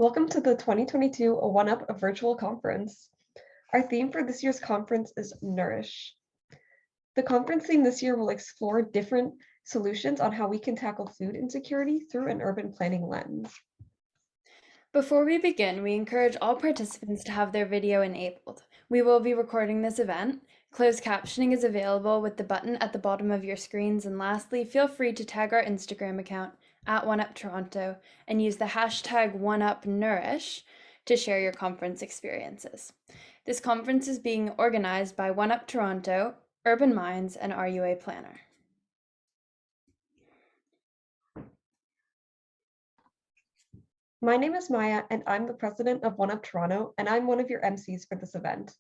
Welcome to the 2022 OneUp virtual conference. Our theme for this year's conference is Nourish. The conference theme this year will explore different solutions on how we can tackle food insecurity through an urban planning lens. Before we begin, we encourage all participants to have their video enabled. We will be recording this event. Closed captioning is available with the button at the bottom of your screens. And lastly, feel free to tag our Instagram account at OneUpToronto and use the hashtag OneUpNourish to share your conference experiences. This conference is being organized by OneUp Toronto, Urban Minds, and RUA Planner. My name is Maya, and I'm the president of OneUp Toronto, and I'm one of your MCs for this event.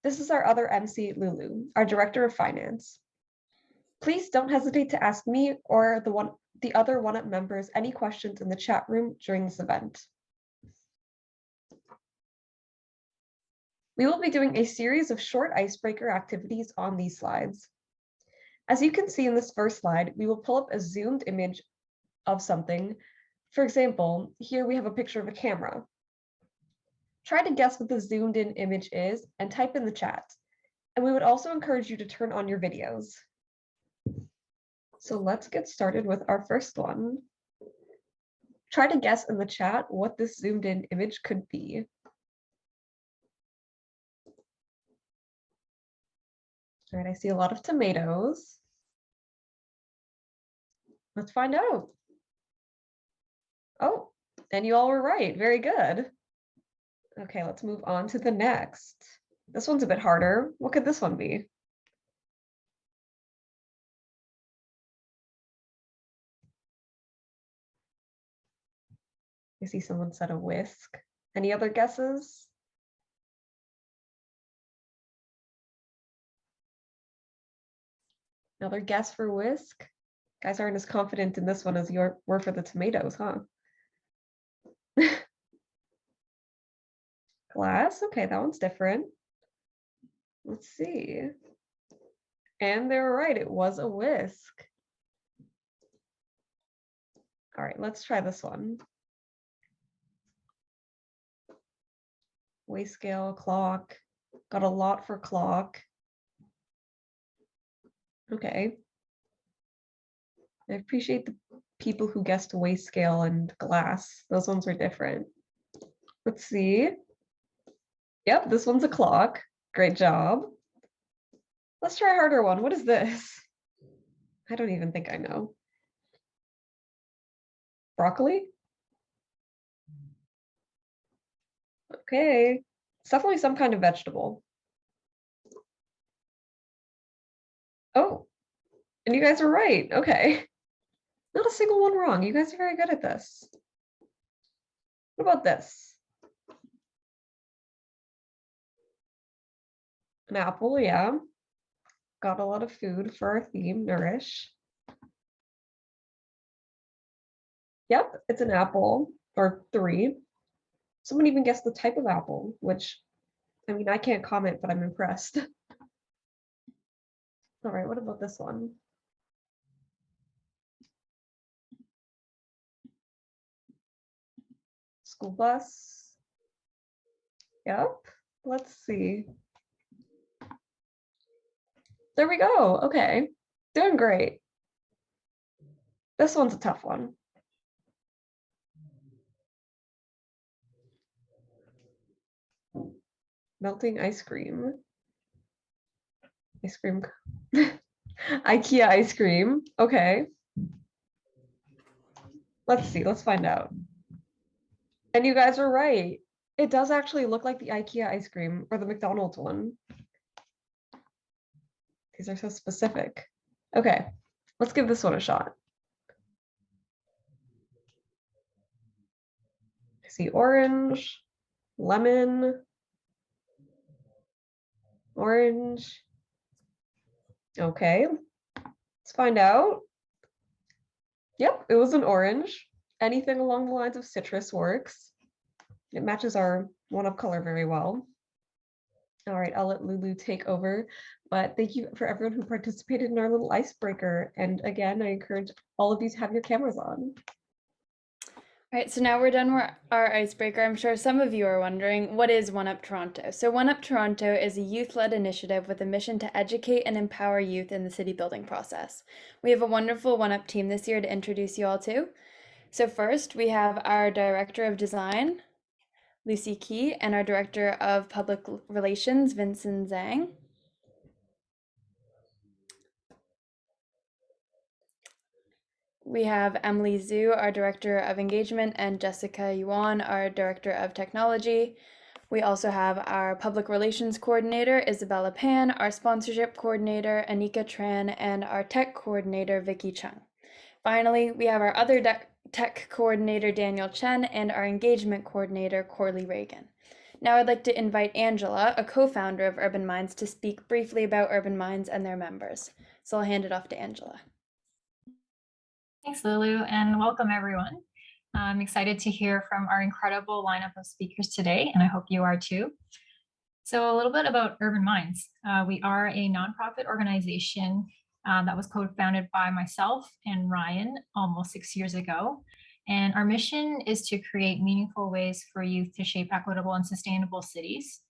This is our other MC, Lulu, our director of finance. Please don't hesitate to ask me or the other OneUp members any questions in the chat room during this event. We will be doing a series of short icebreaker activities on these slides. As you can see in this first slide, we will pull up a zoomed image of something. For example, here we have a picture of a camera. Try to guess what the zoomed in image is and type in the chat. And we would also encourage you to turn on your videos. So let's get started with our first one. Try to guess in the chat what this zoomed in image could be. All right, I see a lot of tomatoes. Let's find out. Oh, and you all were right. Very good. Okay, let's move on to the next. This one's a bit harder. What could this one be? I see someone said a whisk. Any other guesses? Another guess for whisk? Guys aren't as confident in this one as you were for the tomatoes, huh? Glass, okay, that one's different. Let's see. And they were right, it was a whisk. All right, let's try this one. Weigh scale, clock. Got a lot for clock. Okay. I appreciate the people who guessed weigh scale and glass. Those ones are different. Let's see. Yep, this one's a clock. Great job. Let's try a harder one. What is this? I don't even think I know. Broccoli? Okay. It's definitely some kind of vegetable. Oh, and you guys are right. Okay. Not a single one wrong. You guys are very good at this. What about this? An apple, yeah. Got a lot of food for our theme, Nourish. Yep, it's an apple, or 3. Someone even guessed the type of apple, which, I mean, I can't comment, but I'm impressed. All right, what about this one? School bus. Yep, let's see. There we go. Okay, doing great. This one's a tough one. Melting ice cream. Ice cream. IKEA ice cream. Okay. Let's see. Let's find out. And you guys are right. It does actually look like the IKEA ice cream or the McDonald's one. These are so specific. Okay, let's give this one a shot. I see orange, lemon, orange. Okay, let's find out. Yep, it was an orange. Anything along the lines of citrus works. It matches our OneUp color very well. All right, I'll let Lulu take over, but thank you for everyone who participated in our little icebreaker. And again, I encourage all of you to have your cameras on. All right, so now we're done with our icebreaker. I'm sure some of you are wondering, what is One Up Toronto? So One Up Toronto is a youth-led initiative with a mission to educate and empower youth in the city building process. We have a wonderful One Up team this year to introduce you all to. So first, we have our Director of Design, Lucy Key, and our Director of Public Relations, Vincent Zhang. We have Emily Zhu, our Director of Engagement, and Jessica Yuan, our Director of Technology. We also have our Public Relations Coordinator, Isabella Pan, our Sponsorship Coordinator, Anika Tran, and our Tech Coordinator, Vicky Chung. Finally, we have our other Tech Coordinator, Daniel Chen, and our Engagement Coordinator, Corley Reagan. Now I'd like to invite Angela, a co-founder of Urban Minds, to speak briefly about Urban Minds and their members. So I'll hand it off to Angela. Thanks, Lulu, and welcome everyone. I'm excited to hear from our incredible lineup of speakers today, and I hope you are too. So a little bit about Urban Minds. We are a nonprofit organization that was co-founded by myself and Ryan almost 6 years ago. And our mission is to create meaningful ways for youth to shape equitable and sustainable cities.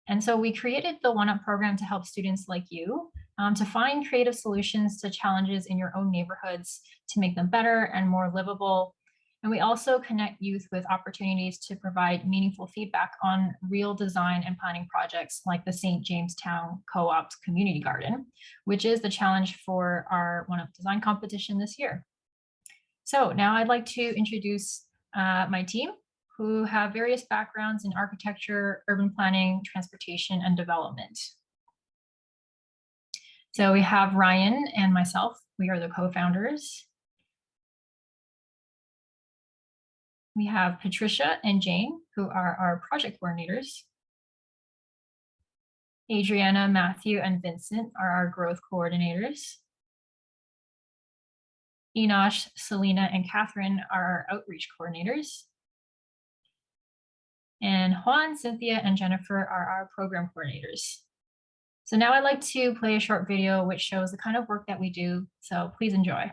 And so we created the One Up program to help students like you to find creative solutions to challenges in your own neighborhoods to make them better and more livable. And we also connect youth with opportunities to provide meaningful feedback on real design and planning projects like the St. Jamestown Co-op's Community Garden, which is the challenge for our One Up design competition this year. So now I'd like to introduce my team, who have various backgrounds in architecture, urban planning, transportation, and development. So we have Ryan and myself. We are the co-founders. We have Patricia and Jane, who are our project coordinators. Adriana, Matthew, and Vincent are our growth coordinators. Enosh, Selena, and Catherine are our outreach coordinators. And Juan, Cynthia, and Jennifer are our program coordinators. So now I'd like to play a short video which shows the kind of work that we do. So please enjoy.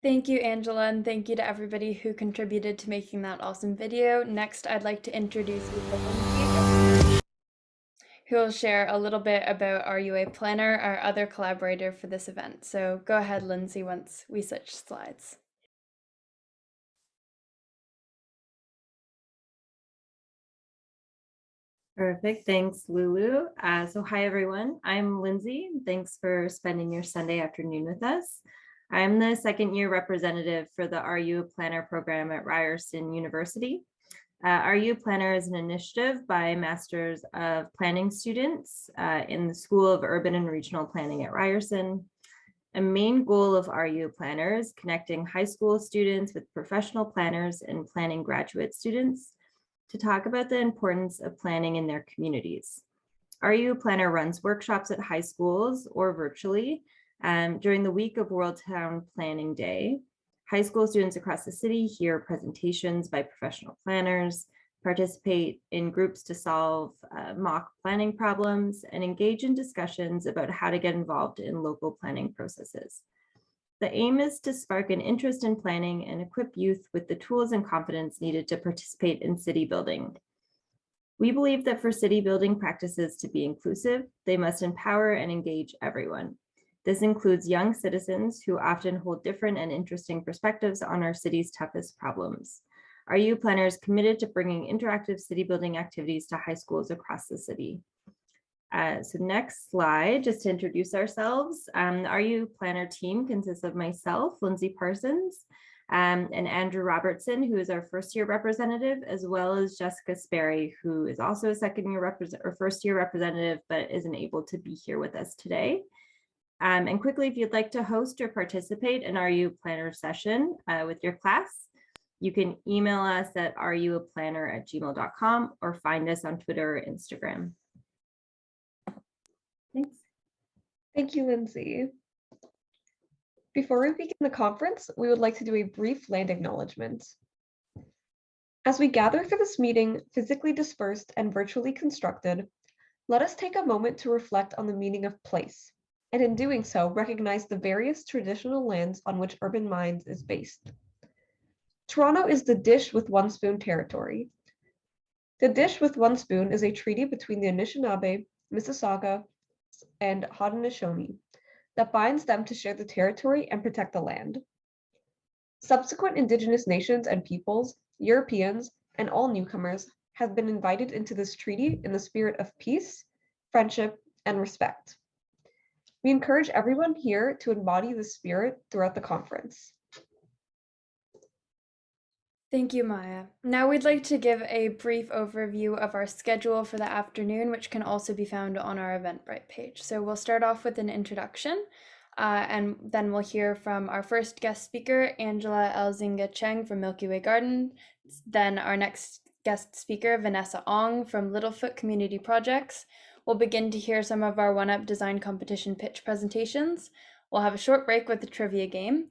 Thank you, Angela, and thank you to everybody who contributed to making that awesome video. Next, I'd like to introduce you to Lindsay, who will share a little bit about our UA Planner, our other collaborator for this event. So go ahead, Lindsay, once we switch slides. Perfect. Thanks, Lulu. So hi, everyone. I'm Lindsay. Thanks for spending your Sunday afternoon with us. I'm the second year representative for the RU Planner program at Ryerson University. RU Planner is an initiative by Masters of Planning students in the School of Urban and Regional Planning at Ryerson. A main goal of RU Planner is connecting high school students with professional planners and planning graduate students to talk about the importance of planning in their communities. RU Planner runs workshops at high schools or virtually during the week of World Town Planning Day. High school students across the city hear presentations by professional planners, participate in groups to solve mock planning problems, and engage in discussions about how to get involved in local planning processes. The aim is to spark an interest in planning and equip youth with the tools and confidence needed to participate in city building. We believe that for city building practices to be inclusive, they must empower and engage everyone. This includes young citizens who often hold different and interesting perspectives on our city's toughest problems. RU Planner is committed to bringing interactive city building activities to high schools across the city. So next slide, just to introduce ourselves. The RU Planner team consists of myself, Lindsay Parsons, and Andrew Robertson, who is our first-year representative, as well as Jessica Sperry, who is also a first-year representative, but isn't able to be here with us today. And quickly, if you'd like to host or participate in RU Planner session with your class, you can email us at ruaplanner@gmail.com or find us on Twitter or Instagram. Thanks. Thank you, Lindsay. Before we begin the conference, we would like to do a brief land acknowledgement. As we gather for this meeting, physically dispersed and virtually constructed, let us take a moment to reflect on the meaning of place, and in doing so, recognize the various traditional lands on which Urban Minds is based. Toronto is the dish with one spoon territory. The dish with one spoon is a treaty between the Anishinaabe, Mississauga, and Haudenosaunee that binds them to share the territory and protect the land. Subsequent Indigenous nations and peoples, Europeans, and all newcomers have been invited into this treaty in the spirit of peace, friendship, and respect. We encourage everyone here to embody this spirit throughout the conference. Thank you, Maya. Now we'd like to give a brief overview of our schedule for the afternoon, which can also be found on our Eventbrite page. So we'll start off with an introduction, and then we'll hear from our first guest speaker, Angela Elzinga Cheng from Milky Way Garden. Then our next guest speaker, Vanessa Ong from Littlefoot Community Projects. We'll begin to hear some of our One-Up Design Competition pitch presentations. We'll have a short break with the trivia game.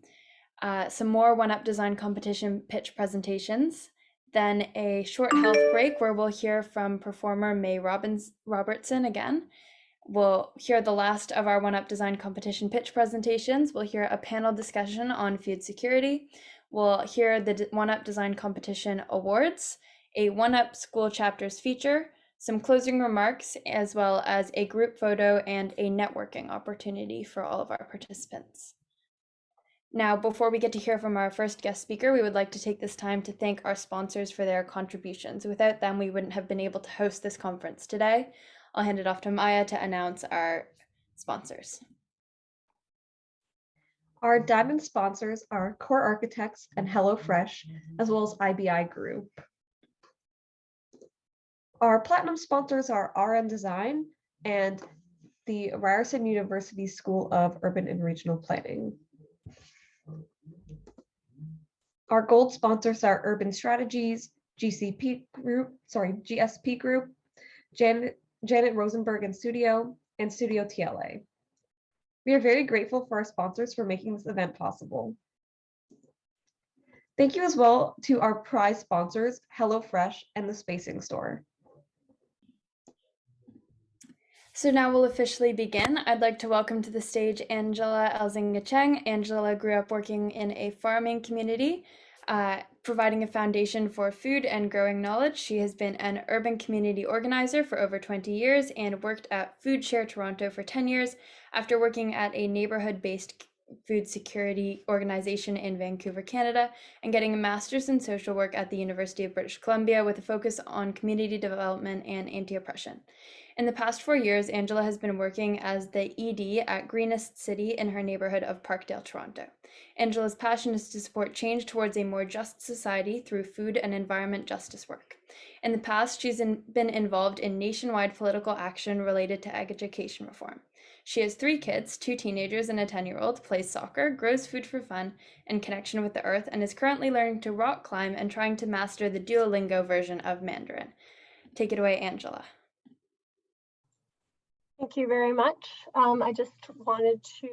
Some more One-Up Design Competition pitch presentations, then a short health break where we'll hear from performer May Robertson again. We'll hear the last of our One-Up Design Competition pitch presentations. We'll hear a panel discussion on food security. We'll hear the One-Up Design Competition awards, a One-Up School Chapters feature, some closing remarks, as well as a group photo and a networking opportunity for all of our participants. Now, before we get to hear from our first guest speaker, we would like to take this time to thank our sponsors for their contributions. Without them, we wouldn't have been able to host this conference today. I'll hand it off to Maya to announce our sponsors. Our diamond sponsors are Core Architects and HelloFresh, as well as IBI Group. Our platinum sponsors are RN Design and the Ryerson University School of Urban and Regional Planning. Our gold sponsors are Urban Strategies, GSP Group, Janet Rosenberg and Studio TLA. We are very grateful for our sponsors for making this event possible. Thank you as well to our prize sponsors, HelloFresh and the Spacing Store. So now we'll officially begin. I'd like to welcome to the stage Angela Elzinga Cheng. Angela grew up working in a farming community, providing a foundation for food and growing knowledge. She has been an urban community organizer for over 20 years and worked at Food Share Toronto for 10 years after working at a neighborhood-based food security organization in Vancouver, Canada, and getting a master's in social work at the University of British Columbia with a focus on community development and anti-oppression. In the past 4 years, Angela has been working as the ED at Greenest City in her neighborhood of Parkdale, Toronto. Angela's passion is to support change towards a more just society through food and environment justice work. In the past, she's been involved in nationwide political action related to education reform. She has 3 kids, 2 teenagers and a 10-year-old, plays soccer, grows food for fun and connection with the earth, and is currently learning to rock climb and trying to master the Duolingo version of Mandarin. Take it away, Angela. Thank you very much. I just wanted to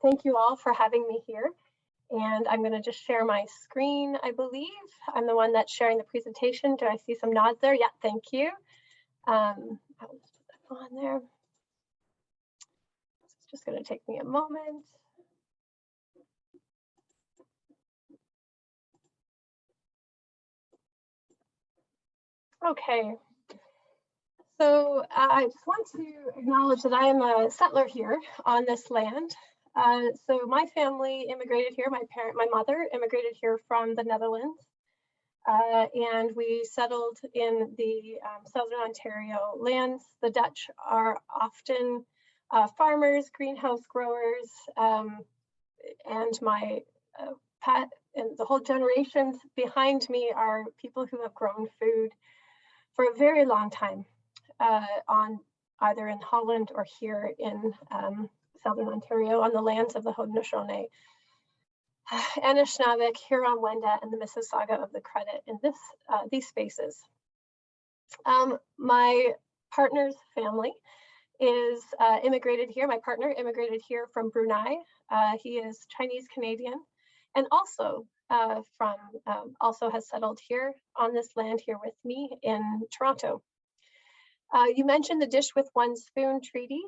thank you all for having me here. And I'm going to just share my screen, I believe. I'm the one that's sharing the presentation. Do I see some nods there? Yeah, thank you. I'll just put that on there. It's just going to take me a moment. Okay. So I just want to acknowledge that I am a settler here on this land. So my family immigrated here. My mother immigrated here from the Netherlands, and we settled in the Southern Ontario lands. The Dutch are often farmers, greenhouse growers, and my and the whole generations behind me are people who have grown food for a very long time. On either in Holland or here in Southern Ontario on the lands of the Haudenosaunee, Anishinaabe, Huron-Wendat, and the Mississauga of the Credit in these spaces. My partner's family is immigrated here. My partner immigrated here from Brunei. He is Chinese Canadian, and also also has settled here on this land here with me in Toronto. You mentioned the Dish with One Spoon treaty,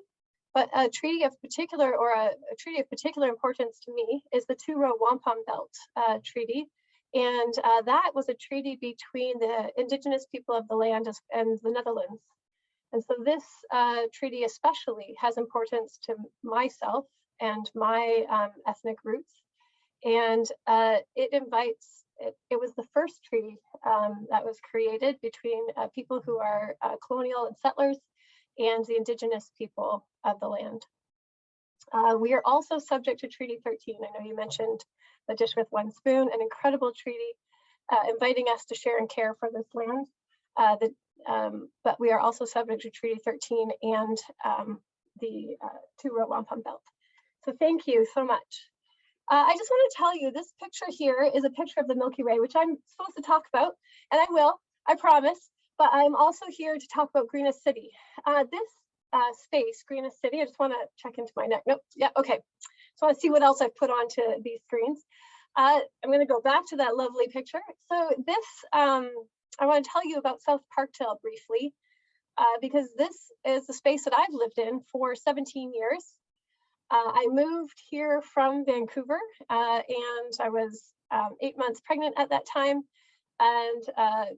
but a treaty of particular importance to me is the Two-Row Wampum Belt Treaty. And that was a treaty between the Indigenous people of the land and the Netherlands. And so this treaty especially has importance to myself and my ethnic roots. And it was the first treaty that was created between people who are colonial and settlers and the Indigenous people of the land. We are also subject to Treaty 13. I know you mentioned the Dish with One Spoon, an incredible treaty inviting us to share and care for this land. But we are also subject to Treaty 13 and the Two-Row Wampum Belt. So thank you so much. I just want to tell you, this picture here is a picture of the Milky Way, which I'm supposed to talk about, and I will, I promise, but I'm also here to talk about Greenest City. This space, Greenest City, I just want to check into my neck. Nope, yeah, okay. So I want to see what else I've put onto these screens. I'm going to go back to that lovely picture. So this, I want to tell you about South Parkdale briefly, because this is the space that I've lived in for 17 years. I moved here from Vancouver and I was 8 months pregnant at that time. And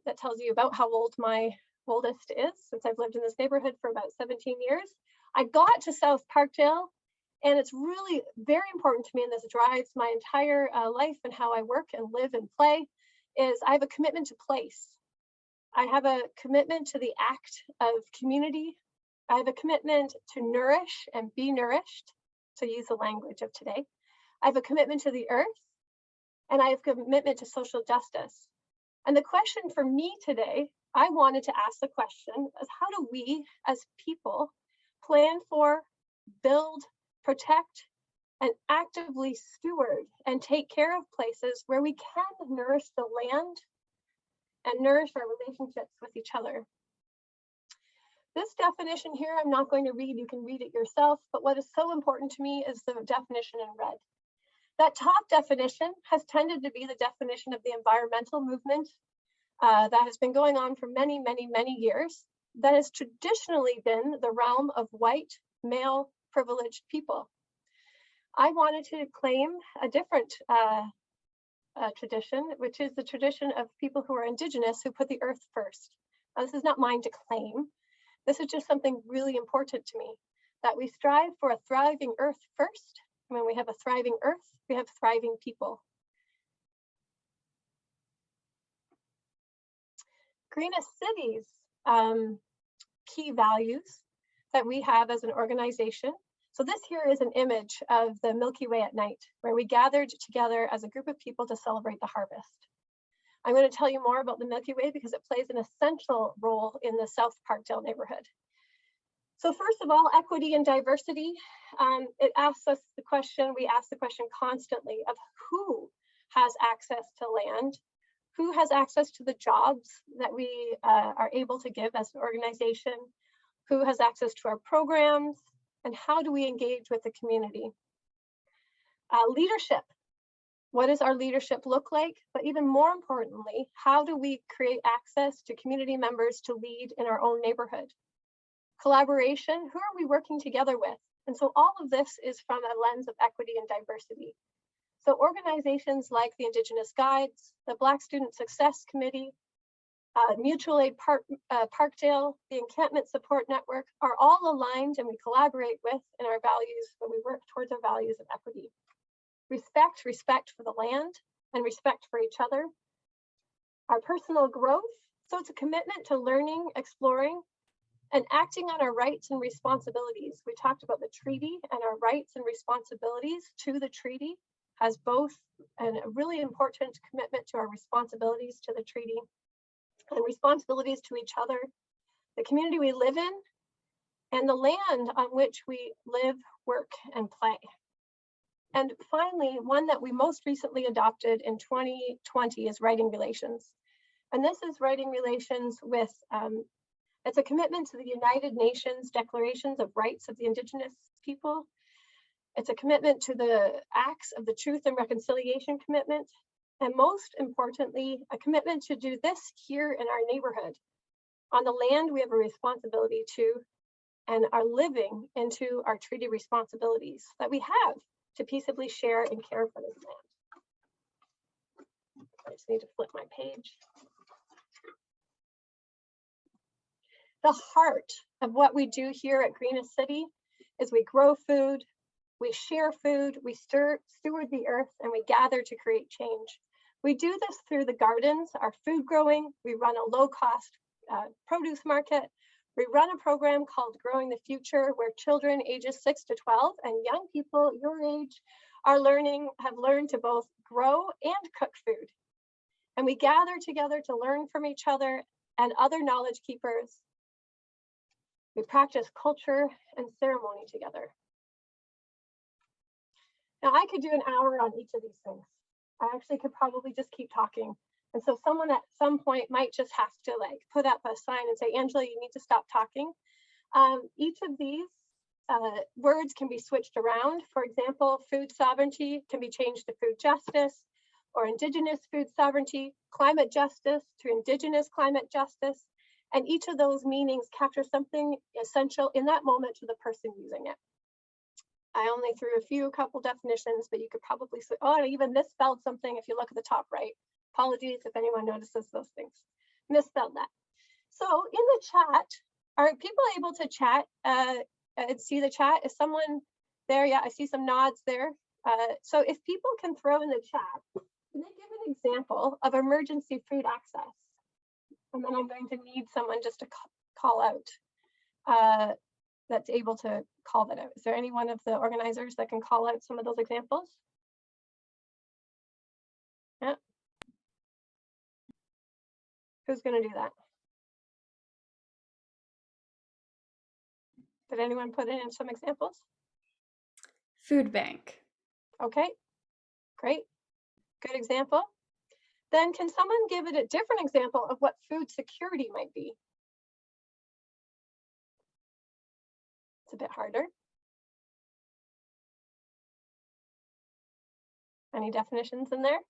that tells you about how old my oldest is, since I've lived in this neighborhood for about 17 years. I got to South Parkdale, and it's really very important to me, and this drives my entire life and how I work and live and play, is I have a commitment to place. I have a commitment to the act of community. I have a commitment to nourish and be nourished, to use the language of today. I have a commitment to the earth, and I have a commitment to social justice. And the question for me today, I wanted to ask the question is, how do we as people plan for, build, protect, and actively steward and take care of places where we can nourish the land and nourish our relationships with each other? This definition here, I'm not going to read, you can read it yourself, but what is so important to me is the definition in red. That top definition has tended to be the definition of the environmental movement that has been going on for many, many, many years, that has traditionally been the realm of white, male, privileged people. I wanted to claim a different tradition, which is the tradition of people who are Indigenous, who put the earth first. Now, this is not mine to claim. This is just something really important to me, that we strive for a thriving earth first. And when we have a thriving earth, we have thriving people. Greenest Cities key values that we have as an organization. So this here is an image of the Milky Way at night, where we gathered together as a group of people to celebrate the harvest. I'm going to tell you more about the Milky Way because it plays an essential role in the South Parkdale neighborhood. So first of all, equity and diversity. It asks us the question, we ask the question constantly of who has access to land, who has access to the jobs that we are able to give as an organization, who has access to our programs, and how do we engage with the community? Leadership. What does our leadership look like? But even more importantly, how do we create access to community members to lead in our own neighborhood? Collaboration, who are we working together with? And so all of this is from a lens of equity and diversity. So organizations like the Indigenous Guides, the Black Student Success Committee, Mutual Aid Parkdale, the Encampment Support Network are all aligned and we collaborate with in our values when we work towards our values of equity. Respect for the land and respect for each other. Our personal growth, so it's a commitment to learning, exploring, and acting on our rights and responsibilities. We talked about the treaty and our rights and responsibilities to the treaty has both a really important commitment to our responsibilities to the treaty and responsibilities to each other, the community we live in, and the land on which we live, work, and play. And finally, one that we most recently adopted in 2020 is writing relations. And this is writing relations with, it's a commitment to the United Nations Declarations of Rights of the Indigenous People. It's a commitment to the acts of the Truth and Reconciliation Commitment. And most importantly, a commitment to do this here in our neighborhood. On the land we have a responsibility to and are living into our treaty responsibilities that we have to peaceably share and care for this land. I just need to flip my page. The heart of what we do here at Greenest City is we grow food, we share food, we steward the earth, and we gather to create change. We do this through the gardens, our food growing. We run a low-cost produce market. We run a program called Growing the Future, where children ages 6 to 12 and young people your age have learned to both grow and cook food. And we gather together to learn from each other and other knowledge keepers. We practice culture and ceremony together. Now, I could do an hour on each of these things. I actually could probably just keep talking. And so someone at some point might just have to like put up a sign and say, Angela, you need to stop talking. Each of these words can be switched around. For example, food sovereignty can be changed to food justice, or Indigenous food sovereignty, climate justice to Indigenous climate justice. And each of those meanings capture something essential in that moment to the person using it. I only threw a couple definitions, but you could probably say, oh, I even misspelled something if you look at the top right. Apologies if anyone notices those things. Misspelled that. So in the chat, are people able to chat and see the chat? Is someone there? Yeah, I see some nods there. So if people can throw in the chat, can they give an example of emergency food access? And then I'm going to need someone just to call out that's able to call that out. Is there any one of the organizers that can call out some of those examples? Yeah. Who's going to do that? Did anyone put in some examples? Food bank. Okay, great. Good example. Then can someone give it a different example of what food security might be? It's a bit harder. Any definitions in there?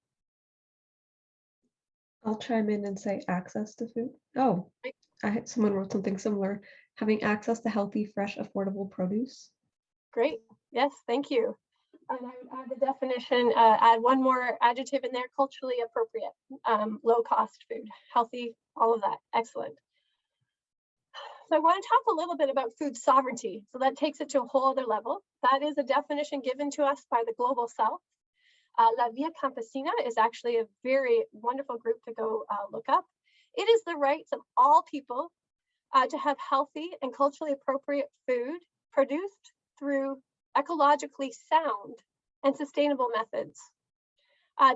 I'll chime in and say access to food. Oh, someone wrote something similar. Having access to healthy, fresh, affordable produce. Great. Yes, thank you. And I would add the definition, add one more adjective in there, culturally appropriate, low cost food, healthy, all of that. Excellent. So I want to talk a little bit about food sovereignty. So that takes it to a whole other level. That is a definition given to us by the Global South. La Via Campesina is actually a very wonderful group to go look up. It is the rights of all people to have healthy and culturally appropriate food produced through ecologically sound and sustainable methods.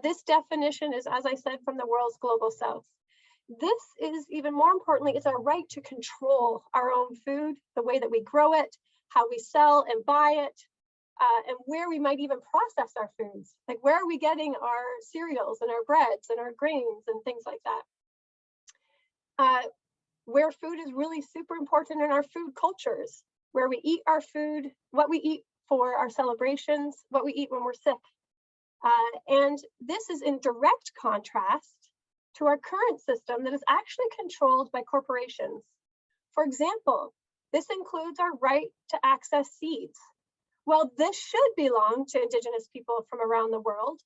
This definition is, as I said, from the world's global south. This is even more importantly, it's our right to control our own food, the way that we grow it, how we sell and buy it, and where we might even process our foods. Like, where are we getting our cereals and our breads and our grains and things like that. Where food is really super important in our food cultures, where we eat our food, what we eat for our celebrations, what we eat when we're sick. And this is in direct contrast to our current system that is actually controlled by corporations. For example, this includes our right to access seeds. Well, this should belong to Indigenous people from around the world.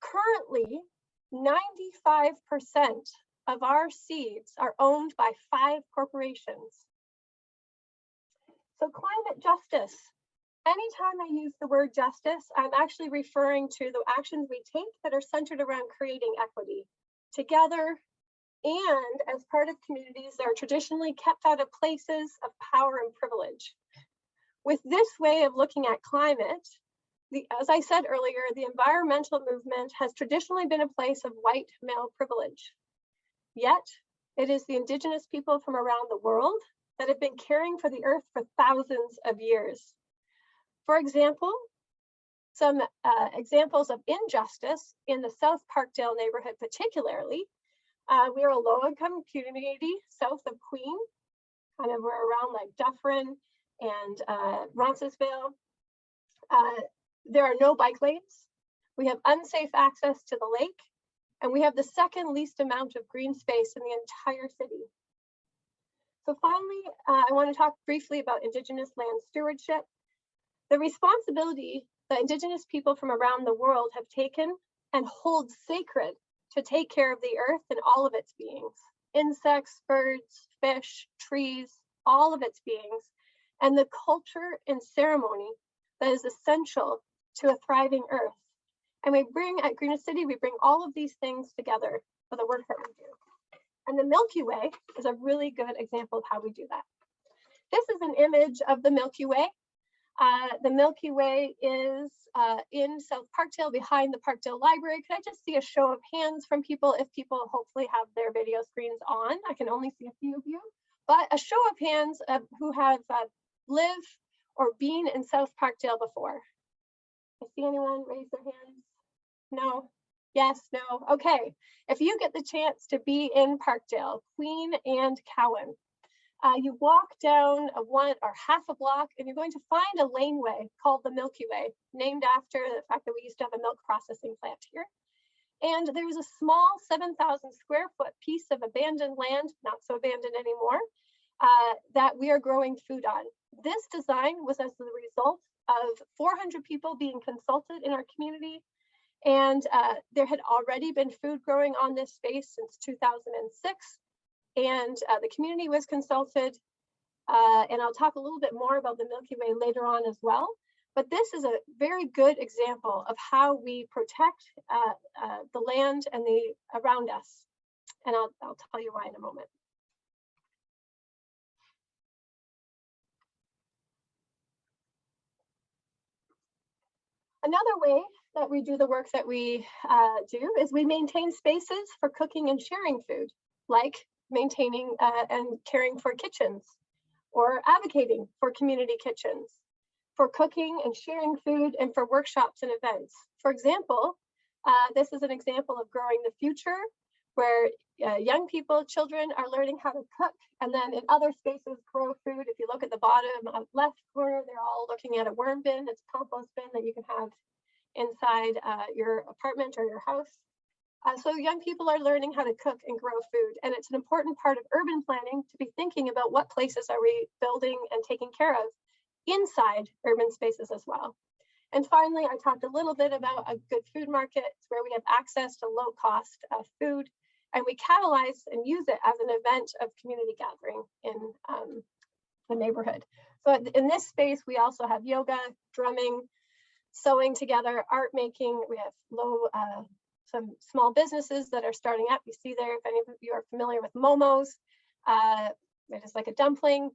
Currently, 95% of our seeds are owned by 5 corporations. So climate justice. Anytime I use the word justice, I'm actually referring to the actions we take that are centered around creating equity together and as part of communities that are traditionally kept out of places of power and privilege. With this way of looking at climate, as I said earlier, the environmental movement has traditionally been a place of white male privilege. Yet, it is the Indigenous people from around the world that have been caring for the earth for thousands of years. For example, some examples of injustice in the South Parkdale neighborhood particularly. We are a low-income community south of Queen, kind of we're around like Dufferin and Roncesvalles. There are no bike lanes. We have unsafe access to the lake, and we have the second least amount of green space in the entire city. So finally, I want to talk briefly about Indigenous land stewardship. The responsibility that Indigenous people from around the world have taken and hold sacred to take care of the earth and all of its beings, insects, birds, fish, trees, all of its beings, and the culture and ceremony that is essential to a thriving earth. And we bring, at Greenest City, we bring all of these things together for the work that we do. And the Milky Way is a really good example of how we do that. This is an image of the Milky Way. The Milky Way is in South Parkdale behind the Parkdale Library. Could I just see a show of hands from people if people hopefully have their video screens on? I can only see a few of you, but a show of hands of who have lived or been in South Parkdale before. I see anyone raise their hands? No? Yes, no? Okay. If you get the chance to be in Parkdale, Queen and Cowan, you walk down one or half a block and you're going to find a laneway called the Milky Way, named after the fact that we used to have a milk processing plant here. And there's a small 7,000 square foot piece of abandoned land, not so abandoned anymore, that we are growing food on. This design was as the result of 400 people being consulted in our community. And there had already been food growing on this space since 2006. And the community was consulted, and I'll talk a little bit more about the Milky Way later on as well. But this is a very good example of how we protect the land and the around us. And I'll tell you why in a moment. Another way that we do the work that we do is we maintain spaces for cooking and sharing food, like maintaining and caring for kitchens, or advocating for community kitchens, for cooking and sharing food, and for workshops and events. For example, this is an example of Growing the Future, where young people, children are learning how to cook, and then in other spaces grow food. If you look at the bottom left corner, they're all looking at a worm bin. It's a compost bin that you can have inside your apartment or your house. So young people are learning how to cook and grow food, and it's an important part of urban planning to be thinking about what places are we building and taking care of inside urban spaces as well. And finally, I talked a little bit about a good food market where we have access to low cost food, and we catalyze and use it as an event of community gathering in the neighborhood. So in this space, we also have yoga, drumming, sewing together, art making. We have some small businesses that are starting up. You see there, if any of you are familiar with momos, it is like a dumpling.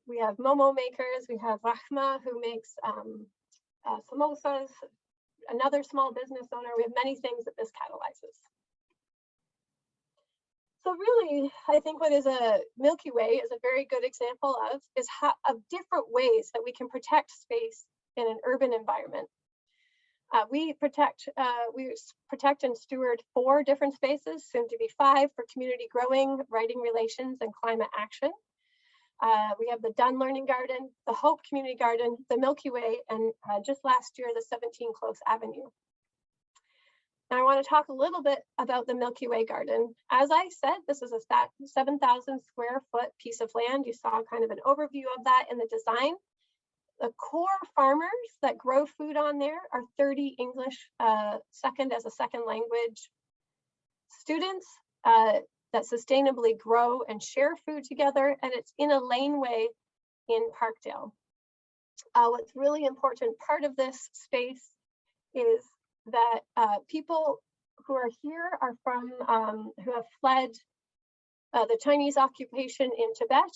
We have momo makers. We have Rahma, who makes samosas, another small business owner. We have many things that this catalyzes. So really, I think what is a Milky Way is a very good example of different ways that we can protect space in an urban environment. We protect and steward 4 different spaces, soon to be 5, for community growing, writing relations, and climate action. We have the Dunn Learning Garden, the Hope Community Garden, the Milky Way, and just last year, the 17 Close Avenue. Now I want to talk a little bit about the Milky Way Garden. As I said, this is a 7,000 square foot piece of land. You saw kind of an overview of that in the design. The core farmers that grow food on there are 30 English as a second language students that sustainably grow and share food together, and it's in a laneway in Parkdale. What's really important part of this space is that people who are here are from, who have fled the Chinese occupation in Tibet,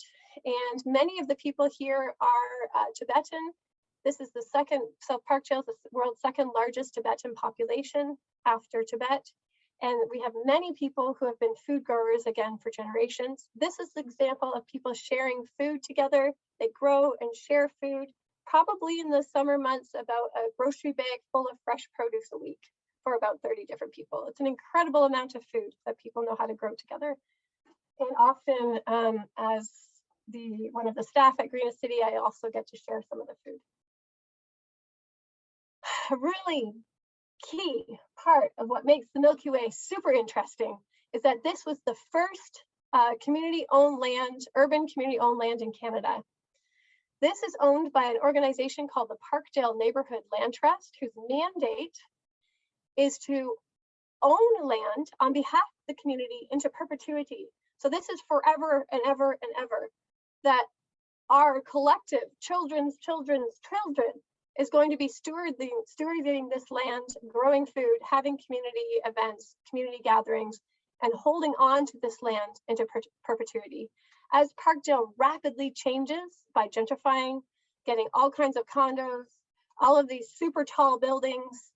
and many of the people here are Tibetan. This is the second, so Parkdale is the world's second largest Tibetan population after Tibet. And we have many people who have been food growers again for generations. This is the example of people sharing food together. They grow and share food, probably in the summer months, about a grocery bag full of fresh produce a week for about 30 different people. It's an incredible amount of food that people know how to grow together. And often as one of the staff at Green City, I also get to share some of the food. A really key part of what makes the Milky Way super interesting is that this was the first community-owned land, urban community-owned land in Canada. This is owned by an organization called the Parkdale Neighborhood Land Trust, whose mandate is to own land on behalf of the community into perpetuity. So this is forever and ever and ever, that our collective children's children is going to be stewarding this land, growing food, having community events, community gatherings, and holding on to this land into perpetuity. As Parkdale rapidly changes by gentrifying, getting all kinds of condos, all of these super tall buildings,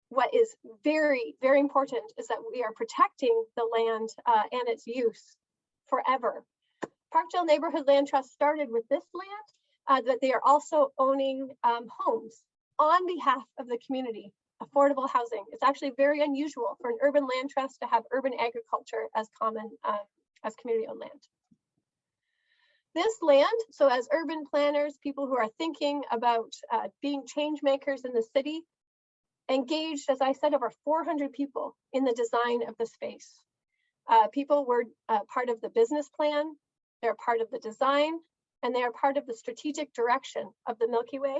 what is very, very important is that we are protecting the land and its use forever. Parkdale Neighborhood Land Trust started with this land, that they are also owning homes on behalf of the community, affordable housing. It's actually very unusual for an urban land trust to have urban agriculture as common as community-owned land. This land, so as urban planners, people who are thinking about being change makers in the city, engaged, as I said, over 400 people in the design of the space. People were part of the business plan, they're part of the design, and they are part of the strategic direction of the Milky Way.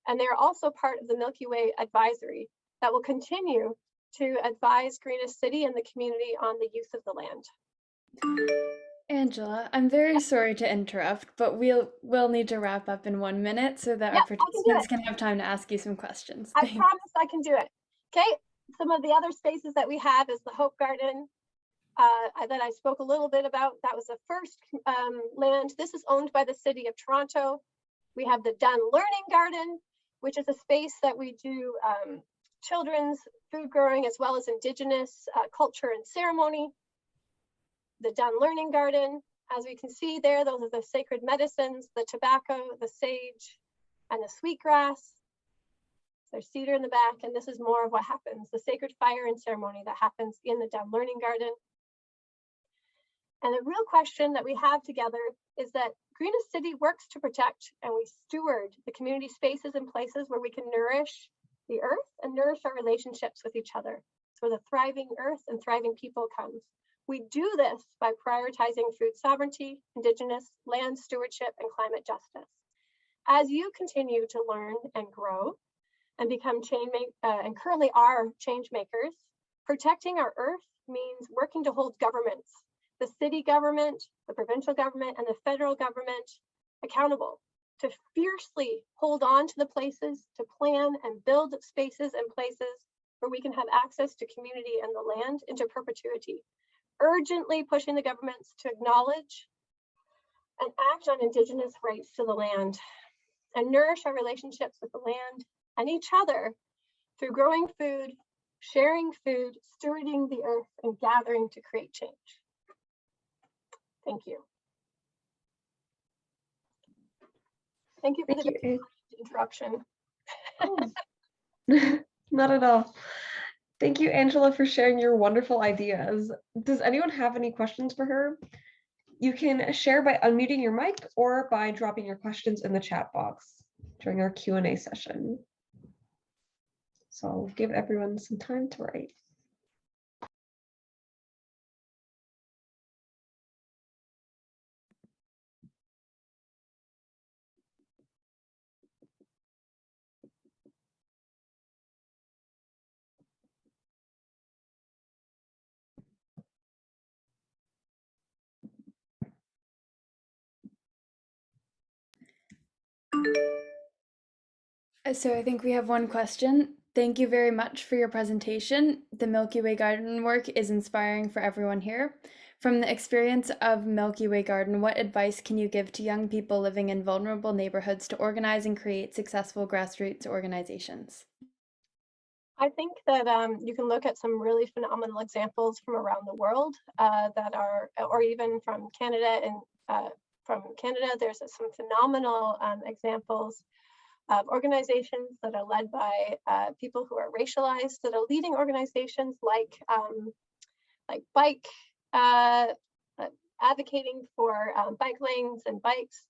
And they are also part of the Milky Way advisory that will continue to advise Greenest City and the community on the use of the land. Angela, I'm very sorry to interrupt, but we'll need to wrap up in 1 minute so that our participants can have time to ask you some questions. I promise I can do it. Okay, some of the other spaces that we have is the Hope Garden that I spoke a little bit about. That was the first land. This is owned by the City of Toronto. We have the Dunn Learning Garden, which is a space that we do children's food growing as well as Indigenous culture and ceremony. The Dunn Learning Garden, as we can see there, those are the sacred medicines, the tobacco, the sage, and the sweetgrass. There's cedar in the back, and this is more of what happens, the sacred fire and ceremony that happens in the Dunn Learning Garden. And the real question that we have together is that Greenest City works to protect and we steward the community spaces and places where we can nourish the earth and nourish our relationships with each other. It's where the thriving earth and thriving people comes. We do this by prioritizing food sovereignty, Indigenous land stewardship, and climate justice. As you continue to learn and grow and become and currently are change makers, protecting our earth means working to hold governments, the city government, the provincial government, and the federal government accountable to fiercely hold on to the places, to plan and build spaces and places where we can have access to community and the land into perpetuity. Urgently pushing the governments to acknowledge and act on Indigenous rights to the land and nourish our relationships with the land and each other through growing food, sharing food, stewarding the earth, and gathering to create change. Thank you. Thank you for Thank you. interruption. Oh. Not at all. Thank you, Angela, for sharing your wonderful ideas. Does anyone have any questions for her? You can share by unmuting your mic or by dropping your questions in the chat box during our Q&A session. So I'll give everyone some time to write. So I think we have one question. Thank you very much for your presentation. The Milky Way Garden work is inspiring for everyone here. From the experience of Milky Way Garden, what advice can you give to young people living in vulnerable neighborhoods to organize and create successful grassroots organizations? I think that you can look at some really phenomenal examples from around the world that are, or even from Canada. And from Canada, there's some phenomenal examples of organizations that are led by people who are racialized, that are leading organizations like bike, advocating for bike lanes and bikes.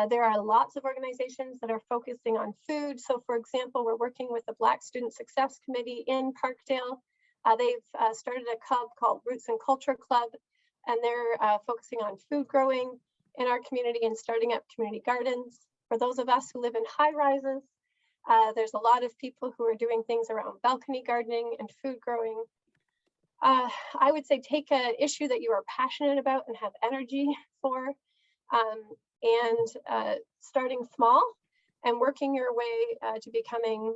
There are lots of organizations that are focusing on food. So for example, we're working with the Black Student Success Committee in Parkdale. They've started a club called Roots and Culture Club, and they're focusing on food growing in our community and starting up community gardens. For those of us who live in high rises, there's a lot of people who are doing things around balcony gardening and food growing. I would say take an issue that you are passionate about and have energy for, and starting small and working your way to becoming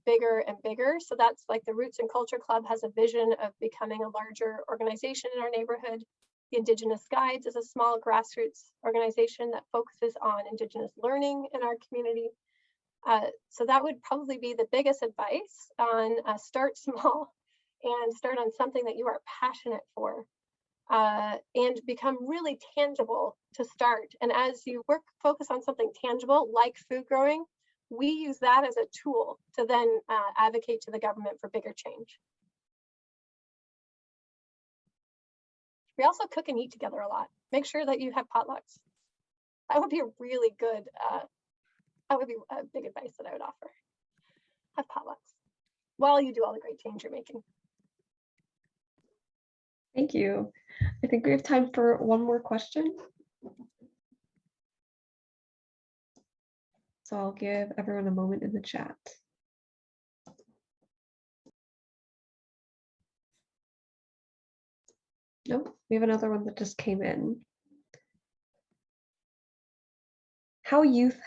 bigger and bigger. So that's like the Roots and Culture Club has a vision of becoming a larger organization in our neighborhood. The Indigenous Guides is a small grassroots organization that focuses on Indigenous learning in our community. So that would probably be the biggest advice on start small and start on something that you are passionate for, and become really tangible to start. And as you focus on something tangible like food growing, we use that as a tool to then advocate to the government for bigger change. We also cook and eat together a lot. Make sure that you have potlucks. That would be a really good, that would be a big advice that I would offer. Have potlucks while you do all the great change you're making. Thank you. I think we have time for one more question. So I'll give everyone a moment in the chat. Nope, we have another one that just came in. How have youth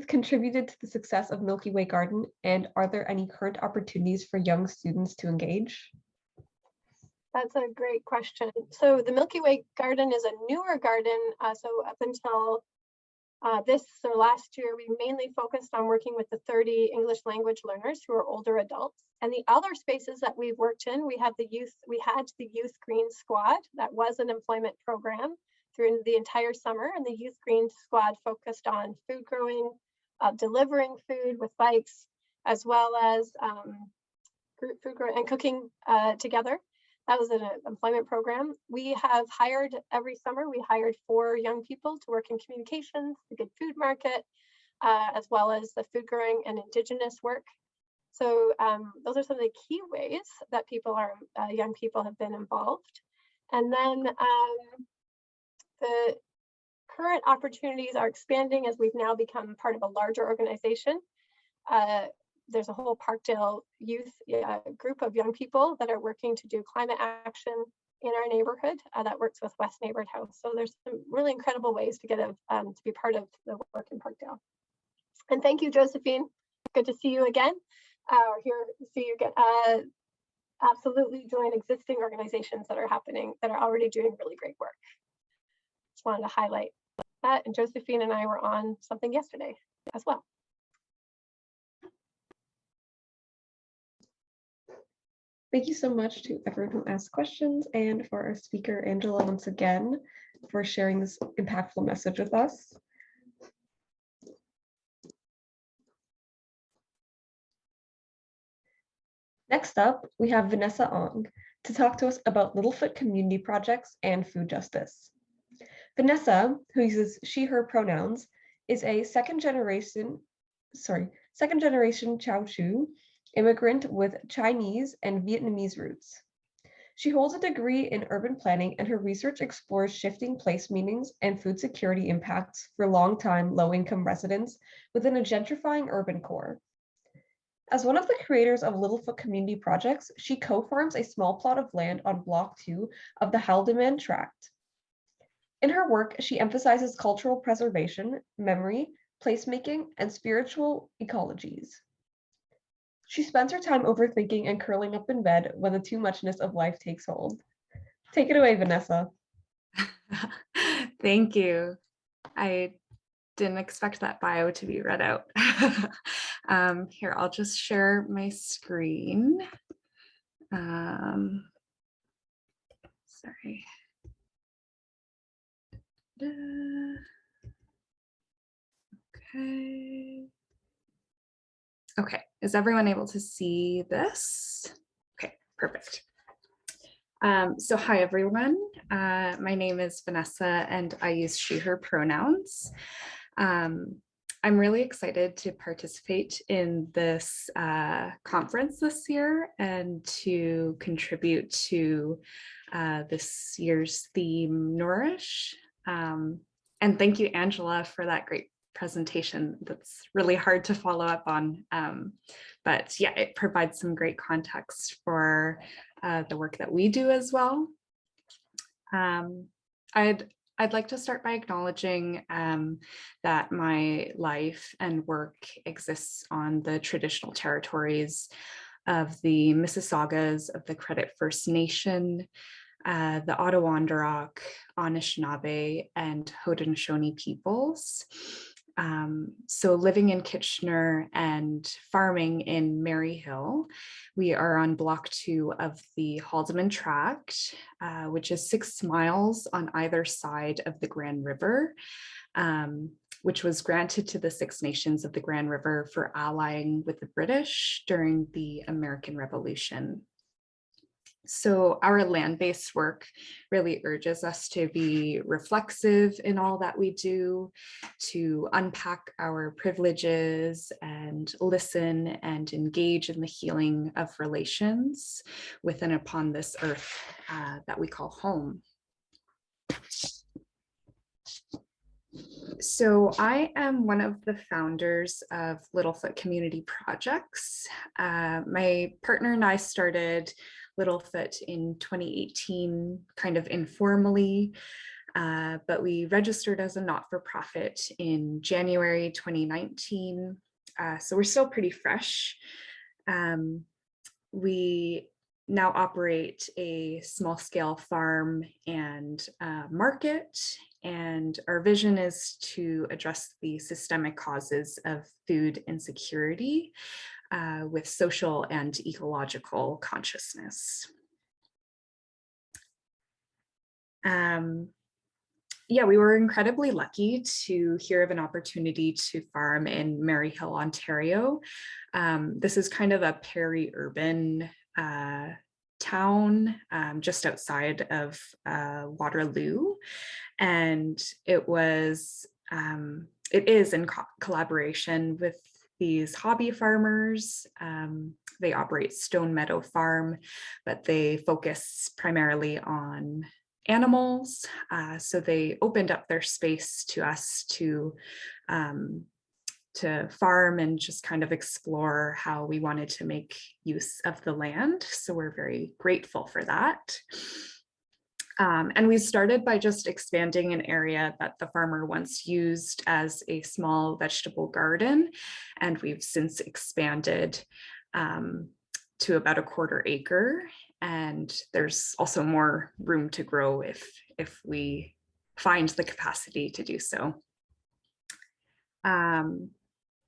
contributed to the success of Milky Way Garden, and are there any current opportunities for young students to engage? That's a great question. So the Milky Way Garden is a newer garden. So up until last year, we mainly focused on working with the 30 English language learners who are older adults. And the other spaces that we've worked in, we had the Youth Green Squad. That was an employment program through the entire summer. And the Youth Green Squad focused on food growing, delivering food with bikes, as well as group food growing and cooking together. That was an employment program. We have hired every summer, we hired 4 young people to work in communications, the Good Food Market, as well as the food growing and Indigenous work. So those are some of the key ways that young people have been involved. And then the current opportunities are expanding as we've now become part of a larger organization. There's a whole Parkdale youth group of young people that are working to do climate action in our neighborhood that works with West Neighborhood House. So there's some really incredible ways to get to be part of the work in Parkdale. And thank you, Josephine. Good to see you again. Here to see you again. Absolutely join existing organizations that are already doing really great work. Just wanted to highlight that. And Josephine and I were on something yesterday. as well. Thank you so much to everyone who asked questions and for our speaker, Angela, once again, for sharing this impactful message with us. Next up, we have Vanessa Ong to talk to us about Littlefoot community projects and food justice. Vanessa, who uses she, her pronouns, is a second generation Chao-Chu immigrant with Chinese and Vietnamese roots. She holds a degree in urban planning, and her research explores shifting place meanings and food security impacts for long-time low-income residents within a gentrifying urban core. As one of the creators of Littlefoot Community Projects, she co-farms a small plot of land on Block 2 of the Haldimand Tract. In her work, she emphasizes cultural preservation, memory, placemaking, and spiritual ecologies. She spends her time overthinking and curling up in bed when the too muchness of life takes hold. Take it away, Vanessa. Thank you. I didn't expect that bio to be read out. Here, I'll just share my screen. Sorry. Okay. Okay, is everyone able to see this? Okay, perfect. So hi everyone, my name is Vanessa and I use she, her pronouns. I'm really excited to participate in this conference this year and to contribute to this year's theme, Nourish. And thank you, Angela, for that great presentation. That's really hard to follow up on, but yeah, it provides some great context for the work that we do as well. I'd like to start by acknowledging that my life and work exists on the traditional territories of the Mississaugas of the Credit First Nation, the Ottawandarok, Anishinaabe, and Haudenosaunee peoples. So living in Kitchener and farming in Maryhill, we are on Block 2 of the Haldimand Tract, which is 6 miles on either side of the Grand River, which was granted to the Six Nations of the Grand River for allying with the British during the American Revolution. So our land-based work really urges us to be reflexive in all that we do, to unpack our privileges and listen and engage in the healing of relations with and upon this earth that we call home. So I am one of the founders of Littlefoot Community Projects. My partner and I started Littlefoot in 2018, kind of informally, but we registered as a not-for-profit in January 2019. So we're still pretty fresh. We now operate a small-scale farm and market, and our vision is to address the systemic causes of food insecurity with social and ecological consciousness. Yeah, we were incredibly lucky to hear of an opportunity to farm in Maryhill, Ontario. This is kind of a peri-urban town just outside of Waterloo, and it is in collaboration with these hobby farmers. They operate Stone Meadow Farm, but they focus primarily on animals. So they opened up their space to us to farm and just kind of explore how we wanted to make use of the land. So we're very grateful for that. And we started by just expanding an area that the farmer once used as a small vegetable garden. And we've since expanded to about a 1/4 acre. And there's also more room to grow if we find the capacity to do so.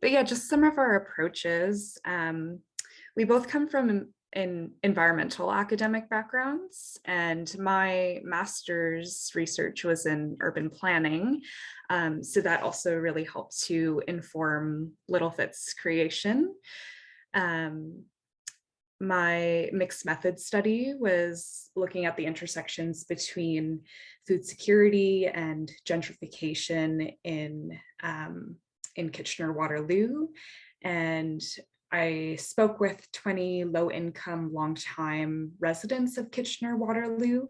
But yeah, just some of our approaches. We both come from in environmental academic backgrounds, and my master's research was in urban planning. So that also really helped to inform Littlefit's creation. My mixed method study was looking at the intersections between food security and gentrification in Kitchener-Waterloo. And I spoke with 20 low-income, long-time residents of Kitchener-Waterloo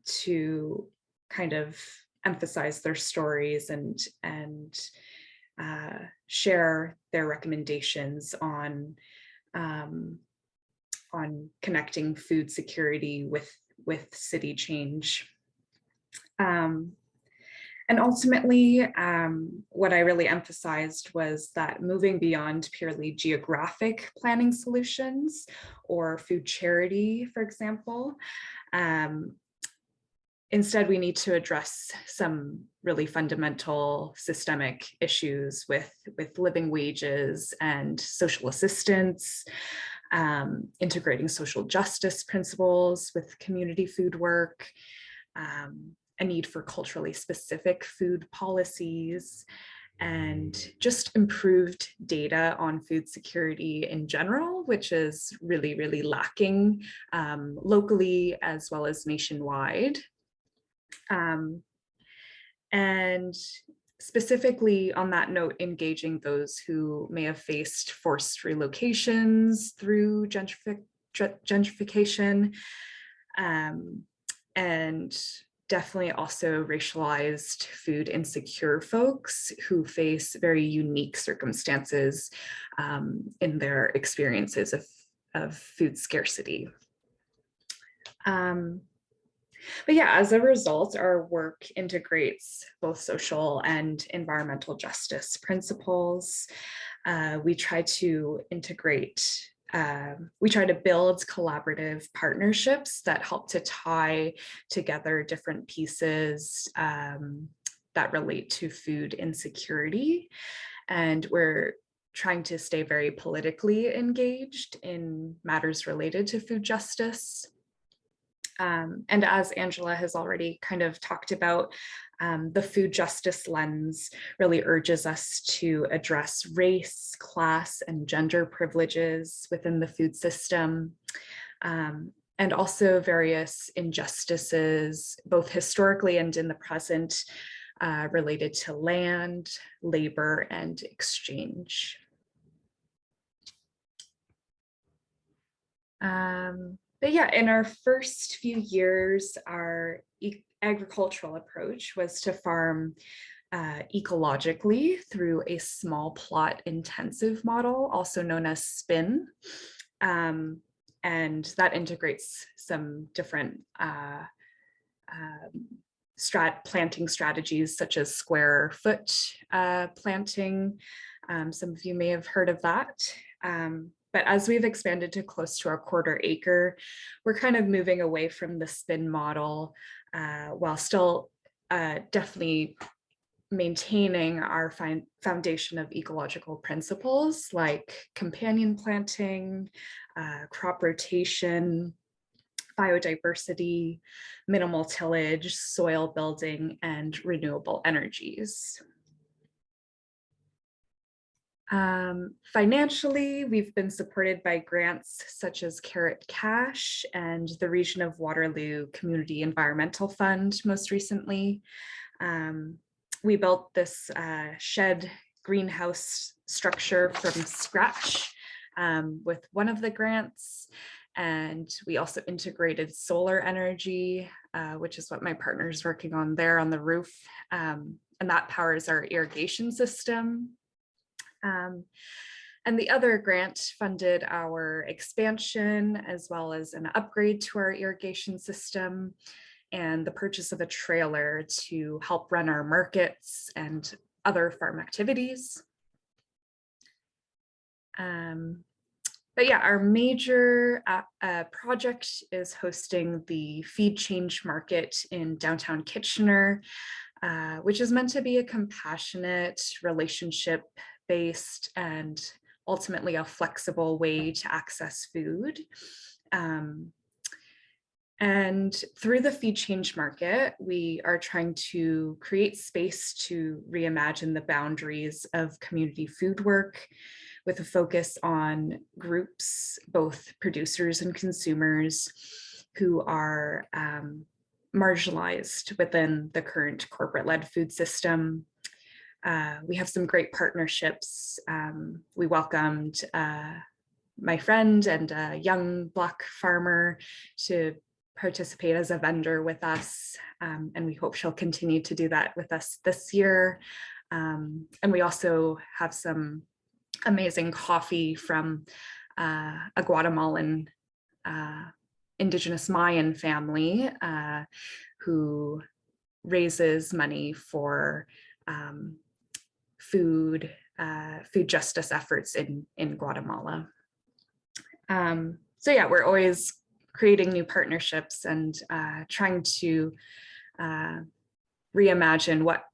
to kind of emphasize their stories and share their recommendations on connecting food security with city change. And ultimately, what I really emphasized was that moving beyond purely geographic planning solutions or food charity, for example, instead, we need to address some really fundamental systemic issues with living wages and social assistance, integrating social justice principles with community food work, a need for culturally specific food policies, and just improved data on food security in general, which is really, really lacking locally as well as nationwide. And specifically on that note, engaging those who may have faced forced relocations through gentrification, and definitely also racialized food insecure folks who face very unique circumstances in their experiences of food scarcity. But yeah, as a result, our work integrates both social and environmental justice principles. We try to build collaborative partnerships that help to tie together different pieces that relate to food insecurity. And we're trying to stay very politically engaged in matters related to food justice. And as Angela has already kind of talked about, the food justice lens really urges us to address race, class, and gender privileges within the food system, and also various injustices, both historically and in the present, related to land, labor, and exchange. But yeah, in our first few years, our agricultural approach was to farm ecologically through a small plot intensive model, also known as SPIN. And that integrates some different planting strategies such as square foot planting. Some of you may have heard of that. But as we've expanded to close to a quarter acre, we're kind of moving away from the SPIN model while still definitely maintaining our foundation of ecological principles like companion planting, crop rotation, biodiversity, minimal tillage, soil building, and renewable energies. Financially, we've been supported by grants such as Carrot Cash and the Region of Waterloo Community Environmental Fund most recently. We built this shed greenhouse structure from scratch with one of the grants. And we also integrated solar energy, which is what my partner is working on there on the roof. And that powers our irrigation system. And the other grant funded our expansion as well as an upgrade to our irrigation system and the purchase of a trailer to help run our markets and other farm activities. But yeah, our major project is hosting the Feed Change Market in downtown Kitchener. which is meant to be a compassionate, relationship-based, and ultimately a flexible way to access food. And through the Feed Change Market, we are trying to create space to reimagine the boundaries of community food work with a focus on groups, both producers and consumers, who are marginalized within the current corporate-led food system. We have some great partnerships. We welcomed my friend and a young Black farmer to participate as a vendor with us, and we hope she'll continue to do that with us this year. And we also have some amazing coffee from a Guatemalan indigenous Mayan family who raises money for food justice efforts in Guatemala. So yeah, we're always creating new partnerships and trying to reimagine what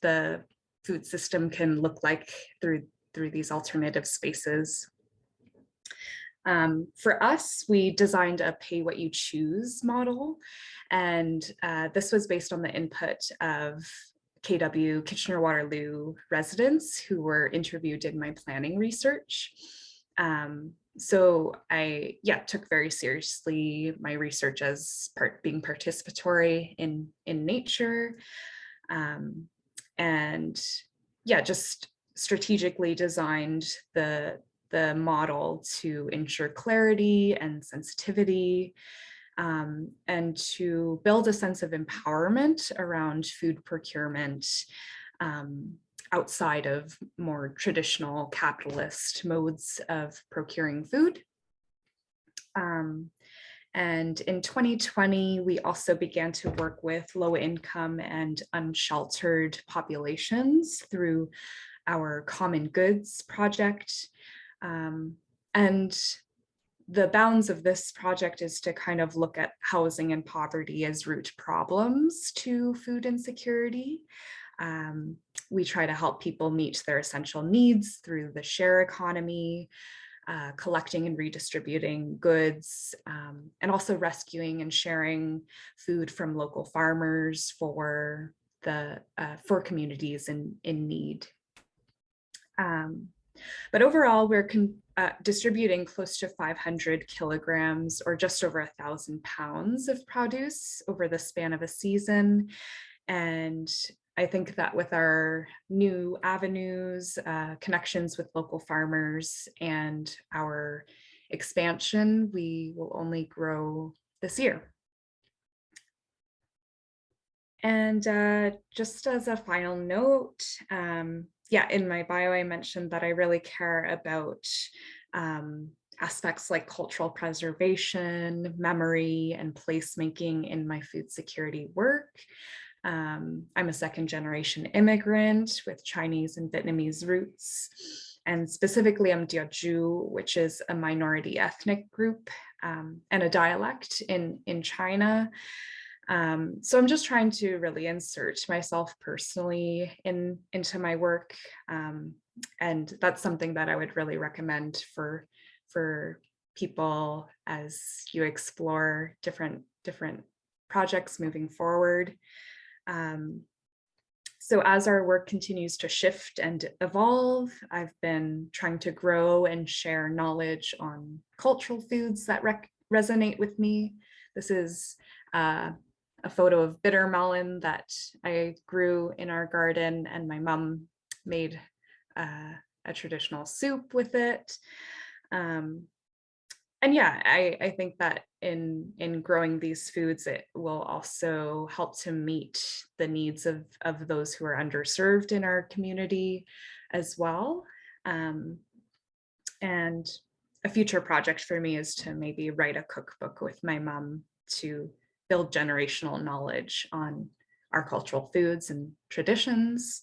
the food system can look like through these alternative spaces. For us, we designed a pay what you choose model, and this was based on the input of KW, Kitchener-Waterloo residents who were interviewed in my planning research. So I took very seriously my research as being participatory in nature, and just strategically designed the model to ensure clarity and sensitivity, and to build a sense of empowerment around food procurement outside of more traditional capitalist modes of procuring food. And in 2020, we also began to work with low income and unsheltered populations through our Common Goods project. And the bounds of this project is to kind of look at housing and poverty as root problems to food insecurity. We try to help people meet their essential needs through the share economy, collecting and redistributing goods, and also rescuing and sharing food from local farmers for communities in need. But overall, we're distributing close to 500 kilograms or just over 1,000 pounds of produce over the span of a season. And I think that with our new avenues, connections with local farmers, and our expansion, we will only grow this year. And just as a final note, in my bio, I mentioned that I really care about aspects like cultural preservation, memory, and placemaking in my food security work. I'm a second-generation immigrant with Chinese and Vietnamese roots, and specifically I'm Teochew, which is a minority ethnic group and a dialect in China. So I'm just trying to really insert myself personally into my work, and that's something that I would really recommend for people as you explore different projects moving forward. So as our work continues to shift and evolve, I've been trying to grow and share knowledge on cultural foods that resonate with me. This is a photo of bitter melon that I grew in our garden, and my mom made a traditional soup with it. And yeah, I think that in growing these foods, it will also help to meet the needs of those who are underserved in our community as well. And a future project for me is to maybe write a cookbook with my mom to build generational knowledge on our cultural foods and traditions.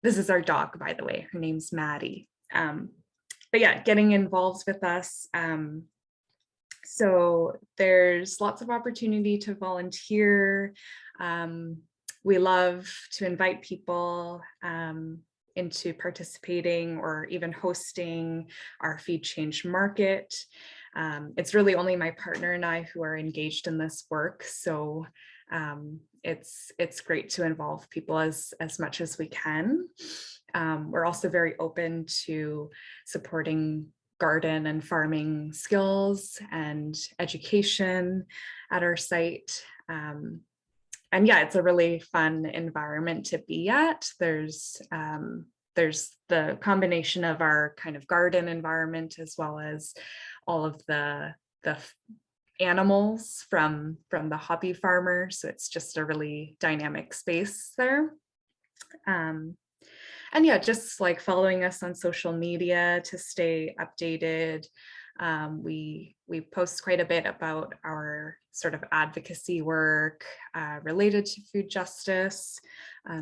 This is our dog, by the way. Her name's Maddie. But yeah, getting involved with us So there's lots of opportunity to volunteer. We love to invite people into participating or even hosting our Feed Change Market. It's really only my partner and I who are engaged in this work. So it's great to involve people as much as we can. We're also very open to supporting garden and farming skills and education at our site. And yeah, it's a really fun environment to be at. There's the combination of our kind of garden environment as well as all of the animals from the hobby farmer. So it's just a really dynamic space there. And yeah, just like following us on social media to stay updated. We post quite a bit about our sort of advocacy work related to food justice.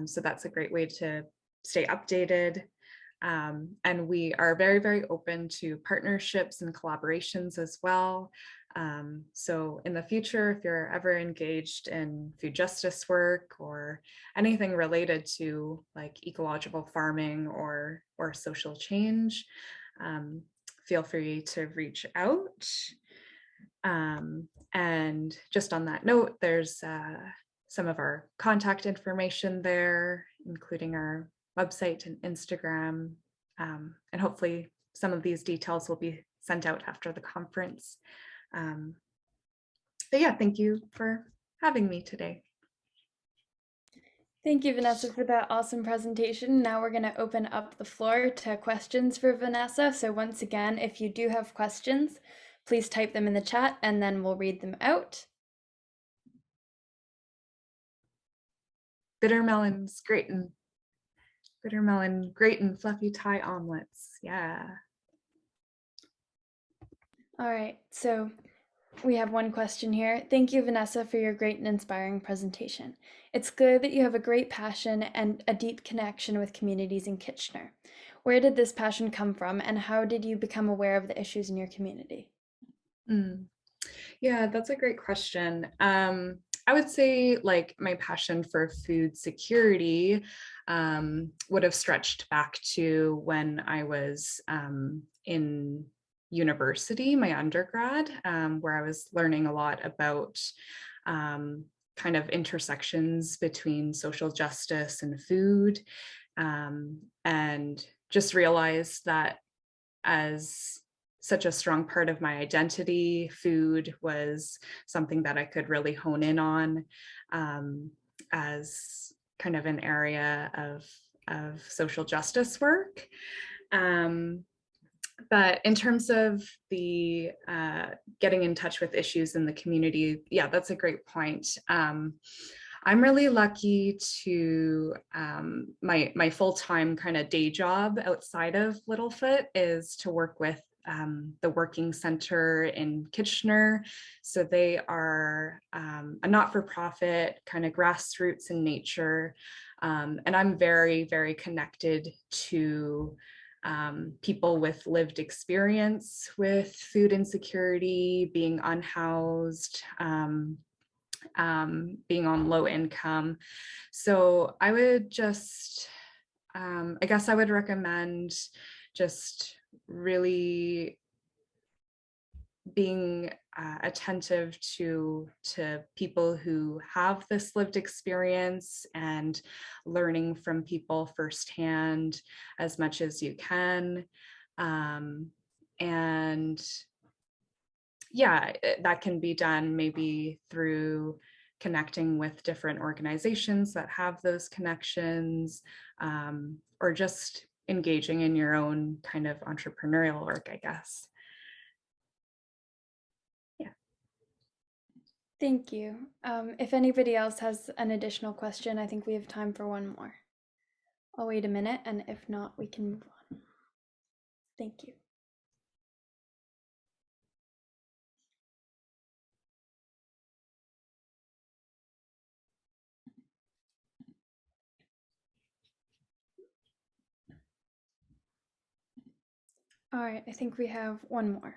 So that's a great way to stay updated. And we are very, very open to partnerships and collaborations as well. So in the future, if you're ever engaged in food justice work or anything related to like ecological farming or social change, feel free to reach out. And just on that note, there's some of our contact information there, including our website and Instagram. And hopefully some of these details will be sent out after the conference. But yeah, thank you for having me today. Thank you, Vanessa, for that awesome presentation. Now we're going to open up the floor to questions for Vanessa. So once again, if you do have questions, please type them in the chat and then we'll read them out. Bitter melons, gratin. Bitter melon, gratin, fluffy Thai omelets. Yeah. All right, so we have one question here. Thank you, Vanessa, for your great and inspiring presentation. It's clear that you have a great passion and a deep connection with communities in Kitchener. Where did this passion come from, and how did you become aware of the issues in your community? Yeah, that's a great question. I would say like my passion for food security would have stretched back to when I was in university, my undergrad, where I was learning a lot about kind of intersections between social justice and food, and just realized that as such a strong part of my identity, food was something that I could really hone in on as kind of an area of social justice work. But in terms of the getting in touch with issues in the community, yeah, that's a great point. I'm really lucky to, my full-time kind of day job outside of Littlefoot is to work with the Working Center in Kitchener. So they are a not-for-profit, kind of grassroots in nature. And I'm very, very connected to people with lived experience with food insecurity, being unhoused, being on low income. So I would just, I guess I would recommend just really being attentive to people who have this lived experience and learning from people firsthand as much as you can. And yeah, that can be done maybe through connecting with different organizations that have those connections, or just engaging in your own kind of entrepreneurial work, I guess. Yeah. Thank you. If anybody else has an additional question, I think we have time for one more. I'll wait a minute, and if not, we can move on. Thank you. All right, I think we have one more.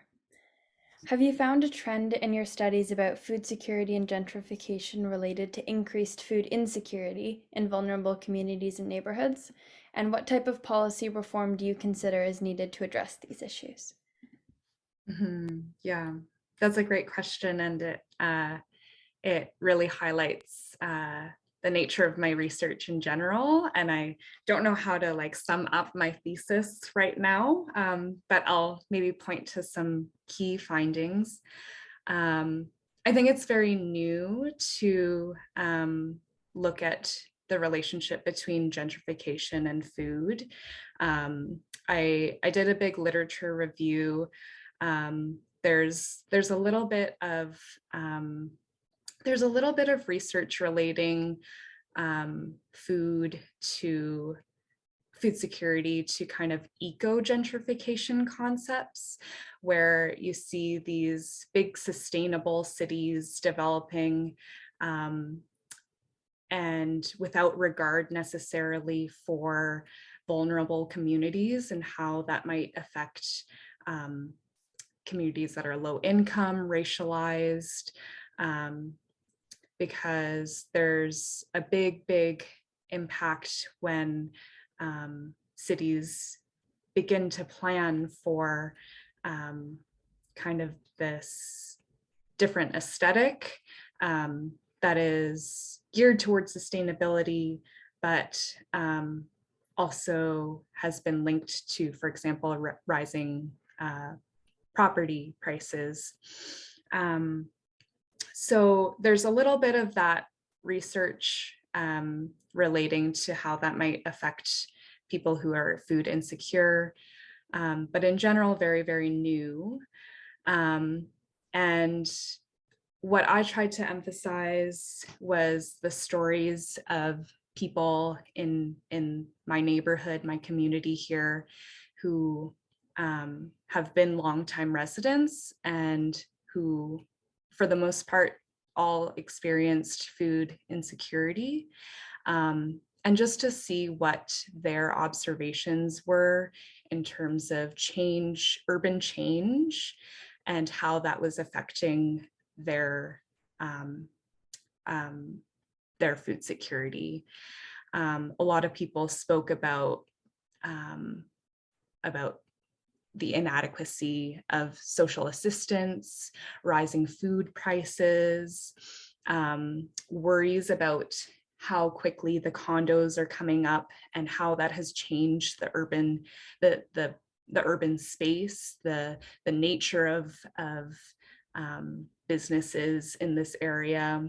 Have you found a trend in your studies about food security and gentrification related to increased food insecurity in vulnerable communities and neighborhoods? And what type of policy reform do you consider is needed to address these issues? Yeah, that's a great question, and it really highlights the nature of my research in general. And I don't know how to like sum up my thesis right now, but I'll maybe point to some key findings. I think it's very new to look at the relationship between gentrification and food. I did a big literature review. There's a little bit of research relating food security to kind of eco-gentrification concepts, where you see these big sustainable cities developing and without regard necessarily for vulnerable communities and how that might affect communities that are low income, racialized, because there's a big impact when cities begin to plan for kind of this different aesthetic that is geared towards sustainability, but also has been linked to, for example, rising property prices. So there's a little bit of that research relating to how that might affect people who are food insecure, but in general, very new. And what I tried to emphasize was the stories of people in my neighborhood, my community here, who have been longtime residents and who, for the most part, all experienced food insecurity. And just to see what their observations were in terms of change, urban change, and how that was affecting their food security. A lot of people spoke about the inadequacy of social assistance, rising food prices, worries about how quickly the condos are coming up and how that has changed the urban space, the nature of businesses in this area,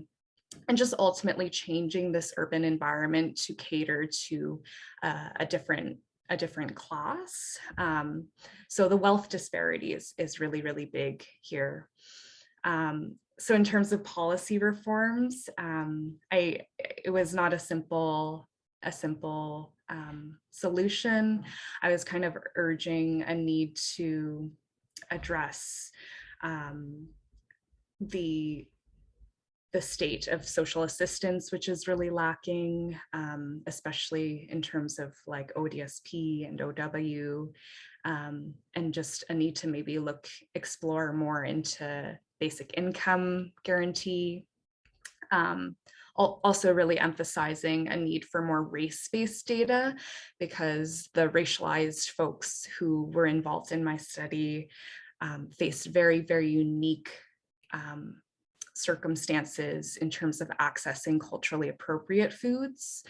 and just ultimately changing this urban environment to cater to a different class. So the wealth disparity is really big here. So in terms of policy reforms, it was not a simple solution. I was kind of urging a need to address the state of social assistance, which is really lacking, especially in terms of like ODSP and OW, and just a need to maybe explore more into basic income guarantee. Also really emphasizing a need for more race-based data, because the racialized folks who were involved in my study faced very unique circumstances in terms of accessing culturally appropriate foods.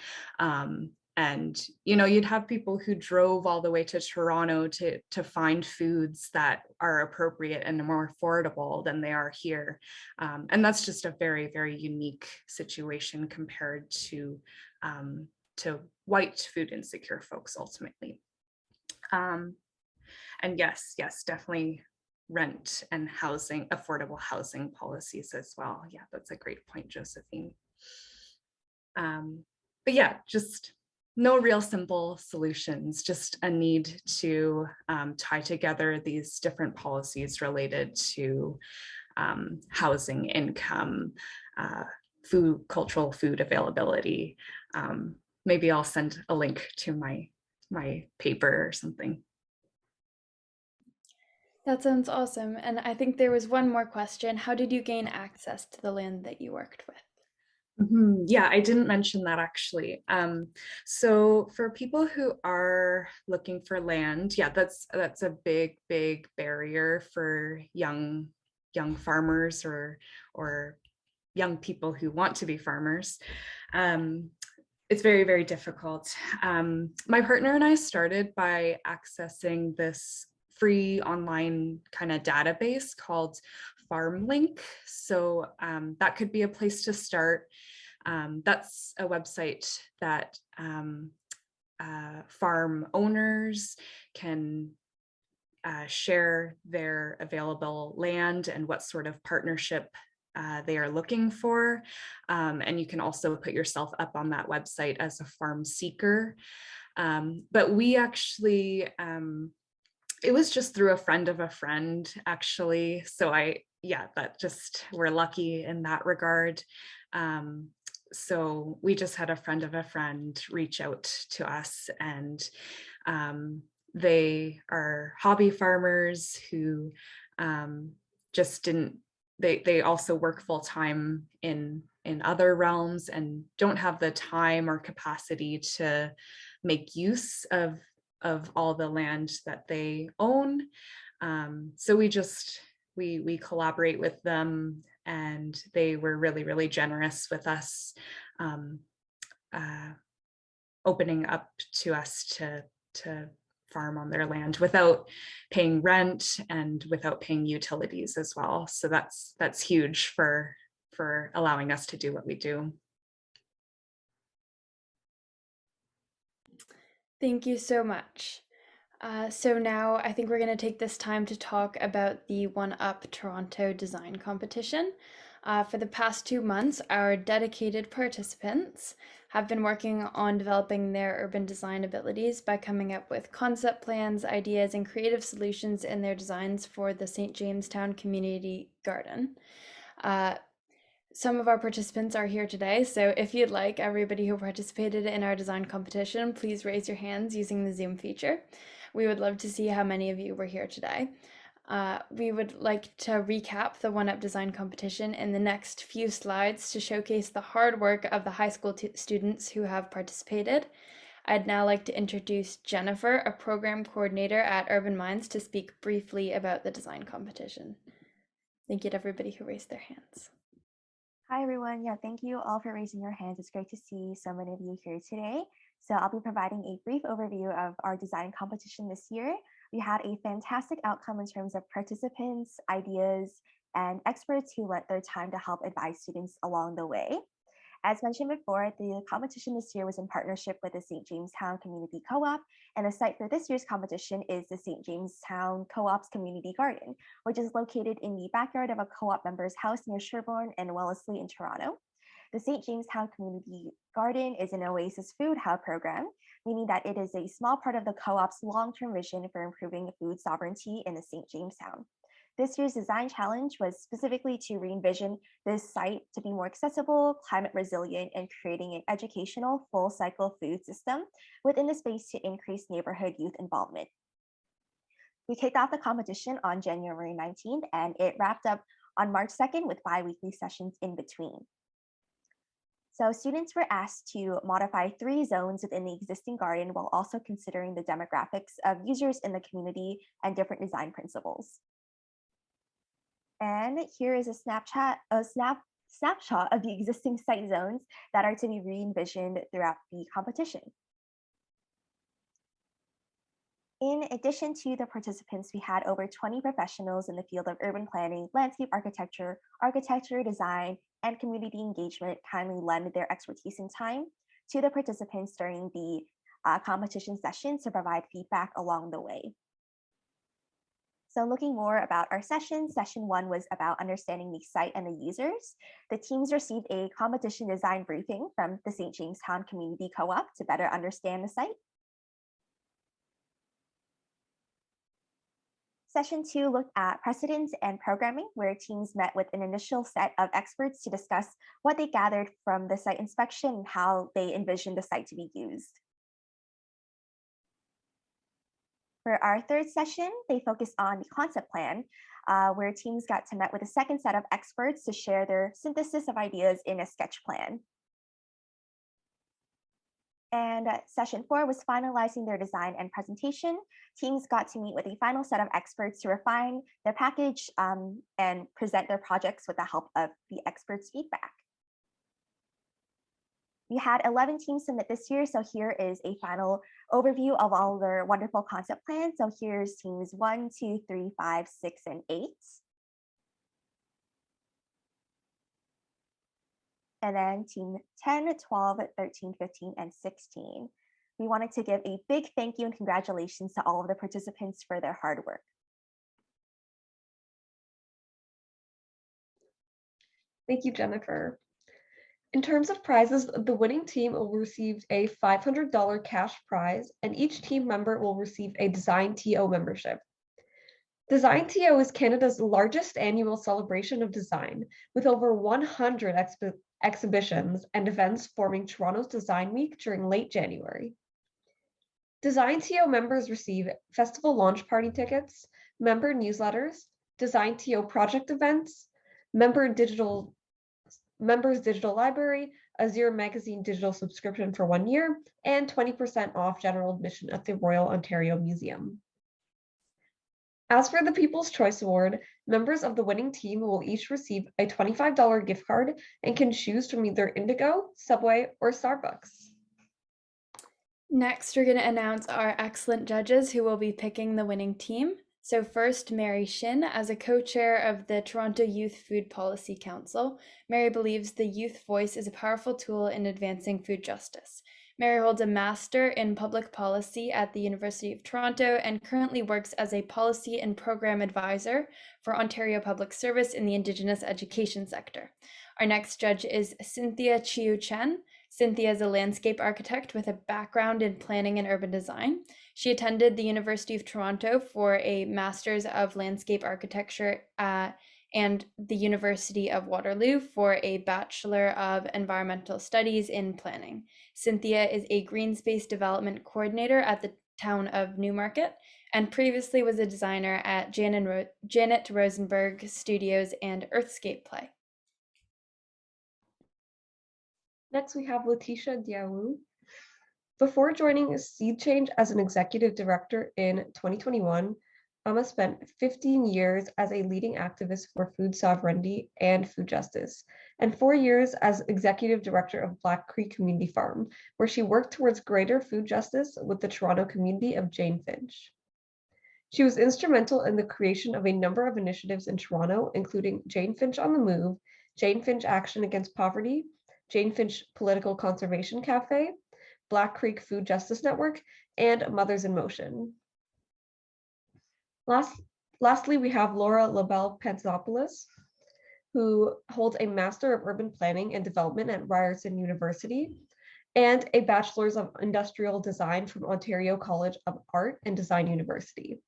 And you'd have people who drove all the way to Toronto to find foods that are appropriate and more affordable than they are here. And that's just a very unique situation compared to white food insecure folks ultimately. And yes, definitely rent and housing, affordable housing policies as well. Yeah, that's a great point, Josephine. But yeah, just no real simple solutions, just a need to tie together these different policies related to housing, income, cultural food availability. Maybe I'll send a link to my paper or something. That sounds awesome. And I think there was one more question. How did you gain access to the land that you worked with? Yeah, I didn't mention that actually. So for people who are looking for land, yeah, that's a big barrier for young farmers or young people who want to be farmers. It's very difficult. My partner and I started by accessing this free online kind of database called FarmLink. So that could be a place to start. That's a website that farm owners can share their available land and what sort of partnership they are looking for. And you can also put yourself up on that website as a farm seeker. But we actually, it was just through a friend of a friend, actually. So we're lucky in that regard. So we just had a friend of a friend reach out to us, and they are hobby farmers who just didn't, they also work full time in other realms and don't have the time or capacity to make use of all the land that they own. So we collaborate with them, and they were really generous with us, opening up to us to farm on their land without paying rent and without paying utilities as well. So that's huge for allowing us to do what we do. Thank you so much. So now I think we're going to take this time to talk about the One Up Toronto Design Competition. For the past 2 months, our dedicated participants have been working on developing their urban design abilities by coming up with concept plans, ideas, and creative solutions in their designs for the St. Jamestown Community Garden. Some of our participants are here today, so if you'd like, everybody who participated in our design competition, please raise your hands using the Zoom feature. We would love to see how many of you were here today. We would like to recap the One Up Design competition in the next few slides to showcase the hard work of the high school students who have participated. I'd now like to introduce Jennifer, a program coordinator at Urban Minds, to speak briefly about the design competition. Thank you to everybody who raised their hands. Hi everyone, thank you all for raising your hands. It's great to see so many of you here today. So I'll be providing a brief overview of our design competition this year. We had a fantastic outcome in terms of participants, ideas, and experts who lent their time to help advise students along the way. As mentioned before, the competition this year was in partnership with the St. Jamestown Community Co-op, and the site for this year's competition is the St. Jamestown Co-op's Community Garden, which is located in the backyard of a co-op member's house near Sherbourne and Wellesley in Toronto. The St. Jamestown Community Garden is an Oasis Food Hub program, meaning that it is a small part of the co-op's long-term vision for improving food sovereignty in the St. Jamestown. This year's design challenge was specifically to re-envision this site to be more accessible, climate resilient, and creating an educational full cycle food system within the space to increase neighborhood youth involvement. We kicked off the competition on January 19th, and it wrapped up on March 2nd with bi-weekly sessions in between. So students were asked to modify 3 zones within the existing garden while also considering the demographics of users in the community and different design principles. And here is a snapshot of the existing site zones that are to be re-envisioned throughout the competition. In addition to the participants, we had over 20 professionals in the field of urban planning, landscape architecture, architecture design, and community engagement kindly lend their expertise and time to the participants during the competition sessions to provide feedback along the way. So looking more about our session, session 1 was about understanding the site and the users. The teams received a competition design briefing from the St. Jamestown Community Co-op to better understand the site. Session 2 looked at precedents and programming, where teams met with an initial set of experts to discuss what they gathered from the site inspection and how they envisioned the site to be used. For our third session, they focused on the concept plan, where teams got to meet with a second set of experts to share their synthesis of ideas in a sketch plan. And session 4 was finalizing their design and presentation. Teams got to meet with a final set of experts to refine their package and present their projects with the help of the experts' feedback. We had 11 teams submit this year, so here is a final overview of all their wonderful concept plans. So here's teams 1, 2, 3, 5, 6, and 8. And then team 10, 12, 13, 15, and 16. We wanted to give a big thank you and congratulations to all of the participants for their hard work. Thank you, Jennifer. In terms of prizes, the winning team will receive a $500 cash prize, and each team member will receive a Design TO membership. Design TO is Canada's largest annual celebration of design, with over 100 exhibitions and events forming Toronto's Design Week during late January. Design TO members receive festival launch party tickets, member newsletters, Design TO project events, members digital library, a Zero Magazine digital subscription for 1 year, and 20% off general admission at the Royal Ontario Museum. As for the People's Choice Award, members of the winning team will each receive a $25 gift card and can choose from either Indigo, Subway, or Starbucks. Next, we're going to announce our excellent judges who will be picking the winning team. So first, Mary Shin, as a co-chair of the Toronto Youth Food Policy Council. Mary believes the youth voice is a powerful tool in advancing food justice. Mary holds a Master in Public Policy at the University of Toronto and currently works as a policy and program advisor for Ontario Public Service in the Indigenous education sector. Our next judge is Cynthia Chiu Chen. Cynthia is a landscape architect with a background in planning and urban design. She attended the University of Toronto for a Master's of Landscape Architecture and the University of Waterloo for a Bachelor of Environmental Studies in Planning. Cynthia is a Green Space Development Coordinator at the town of Newmarket and previously was a designer at Janet Rosenberg Studios and Earthscape Play. Next, we have Letitia Diawu. Before joining Seed Change as an executive director in 2021, Amma spent 15 years as a leading activist for food sovereignty and food justice, and 4 years as executive director of Black Creek Community Farm, where she worked towards greater food justice with the Toronto community of Jane Finch. She was instrumental in the creation of a number of initiatives in Toronto, including Jane Finch on the Move, Jane Finch Action Against Poverty, Jane Finch Political Conservation Cafe, Black Creek Food Justice Network, and Mothers in Motion. Lastly, we have Laura Labelle Pantzopoulos, who holds a Master of Urban Planning and Development at Ryerson University and a Bachelor's of Industrial Design from Ontario College of Art and Design University.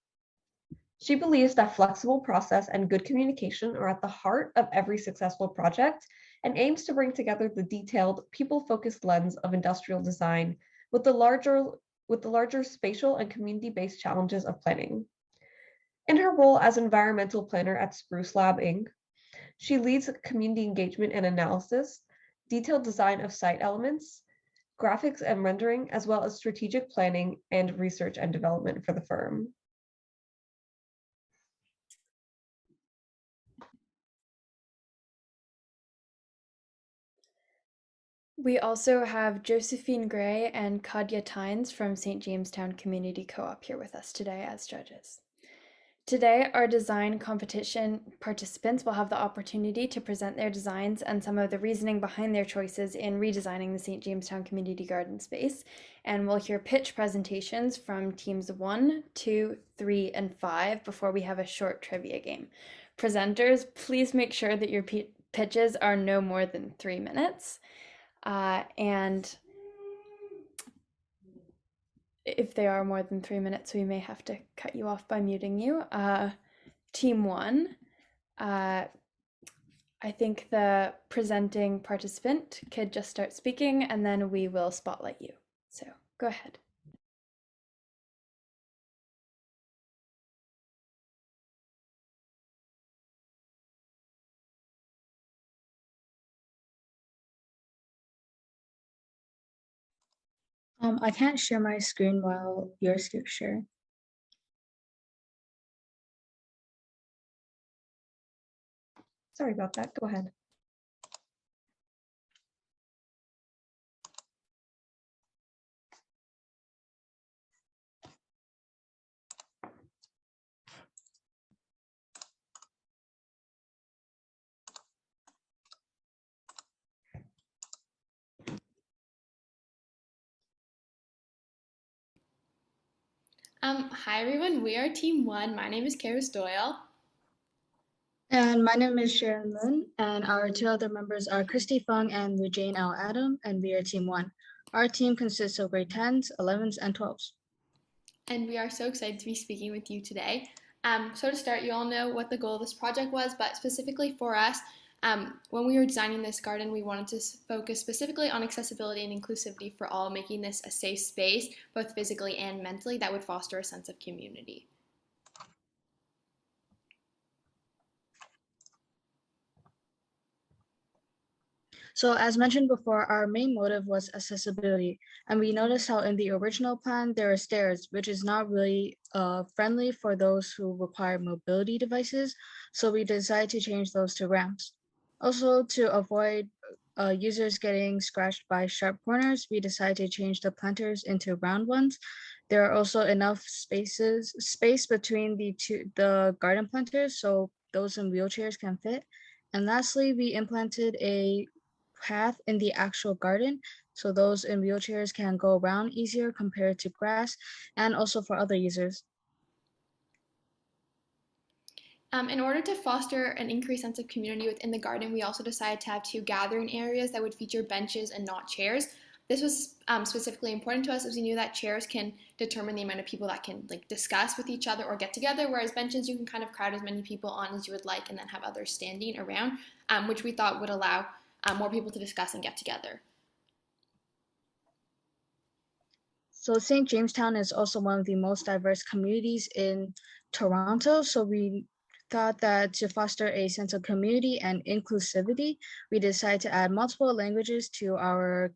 She believes that flexible process and good communication are at the heart of every successful project and aims to bring together the detailed, people-focused lens of industrial design with the larger spatial and community-based challenges of planning. In her role as environmental planner at Spruce Lab, Inc., she leads community engagement and analysis, detailed design of site elements, graphics and rendering, as well as strategic planning and research and development for the firm. We also have Josephine Gray and Kadya Tynes from St. Jamestown Community Co-op here with us today as judges. Today, our design competition participants will have the opportunity to present their designs and some of the reasoning behind their choices in redesigning the St. Jamestown Community Garden space. And we'll hear pitch presentations from teams 1, 2, 3, and 5 before we have a short trivia game. Presenters, please make sure that your pitches are no more than 3 minutes. And if they are more than 3 minutes, we may have to cut you off by muting you. Team 1, I think the presenting participant could just start speaking and then we will spotlight you. So go ahead. I can't share my screen while you're sharing. Sorry about that. Go ahead. Hi everyone, we are Team 1. My name is Karis Doyle. And my name is Sharon Lin, and our two other members are Christy Fung and Jane L. Adam, and we are Team 1. Our team consists of grade 10s, 11s, and 12s. And we are so excited to be speaking with you today. So to start, you all know what the goal of this project was, but specifically for us, when we were designing this garden, we wanted to focus specifically on accessibility and inclusivity for all, making this a safe space, both physically and mentally, that would foster a sense of community. So as mentioned before, our main motive was accessibility, and we noticed how in the original plan, there are stairs, which is not really friendly for those who require mobility devices. So we decided to change those to ramps. Also, to avoid users getting scratched by sharp corners, we decided to change the planters into round ones. There are also enough space between the garden planters, so those in wheelchairs can fit. And lastly, we implanted a path in the actual garden, so those in wheelchairs can go around easier compared to grass, and also for other users. In order to foster an increased sense of community within the garden, we also decided to have 2 gathering areas that would feature benches and not chairs. This was specifically important to us as we knew that chairs can determine the amount of people that can discuss with each other or get together, whereas benches you can kind of crowd as many people on as you would like and then have others standing around, which we thought would allow more people to discuss and get together. So St. Jamestown is also one of the most diverse communities in Toronto, so we thought that to foster a sense of community and inclusivity, we decided to add multiple languages to our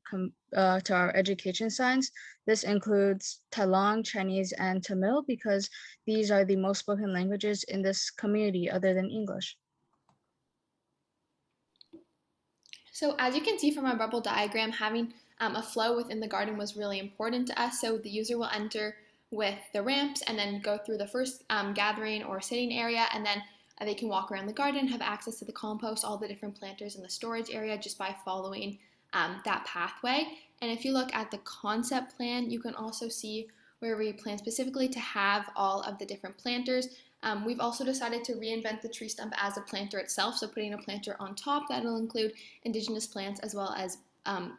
education signs. This includes Tagalog, Chinese, and Tamil because these are the most spoken languages in this community other than English. So as you can see from our bubble diagram, having a flow within the garden was really important to us. So the user will enter with the ramps and then go through the first gathering or sitting area, and then they can walk around the garden, have access to the compost, all the different planters in the storage area just by following that pathway. And if you look at the concept plan, you can also see where we plan specifically to have all of the different planters. We've also decided to reinvent the tree stump as a planter itself, so putting a planter on top that'll include indigenous plants as well as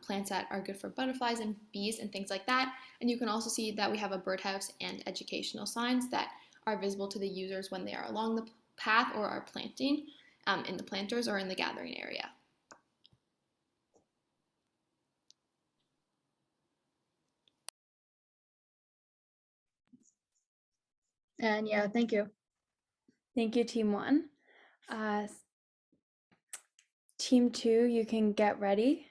plants that are good for butterflies and bees and things like that. And you can also see that we have a birdhouse and educational signs that are visible to the users when they are along the path or are planting in the planters or in the gathering area. And yeah, thank you. Thank you, Team 1. Team 2, you can get ready.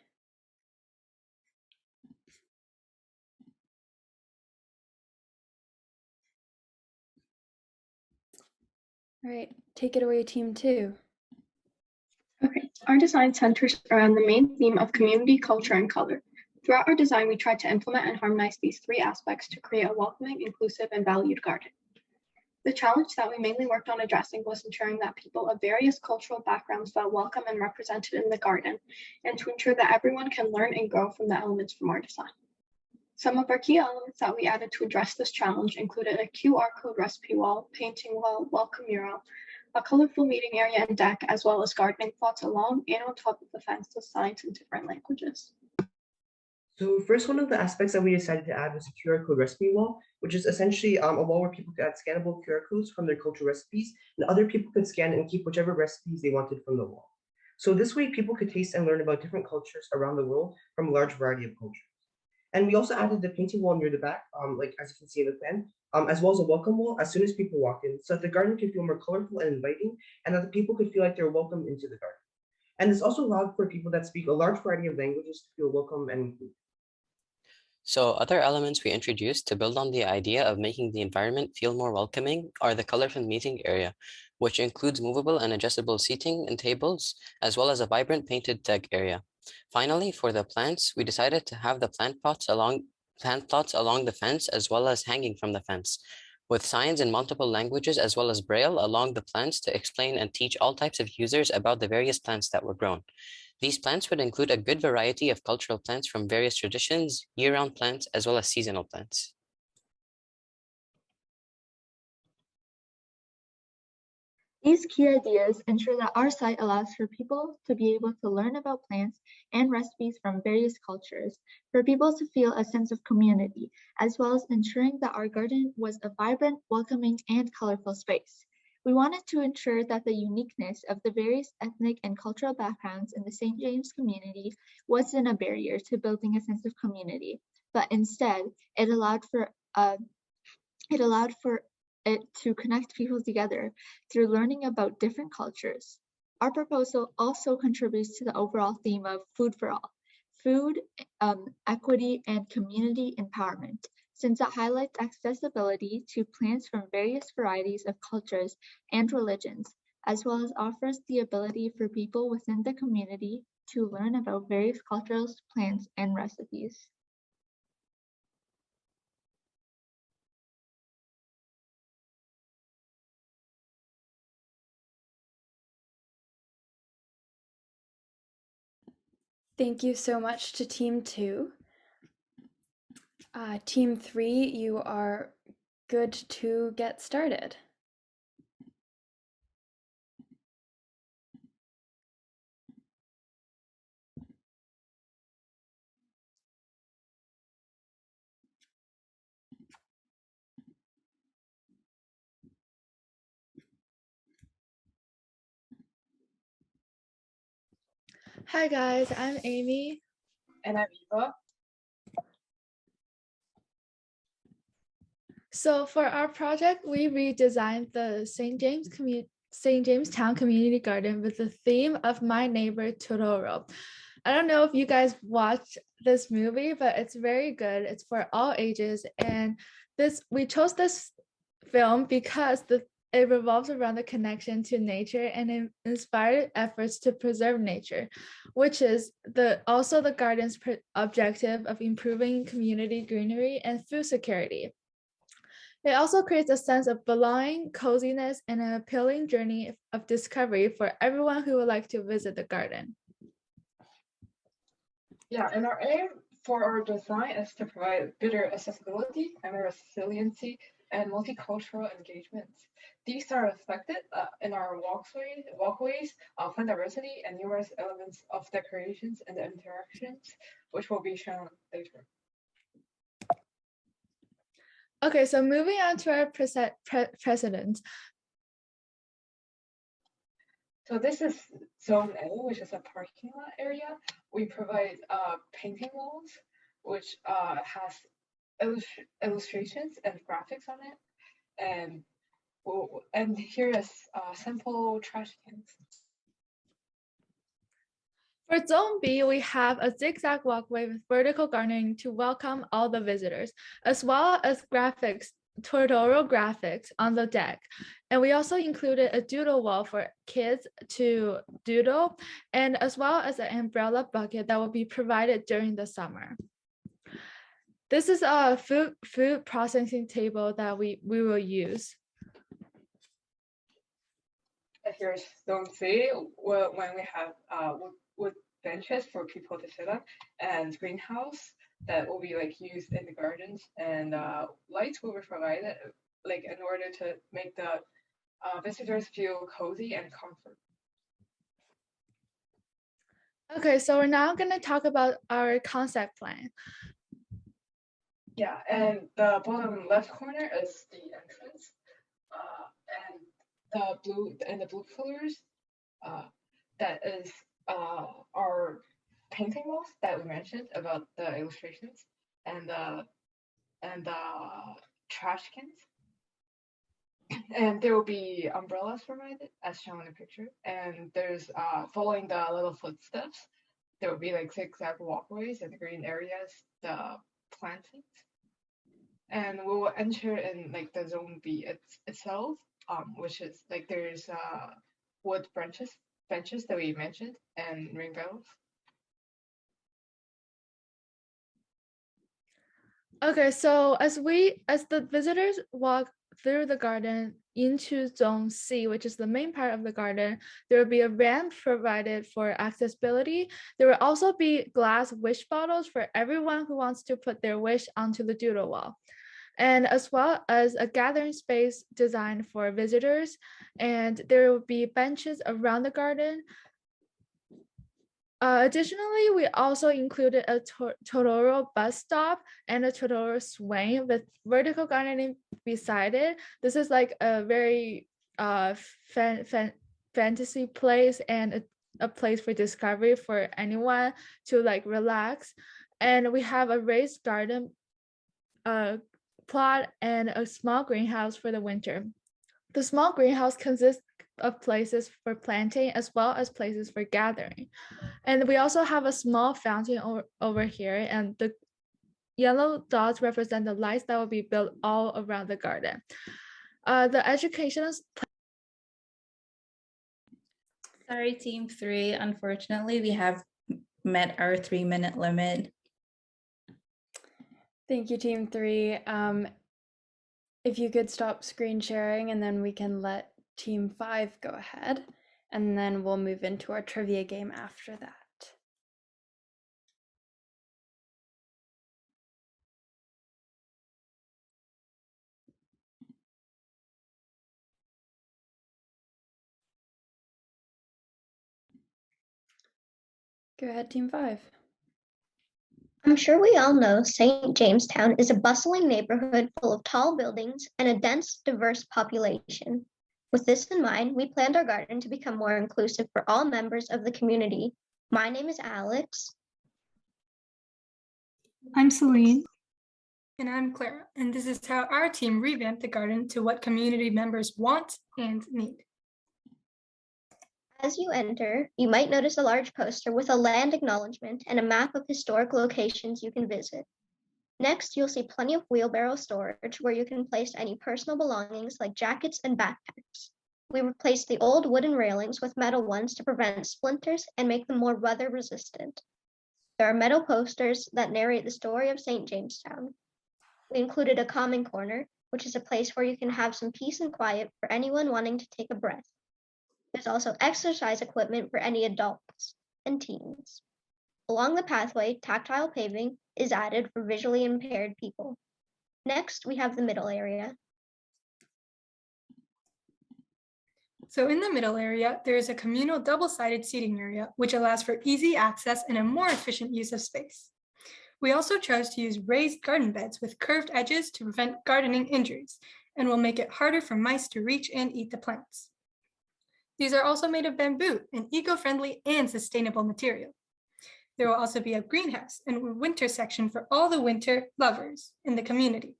All right, take it away, Team 2. Okay, our design centers around the main theme of community, culture, and color. Throughout our design, we tried to implement and harmonize these 3 aspects to create a welcoming, inclusive, and valued garden. The challenge that we mainly worked on addressing was ensuring that people of various cultural backgrounds felt welcome and represented in the garden, and to ensure that everyone can learn and grow from the elements from our design. Some of our key elements that we added to address this challenge included a QR code recipe wall, painting wall, welcome mural, a colorful meeting area and deck, as well as gardening plots along and on top of the fence with signs in different languages. So first, one of the aspects that we decided to add was a QR code recipe wall, which is essentially a wall where people could add scannable QR codes from their cultural recipes, and other people could scan and keep whichever recipes they wanted from the wall. So this way, people could taste and learn about different cultures around the world from a large variety of cultures. And we also added the painting wall near the back, like as you can see in the plan, as well as a welcome wall as soon as people walk in, so that the garden could feel more colorful and inviting, and that the people could feel like they're welcome into the garden. And this also allowed for people that speak a large variety of languages to feel welcome and included. So other elements we introduced to build on the idea of making the environment feel more welcoming are the colorful meeting area, which includes movable and adjustable seating and tables, as well as a vibrant painted deck area. Finally, for the plants, we decided to have the plant plots along the fence as well as hanging from the fence, with signs in multiple languages as well as braille along the plants to explain and teach all types of users about the various plants that were grown. These plants would include a good variety of cultural plants from various traditions, year-round plants, as well as seasonal plants. These key ideas ensure that our site allows for people to be able to learn about plants and recipes from various cultures, for people to feel a sense of community, as well as ensuring that our garden was a vibrant, welcoming, and colorful space. We wanted to ensure that the uniqueness of the various ethnic and cultural backgrounds in the St. James community wasn't a barrier to building a sense of community, but instead it allowed for it to connect people together through learning about different cultures. Our proposal also contributes to the overall theme of food for all, food, equity, and community empowerment, since it highlights accessibility to plants from various varieties of cultures and religions, as well as offers the ability for people within the community to learn about various cultures, plants, and recipes. Thank you so much to Team 2. Team 3, you are good to get started. Hi guys, I'm Amy. And I'm Eva. So for our project, we redesigned the St. Jamestown Community Garden with the theme of My Neighbor Totoro. I don't know if you guys watched this movie, but it's very good. It's for all ages. And we chose this film because it revolves around the connection to nature and it inspired efforts to preserve nature, which is also the garden's objective of improving community greenery and food security. It also creates a sense of belonging, coziness, and an appealing journey of discovery for everyone who would like to visit the garden. Yeah, and our aim for our design is to provide better accessibility and resiliency and multicultural engagement. These are reflected in our walkways, plant diversity, and numerous elements of decorations and interactions, which will be shown later. Okay, so moving on to our precedents. So this is Zone A, which is a parking lot area. We provide painting walls, which has illustrations and graphics on it. And here is simple trash cans. For Zone B, we have a zigzag walkway with vertical gardening to welcome all the visitors, as well as Totoro graphics on the deck. And we also included a doodle wall for kids to doodle, and as well as an umbrella bucket that will be provided during the summer. This is a food processing table that we will use. Here's Zone C, when we have wood benches for people to sit on, and greenhouse that will be used in the gardens, and lights will be provided in order to make the visitors feel cozy and comfort. Okay, so we're now going to talk about our concept plan. Yeah, and the bottom left corner is the entrance, and the blue colors, that is our painting walls that we mentioned about the illustrations, and the trash cans. And there will be umbrellas provided as shown in the picture. And there's following the little footsteps, there will be zigzag walkways in the green areas. The plantings. And we will enter in like the zone B itself, which is like there's wood benches that we mentioned and ring bells. Okay, so as the visitors walk through the garden into Zone C, which is the main part of the garden, there will be a ramp provided for accessibility. There will also be glass wish bottles for everyone who wants to put their wish onto the doodle wall, and as well as a gathering space designed for visitors. And there will be benches around the garden. Additionally, we also included a Totoro bus stop and a Totoro swing with vertical gardening beside it. This is like a very fantasy place and a place for discovery for anyone to like relax. And we have a raised garden plot and a small greenhouse for the winter. The small greenhouse consists of places for planting as well as places for gathering. And we also have a small fountain over here, and the yellow dots represent the lights that will be built all around the garden. The educational. Sorry, team 3. Unfortunately, we have met our 3-minute limit. Thank you, team 3. If you could stop screen sharing, and then we can let team 5 go ahead, and then we'll move into our trivia game after that. Go ahead, team 5. I'm sure we all know St. Jamestown is a bustling neighborhood full of tall buildings and a dense, diverse population. With this in mind, we planned our garden to become more inclusive for all members of the community. My name is Alex. I'm Celine. And I'm Clara. And this is how our team revamped the garden to what community members want and need. As you enter, you might notice a large poster with a land acknowledgement and a map of historic locations you can visit. Next, you'll see plenty of wheelbarrow storage where you can place any personal belongings like jackets and backpacks. We replaced the old wooden railings with metal ones to prevent splinters and make them more weather resistant. There are metal posters that narrate the story of St. Jamestown. We included a calming corner, which is a place where you can have some peace and quiet for anyone wanting to take a breath. There's also exercise equipment for any adults and teens. Along the pathway, tactile paving is added for visually impaired people. Next, we have the middle area. So in the middle area, there is a communal double-sided seating area, which allows for easy access and a more efficient use of space. We also chose to use raised garden beds with curved edges to prevent gardening injuries, and will make it harder for mice to reach and eat the plants. These are also made of bamboo, an eco-friendly and sustainable material. There will also be a greenhouse and a winter section for all the winter lovers in the community.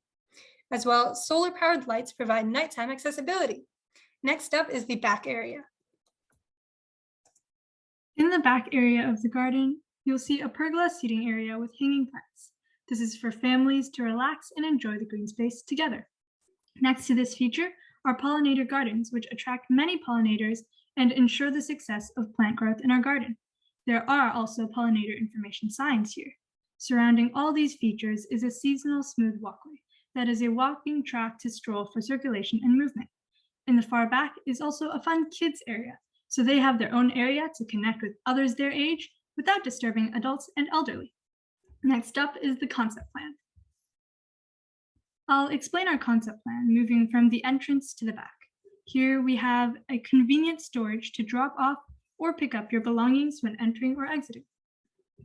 As well, solar-powered lights provide nighttime accessibility. Next up is the back area. In the back area of the garden, you'll see a pergola seating area with hanging plants. This is for families to relax and enjoy the green space together. Next to this feature are pollinator gardens, which attract many pollinators and ensure the success of plant growth in our garden. There are also pollinator information signs here. Surrounding all these features is a seasonal smooth walkway that is a walking track to stroll for circulation and movement. In the far back is also a fun kids area, so they have their own area to connect with others their age without disturbing adults and elderly. Next up is the concept plan. I'll explain our concept plan, moving from the entrance to the back. Here we have a convenient storage to drop off or pick up your belongings when entering or exiting.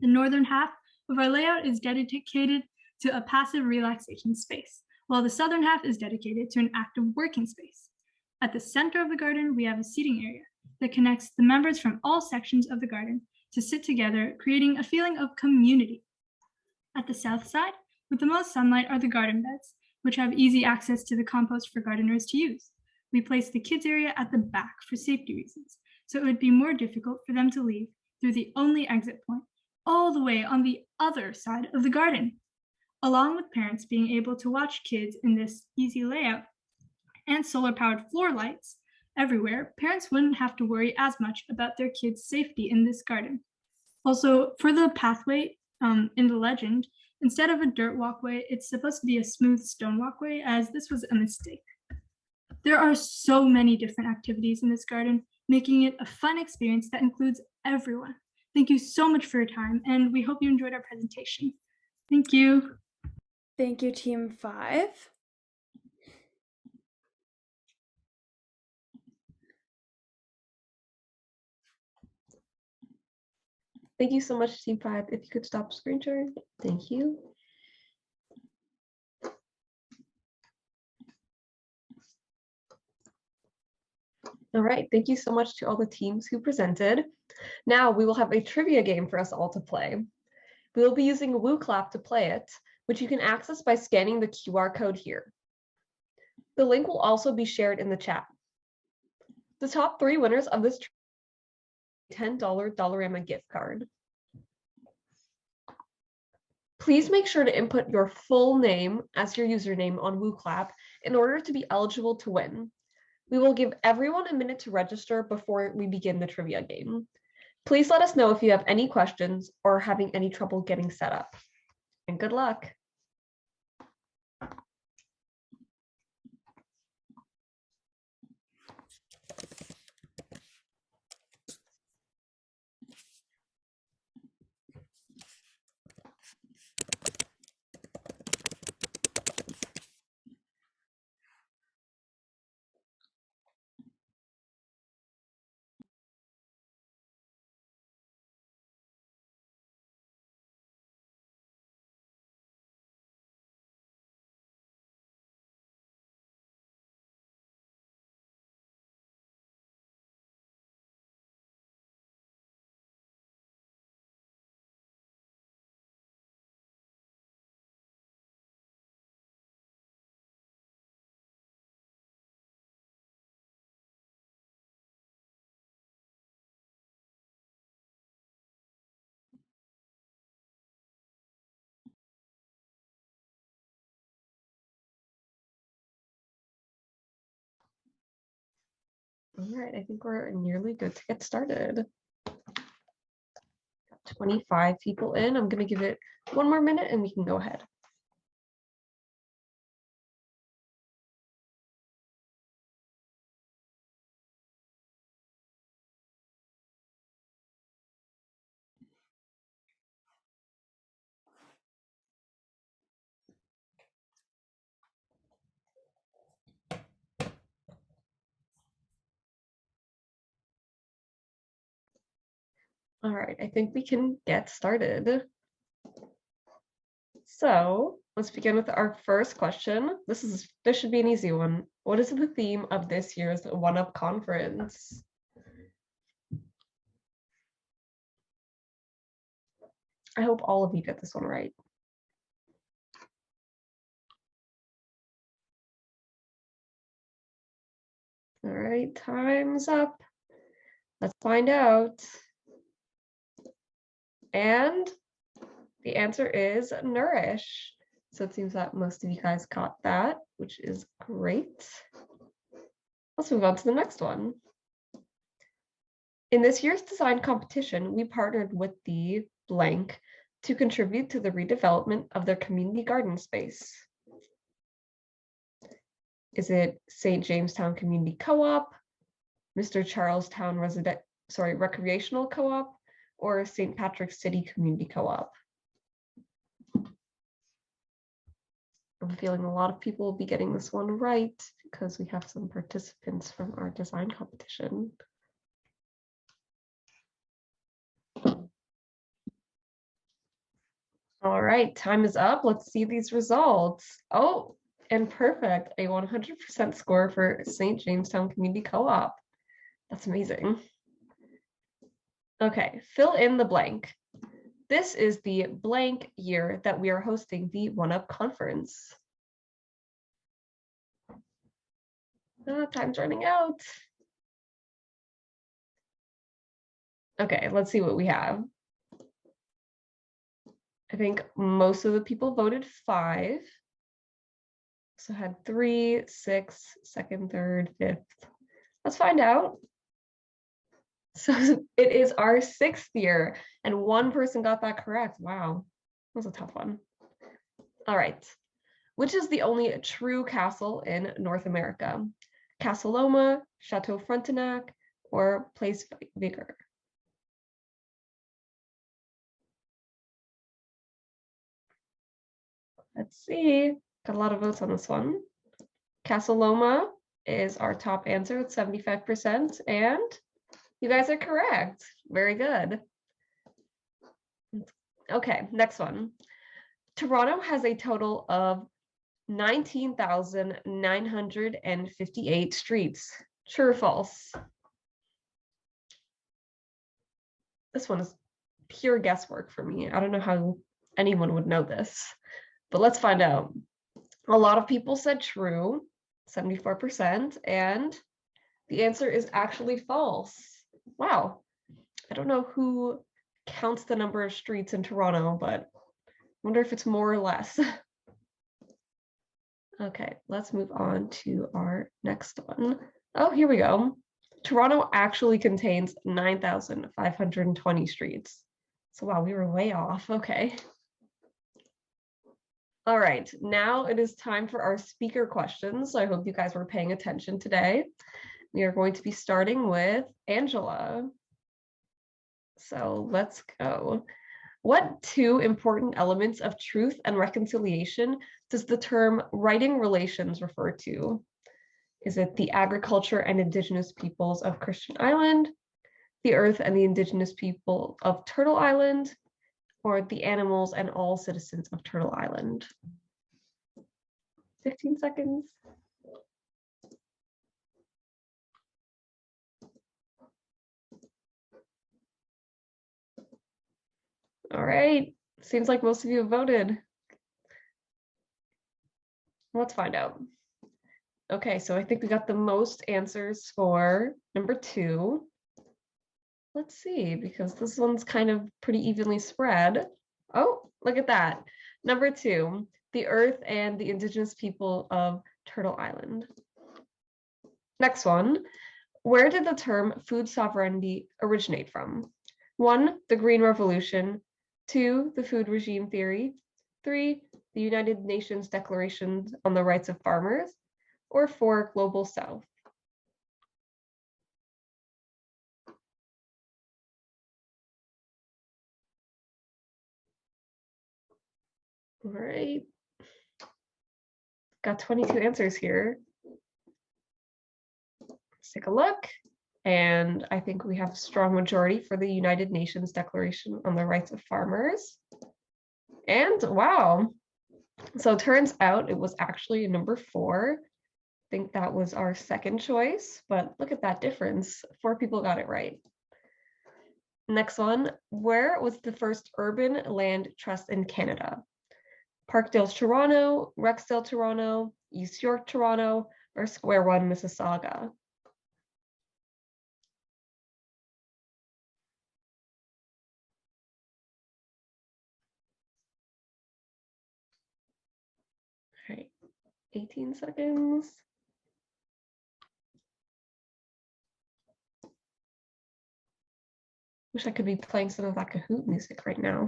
The northern half of our layout is dedicated to a passive relaxation space, while the southern half is dedicated to an active working space. At the center of the garden, we have a seating area that connects the members from all sections of the garden to sit together, creating a feeling of community. At the south side, with the most sunlight, are the garden beds, which have easy access to the compost for gardeners to use. We placed the kids area at the back for safety reasons, so it would be more difficult for them to leave through the only exit point all the way on the other side of the garden. Along with parents being able to watch kids in this easy layout and solar-powered floor lights everywhere, parents wouldn't have to worry as much about their kids' safety in this garden. Also, for the pathway in the legend, instead of a dirt walkway, it's supposed to be a smooth stone walkway, as this was a mistake. There are so many different activities in this garden, making it a fun experience that includes everyone. Thank you so much for your time, and we hope you enjoyed our presentation. Thank you. Thank you, Team 5. Thank you so much, Team 5. If you could stop screen sharing, thank you. All right, thank you so much to all the teams who presented. Now we will have a trivia game for us all to play. We will be using WooClap to play it, which you can access by scanning the QR code here. The link will also be shared in the chat. The top 3 winners of this $10 Dollarama gift card. Please make sure to input your full name as your username on WooClap in order to be eligible to win. We will give everyone a minute to register before we begin the trivia game. Please let us know if you have any questions or are having any trouble getting set up. And good luck. All right, I think we're nearly good to get started. Got 25 people in. I'm going to give it 1 more minute and we can go ahead. All right, I think we can get started. So let's begin with our first question. This should be an easy one. What is the theme of this year's OneUp conference? I hope all of you get this one right. All right, time's up. Let's find out. And the answer is nourish. So it seems that most of you guys caught that, which is great. Let's move on to the next one. In this year's design competition, we partnered with the blank to contribute to the redevelopment of their community garden space. Is it St. Jamestown Community Co-op, Mr. Charlestown Recreational Co-op, or St. Patrick's City Community Co-op? I'm feeling a lot of people will be getting this one right because we have some participants from our design competition. All right, time is up. Let's see these results. Oh, and perfect. A 100% score for St. Jamestown Community Co-op. That's amazing. Okay, fill in the blank. This is the blank year that we are hosting the OneUp conference. Time's running out. Okay, let's see what we have. I think most of the people voted 5. So had 3, 6, second, third, fifth. Let's find out. So it is our 6th year, and 1 person got that correct. Wow, that was a tough one. All right. Which is the only true castle in North America? Castle Loma, Chateau Frontenac, or Place Vigor? Let's see. Got a lot of votes on this one. Castle Loma is our top answer with 75%, and you guys are correct. Very good. Okay, next one. Toronto has a total of 19,958 streets. True or false? This one is pure guesswork for me. I don't know how anyone would know this, but let's find out. A lot of people said true, 74%, and the answer is actually false. Wow. I don't know who counts the number of streets in Toronto, but I wonder if it's more or less. Okay, let's move on to our next one. Oh, here we go. Toronto actually contains 9,520 streets. So wow, we were way off. Okay. All right, now it is time for our speaker questions. I hope you guys were paying attention today. We are going to be starting with Angela. So let's go. What 2 important elements of truth and reconciliation does the term writing relations refer to? Is it the agriculture and Indigenous peoples of Christian Island, the earth and the Indigenous people of Turtle Island, or the animals and all citizens of Turtle Island? 15 seconds. All right, seems like most of you have voted. Let's find out. Okay, so I think we got the most answers for number 2. Let's see, because this one's kind of pretty evenly spread. Oh, look at that. Number 2, the earth and the Indigenous people of Turtle Island. Next one, where did the term food sovereignty originate from? 1, the Green Revolution. 2, the food regime theory. 3, the United Nations Declaration on the Rights of Farmers. Or 4, Global South. All right. Got 22 answers here. Let's take a look. And I think we have a strong majority for the United Nations Declaration on the Rights of Farmers. And wow. So it turns out it was actually number 4. I think that was our second choice, but look at that difference. 4 people got it right. Next one, where was the first urban land trust in Canada? Parkdale, Toronto, Rexdale, Toronto, East York, Toronto, or Square One, Mississauga? All right, 18 seconds. Wish I could be playing some of that Kahoot music right now.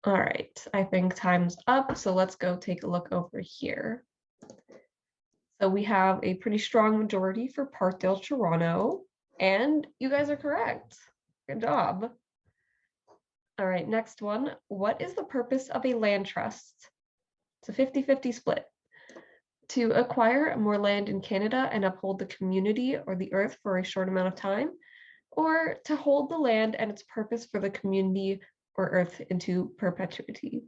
All right, I think time's up, so let's go take a look over here. So we have a pretty strong majority for Parkdale, Toronto, and you guys are correct. Good job. All right, next one. What is the purpose of a land trust? It's a 50-50 split. To acquire more land in Canada and uphold the community or the earth for a short amount of time, or to hold the land and its purpose for the community or earth into perpetuity.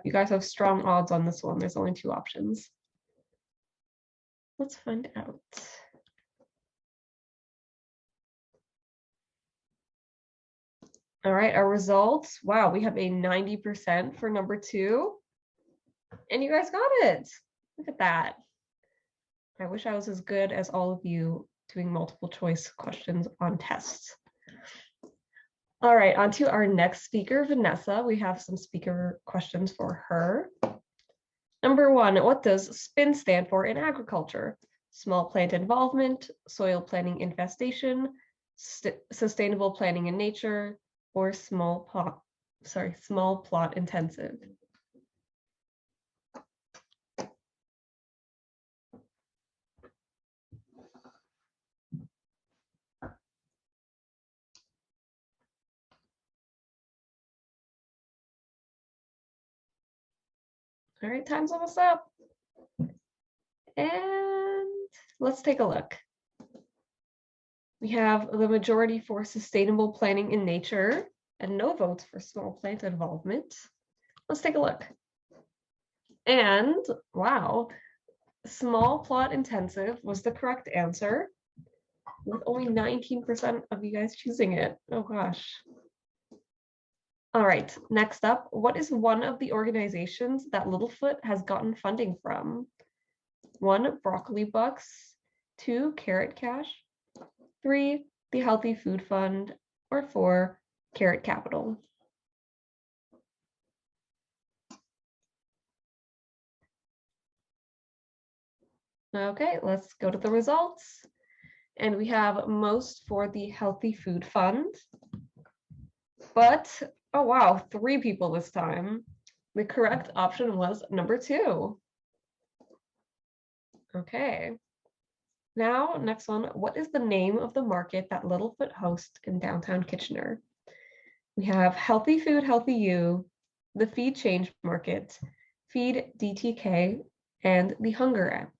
You guys have strong odds on this one. There's only 2 options. Let's find out. All right, our results. Wow, we have a 90% for number 2. And you guys got it. Look at that. I wish I was as good as all of you doing multiple choice questions on tests. All right, on to our next speaker, Vanessa. We have some speaker questions for her. Number 1, what does SPIN stand for in agriculture? Small plant involvement, soil planning infestation, sustainable planning in nature, or small plot intensive. All right, time's almost up. And let's take a look. We have the majority for sustainable planning in nature and no votes for small plant involvement. Let's take a look. And wow, small plot intensive was the correct answer, with only 19% of you guys choosing it. Oh gosh. All right, next up, what is one of the organizations that Littlefoot has gotten funding from? 1, Broccoli Bucks, 2, Carrot Cash, 3, the Healthy Food Fund, or 4, Carrot Capital. Okay, let's go to the results. And we have most for the Healthy Food Fund. But, oh wow, 3 people this time. The correct option was number 2. Okay. Now, next one, what is the name of the market that Littlefoot hosts in downtown Kitchener? We have Healthy Food, Healthy You, the Feed Change Market, Feed DTK, and the Hunger app.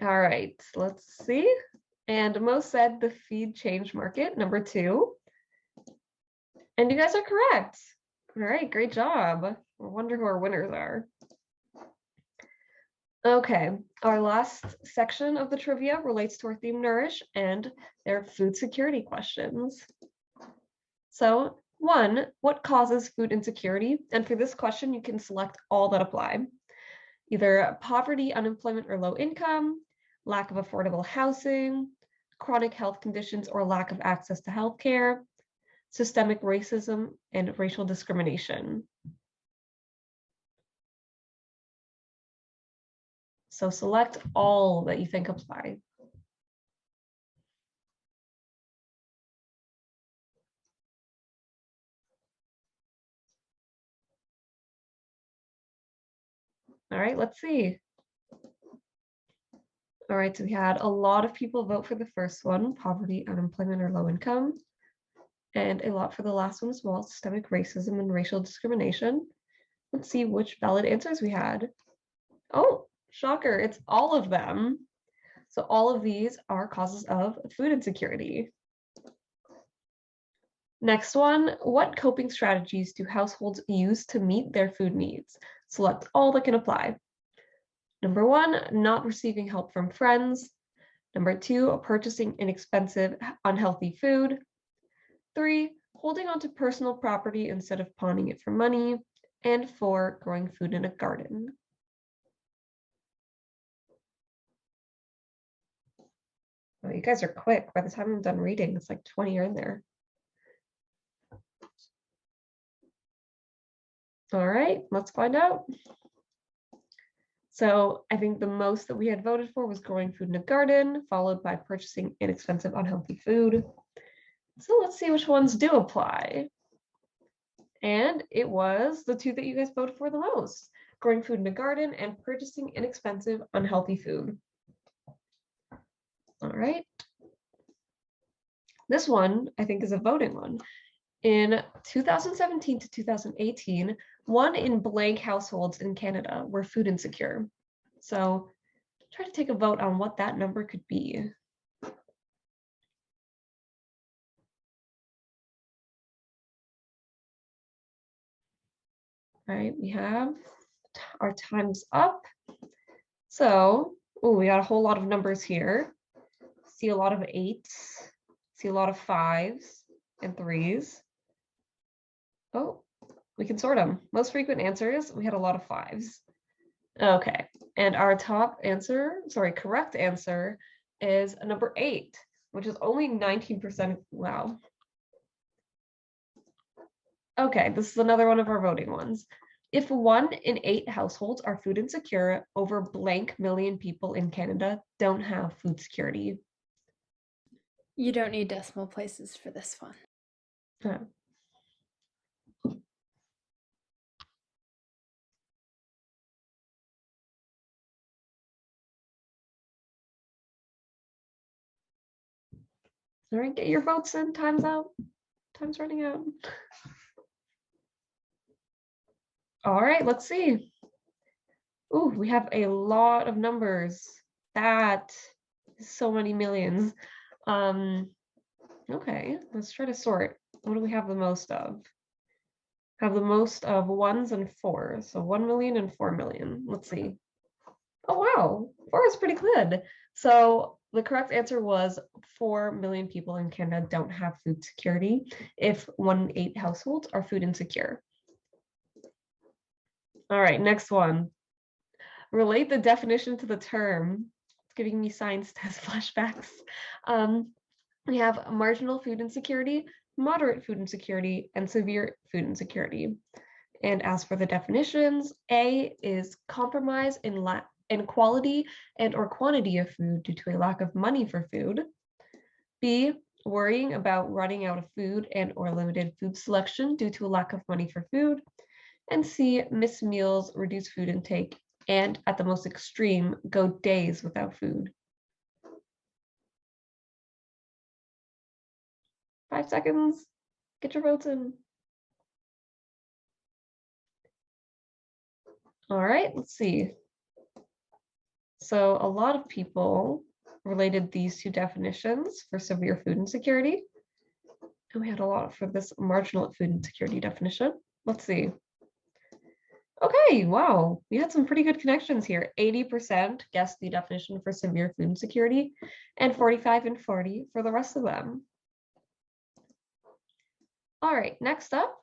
All right, let's see. And most said the Feed Change Market, number 2. And you guys are correct. All right, great job. I wonder who our winners are. Okay, our last section of the trivia relates to our theme Nourish and their food security questions. So 1, what causes food insecurity? And for this question, you can select all that apply. Either poverty, unemployment, or low income, lack of affordable housing, chronic health conditions, or lack of access to healthcare, systemic racism, and racial discrimination. So select all that you think apply. All right, let's see. All right, so we had a lot of people vote for the first one, poverty, unemployment, or low income, and a lot for the last one as well, systemic racism and racial discrimination. Let's see which valid answers we had. Oh, shocker, it's all of them. So all of these are causes of food insecurity. Next one, what coping strategies do households use to meet their food needs? Select all that can apply. Number 1, not receiving help from friends. Number 2, purchasing inexpensive, unhealthy food. 3, holding on to personal property instead of pawning it for money. And 4, growing food in a garden. Oh, you guys are quick. By the time I'm done reading, it's like 20 are in there. All right, let's find out. So I think the most that we had voted for was growing food in a garden, followed by purchasing inexpensive, unhealthy food. So let's see which ones do apply. And it was the 2 that you guys voted for the most, growing food in a garden and purchasing inexpensive, unhealthy food. All right. This one, I think, is a voting one. In 2017 to 2018, 1 in blank households in Canada were food insecure. So try to take a vote on what that number could be. All right, we have our time's up. So, oh, we got a whole lot of numbers here. See a lot of 8s. See a lot of 5s and 3s. Oh, we can sort them. Most frequent answers, we had a lot of 5s. Okay, and our top answer, sorry, correct answer is number 8, which is only 19%. Wow. Okay, this is another one of our voting ones. If 1 in 8 households are food insecure, over blank million people in Canada don't have food security. You don't need decimal places for this one. All right, get your votes in. Time's out. Time's running out. All right, let's see. Ooh, we have a lot of numbers. That is so many millions. Okay, let's try to sort. What do we have the most of? Have the most of 1s and 4s. So 1 million and 4 million. Let's see. Oh, wow. 4 is pretty good. So the correct answer was 4 million people in Canada don't have food security if 1 in 8 households are food insecure. All right, next one. Relate the definition to the term. It's giving me science test flashbacks. We have marginal food insecurity, moderate food insecurity, and severe food insecurity. And as for the definitions, A is compromise in quality and or quantity of food due to a lack of money for food. B, worrying about running out of food and or limited food selection due to a lack of money for food. And C, miss meals, reduce food intake, and at the most extreme, go days without food. 5 seconds. Get your votes in. All right, let's see. So a lot of people related these two definitions for severe food insecurity. And we had a lot for this marginal food insecurity definition. Let's see. Okay, wow, we had some pretty good connections here. 80% guessed the definition for severe food insecurity, and 45 and 40 for the rest of them. All right, next up,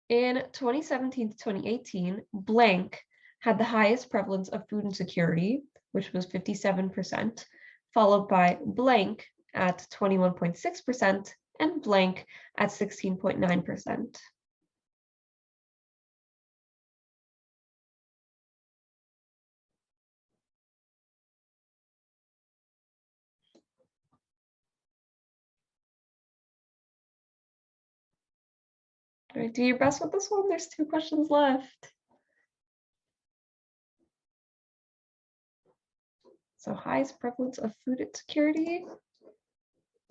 in 2017 to 2018, blank had the highest prevalence of food insecurity, which was 57%, followed by blank at 21.6% and blank at 16.9%. All right, do your best with this one. There's 2 questions left. So highest prevalence of food insecurity.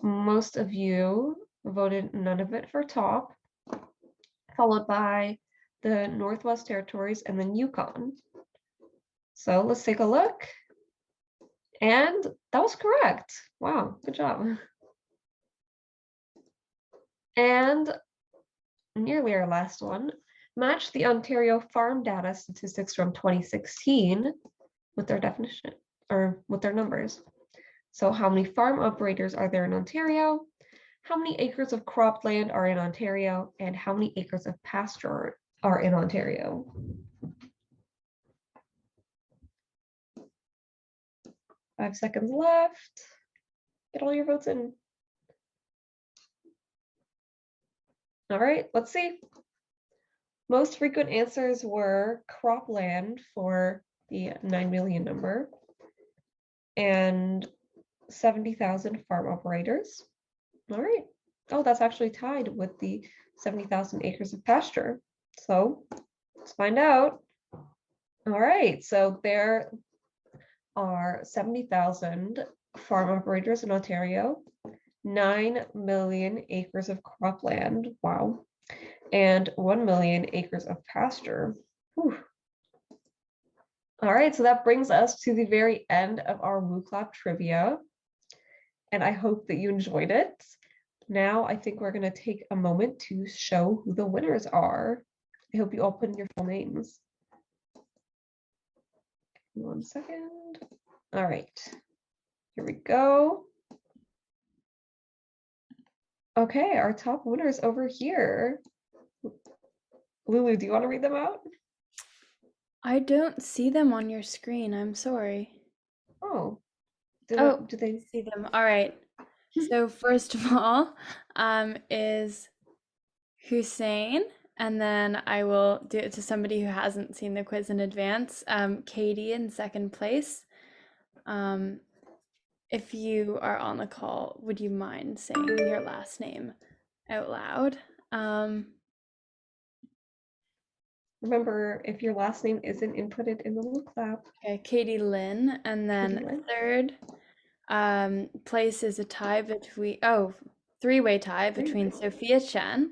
Most of you voted none of it for top, followed by the Northwest Territories and then Yukon. So let's take a look. And that was correct. Wow, good job. And nearly our last one, match the Ontario farm data statistics from 2016 with their definition or with their numbers. So how many farm operators are there in Ontario? How many acres of cropland are in Ontario? And how many acres of pasture are in Ontario? Five seconds left. Get all your votes in. All right, let's see. Most frequent answers were cropland for the 9 million number and 70,000 farm operators. All right. Oh, that's actually tied with the 70,000 acres of pasture. So let's find out. All right, so there are 70,000 farm operators in Ontario, 9 million acres of cropland, wow, and 1 million acres of pasture. Whew. All right, so that brings us to the very end of our WooClap trivia, and I hope that you enjoyed it. Now I think we're going to take a moment to show who the winners are. I hope you all put in your full names. 1 second. All right, here we go. Okay, our top winners over here. Lulu, do you want to read them out? I don't see them on your screen. I'm sorry. Oh, Oh, do they see them? All right. So first of all, is Hussein, and then I will do it to somebody who hasn't seen the quiz in advance. Katie in second place. If you are on the call, would you mind saying your last name out loud? Remember, if your last name isn't inputted in the little clap. Okay, Katie Lynn, and then Lynn. third place is a tie between, three-way tie between Sophia Chen,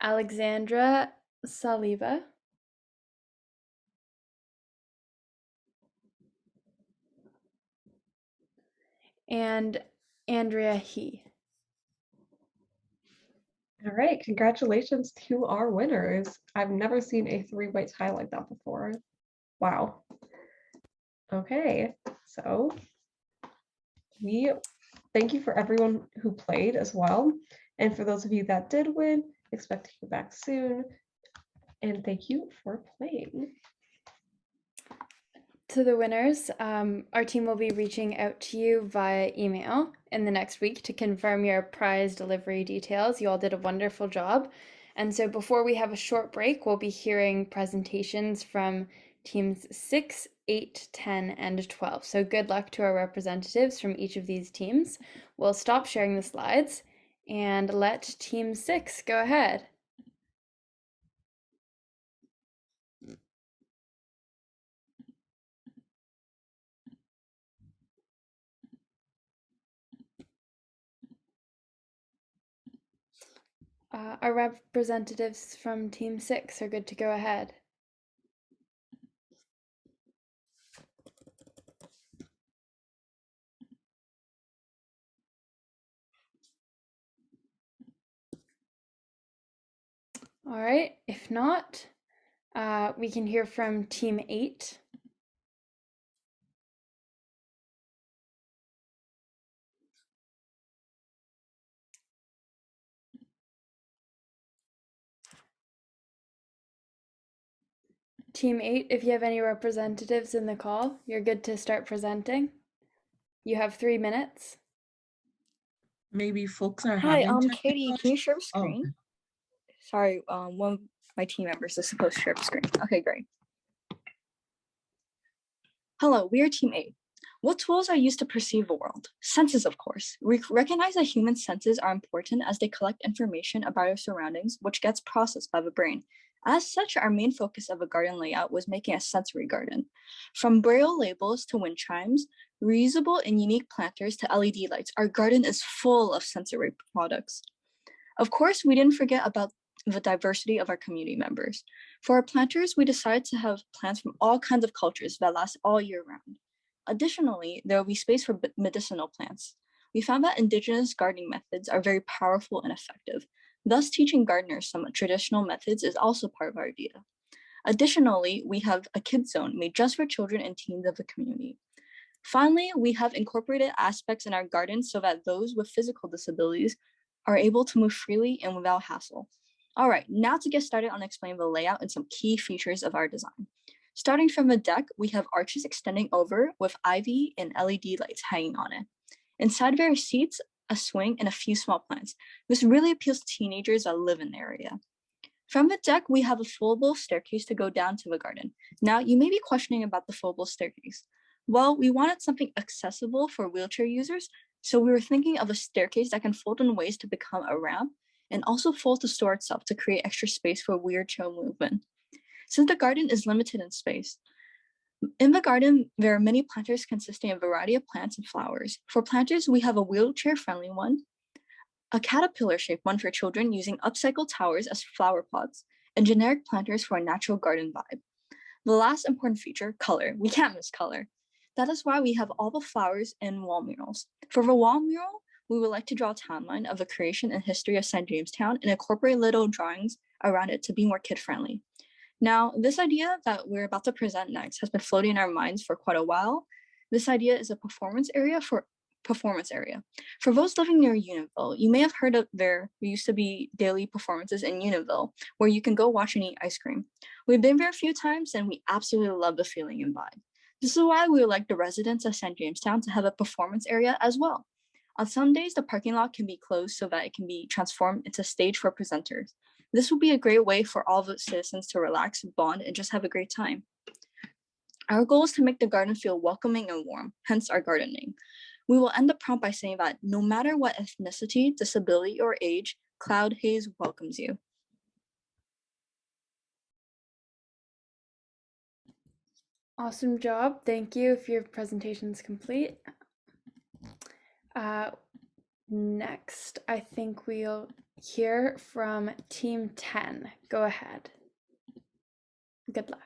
Alexandra Saliba, and Andrea He. All right, congratulations to our winners. I've never seen a three-way tie like that before. Wow. Okay, so we thank you for everyone who played as well. And for those of you that did win, expect to hear back soon. And thank you for playing. To the winners, our team will be reaching out to you via email in the next week to confirm your prize delivery details. You all did a wonderful job. And so before we have a short break, we'll be hearing presentations from teams 6, 8, 10, and 12. So good luck to our representatives from each of these teams. We'll stop sharing the slides and let team 6 go ahead. Our representatives from Team 6 are good to go ahead. All right, if not, we can hear from Team 8. Team 8, if you have any representatives in the call, you're good to start presenting. You have 3 minutes. Maybe folks are Hi, having Katie, can you share the Oh, screen? Sorry, one of my team members is supposed to share the screen. Okay, great. Hello, we are Team 8. What tools are used to perceive the world? Senses, of course. We recognize that human senses are important as they collect information about our surroundings, which gets processed by the brain. As such, our main focus of a garden layout was making a sensory garden. From braille labels to wind chimes, reusable and unique planters to LED lights, our garden is full of sensory products. Of course, we didn't forget about the diversity of our community members. For our planters, we decided to have plants from all kinds of cultures that last all year round. Additionally, there will be space for medicinal plants. We found that indigenous gardening methods are very powerful and effective. Thus, teaching gardeners some traditional methods is also part of our idea. Additionally, we have a kids zone made just for children and teens of the community. Finally, we have incorporated aspects in our garden so that those with physical disabilities are able to move freely and without hassle. All right, now to get started on explaining the layout and some key features of our design. Starting from the deck, we have arches extending over with ivy and LED lights hanging on it. Inside there are seats, a swing, and a few small plants. This really appeals to teenagers that live in the area. From the deck, we have a foldable staircase to go down to the garden. Now, you may be questioning about the foldable staircase. Well, we wanted something accessible for wheelchair users, so we were thinking of a staircase that can fold in ways to become a ramp and also fold to store itself to create extra space for wheelchair movement. Since the garden is limited in space, in the garden, there are many planters consisting of a variety of plants and flowers. For planters, we have a wheelchair-friendly one, a caterpillar-shaped one for children using upcycled towers as flower pots, and generic planters for a natural garden vibe. The last important feature, color. We can't miss color. That is why we have all the flowers in wall murals. For the wall mural, we would like to draw a timeline of the creation and history of St. Jamestown and incorporate little drawings around it to be more kid-friendly. Now, this idea that we're about to present next has been floating in our minds for quite a while. This idea is a performance area for performance area. For those living near Unionville, you may have heard of there used to be daily performances in Unionville where you can go watch and eat ice cream. We've been there a few times and we absolutely love the feeling and vibe. This is why we would like the residents of St. Jamestown to have a performance area as well. On some days, the parking lot can be closed so that it can be transformed into a stage for presenters. This will be a great way for all the citizens to relax, bond, and just have a great time. Our goal is to make the garden feel welcoming and warm, hence our garden name. We will end the prompt by saying that no matter what ethnicity, disability, or age, Cloud Haze welcomes you. Awesome job. Thank you if your presentation is complete. Next, I think we'll hear from Team 10. Go ahead. Good luck.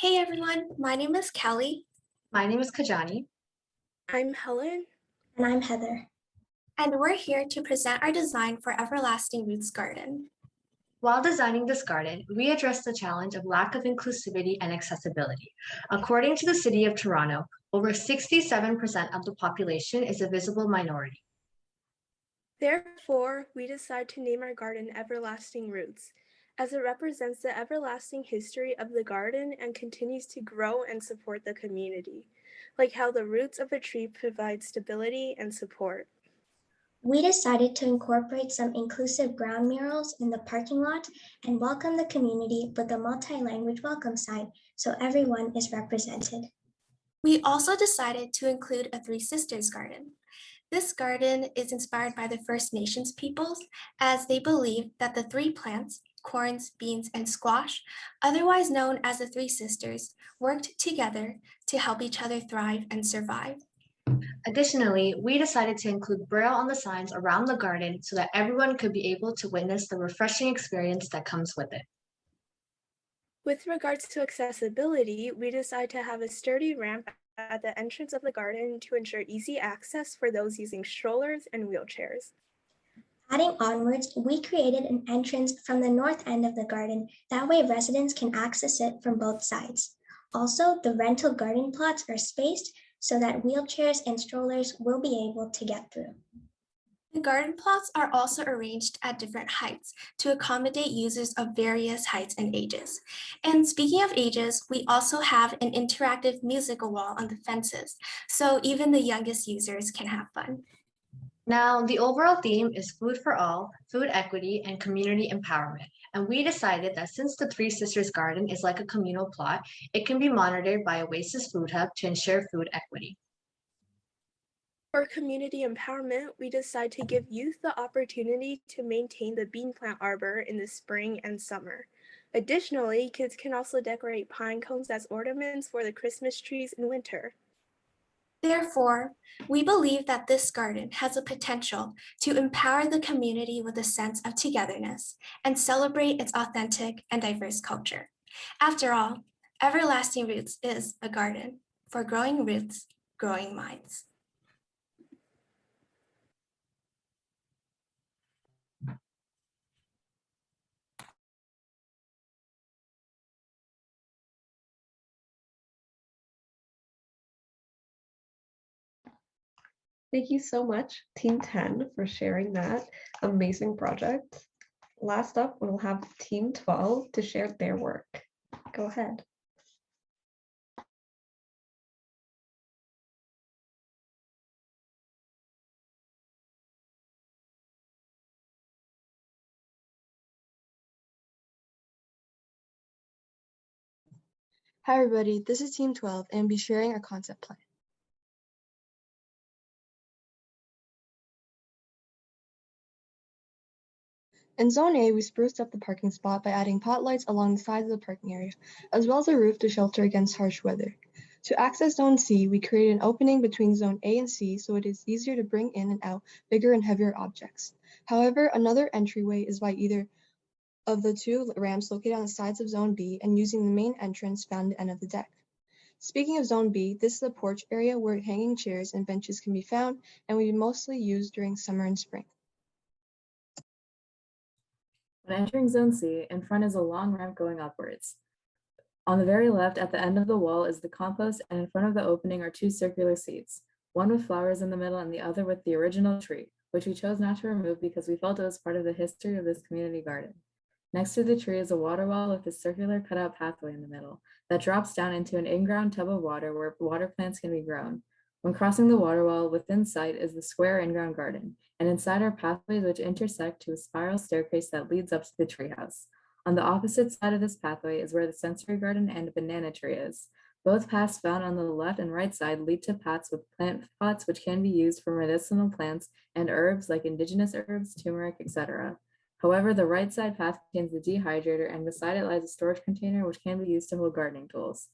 Hey everyone, my name is Kelly. My name is Kajani. I'm Helen. And I'm Heather. And we're here to present our design for Everlasting Roots Garden. While designing this garden, we addressed the challenge of lack of inclusivity and accessibility. According to the City of Toronto, over 67% of the population is a visible minority. Therefore, we decide to name our garden Everlasting Roots, as it represents the everlasting history of the garden and continues to grow and support the community, like how the roots of a tree provide stability and support. We decided to incorporate some inclusive ground murals in the parking lot and welcome the community with a multi-language welcome sign so everyone is represented. We also decided to include a Three Sisters garden. This garden is inspired by the First Nations peoples, as they believe that the three plants, corns, beans, and squash, otherwise known as the Three Sisters, worked together to help each other thrive and survive. Additionally, we decided to include Braille on the signs around the garden so that everyone could be able to witness the refreshing experience that comes with it. With regards to accessibility, we decided to have a sturdy ramp at the entrance of the garden to ensure easy access for those using strollers and wheelchairs. Adding onwards, we created an entrance from the north end of the garden. That way residents can access it from both sides. Also, the rental garden plots are spaced so that wheelchairs and strollers will be able to get through. The garden plots are also arranged at different heights to accommodate users of various heights and ages. And speaking of ages, we also have an interactive musical wall on the fences, so even the youngest users can have fun. Now, the overall theme is food for all, food equity, and community empowerment. And we decided that since the Three Sisters Garden is like a communal plot, it can be monitored by Oasis Food Hub to ensure food equity. For community empowerment, we decide to give youth the opportunity to maintain the bean plant arbor in the spring and summer. Additionally, kids can also decorate pine cones as ornaments for the Christmas trees in winter. Therefore, we believe that this garden has a potential to empower the community with a sense of togetherness and celebrate its authentic and diverse culture. After all, Everlasting Roots is a garden for growing roots, growing minds. Thank you so much, Team 10, for sharing that amazing project. Last up, we'll have Team 12 to share their work. Go ahead. Hi everybody, this is Team 12 and I'll be sharing our concept plan. In Zone A, we spruced up the parking spot by adding pot lights along the sides of the parking area, as well as a roof to shelter against harsh weather. To access Zone C, we created an opening between Zone A and C so it is easier to bring in and out bigger and heavier objects. However, another entryway is by either of the two ramps located on the sides of Zone B and using the main entrance found at the end of the deck. Speaking of Zone B, this is a porch area where hanging chairs and benches can be found and we mostly use during summer and spring. When entering Zone C, in front is a long ramp going upwards. On the very left, at the end of the wall, is the compost, and in front of the opening are two circular seats, one with flowers in the middle and the other with the original tree, which we chose not to remove because we felt it was part of the history of this community garden. Next to the tree is a water wall with a circular cutout pathway in the middle that drops down into an in-ground tub of water where water plants can be grown. When crossing the water wall, within sight is the square in-ground garden, and inside are pathways which intersect to a spiral staircase that leads up to the treehouse. On the opposite side of this pathway is where the sensory garden and banana tree is. Both paths found on the left and right side lead to paths with plant pots which can be used for medicinal plants and herbs like indigenous herbs, turmeric, etc. However, the right side path contains the dehydrator, and beside it lies a storage container which can be used to hold gardening tools.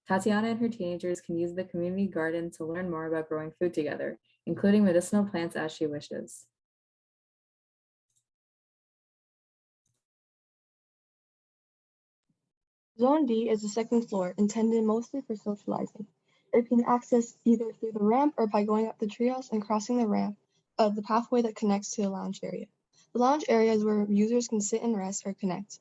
Tatiana and her teenagers can use the community garden to learn more about growing food together, including medicinal plants as she wishes. Zone D is the second floor, intended mostly for socializing. It can access either through the ramp or by going up the treehouse and crossing the ramp of the pathway that connects to the lounge area. The lounge area is where users can sit and rest or connect,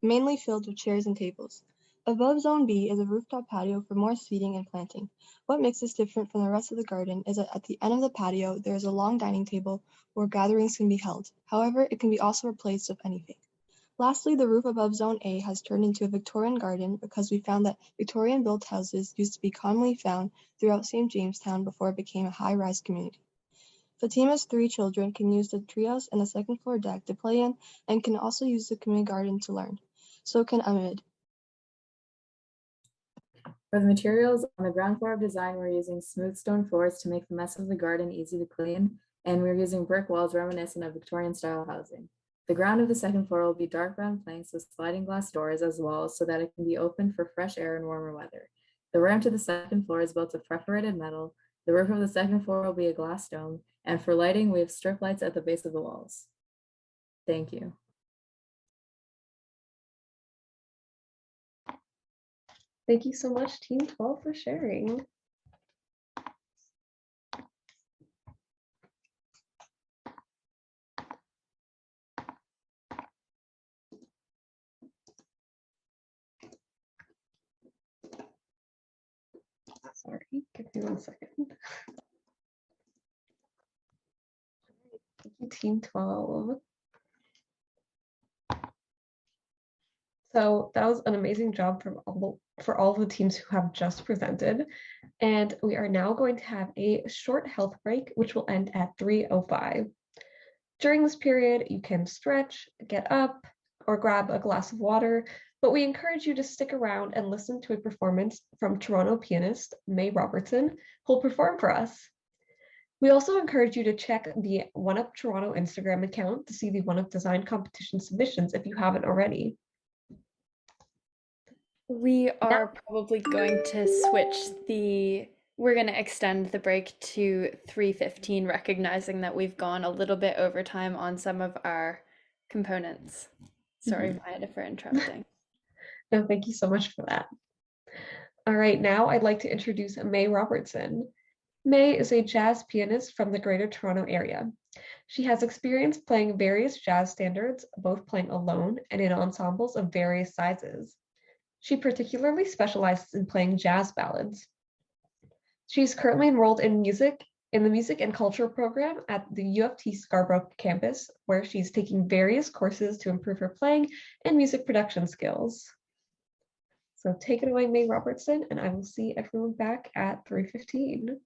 mainly filled with chairs and tables. Above Zone B is a rooftop patio for more seating and planting. What makes this different from the rest of the garden is that at the end of the patio, there is a long dining table where gatherings can be held. However, it can be also replaced with anything. Lastly, the roof above Zone A has turned into a Victorian garden because we found that Victorian-built houses used to be commonly found throughout St. Jamestown before it became a high-rise community. Fatima's 3 children can use the treehouse and the second floor deck to play in and can also use the community garden to learn. So can Ahmed. For the materials, on the ground floor of design, we're using smooth stone floors to make the mess of the garden easy to clean, and we're using brick walls reminiscent of Victorian-style housing. The ground of the second floor will be dark brown planks with sliding glass doors as walls so that it can be opened for fresh air and warmer weather. The ramp to the second floor is built of perforated metal. The roof of the second floor will be a glass dome, and for lighting, we have strip lights at the base of the walls. Thank you. Thank you so much, Team 12, for sharing. Sorry, give me 1 second. Thank you, Team 12. So that was an amazing job from for all the teams who have just presented. And we are now going to have a short health break, which will end at 3:05. During this period, you can stretch, get up, or grab a glass of water, but we encourage you to stick around and listen to a performance from Toronto pianist May Robertson, who'll perform for us. We also encourage you to check the One Up Toronto Instagram account to see the One Up Design competition submissions if you haven't already. We are probably going to we're going to extend the break to 3:15, recognizing that we've gone a little bit over time on some of our components. Sorry, Maya, for interrupting. No, thank you so much for that. All right, now I'd like to introduce May Robertson. May is a jazz pianist from the Greater Toronto Area. She has experience playing various jazz standards, both playing alone and in ensembles of various sizes. She particularly specializes in playing jazz ballads. She's currently enrolled in the Music and Culture program at the U of T Scarborough campus, where she's taking various courses to improve her playing and music production skills. So take it away, May Robertson, and I will see everyone back at 3:15.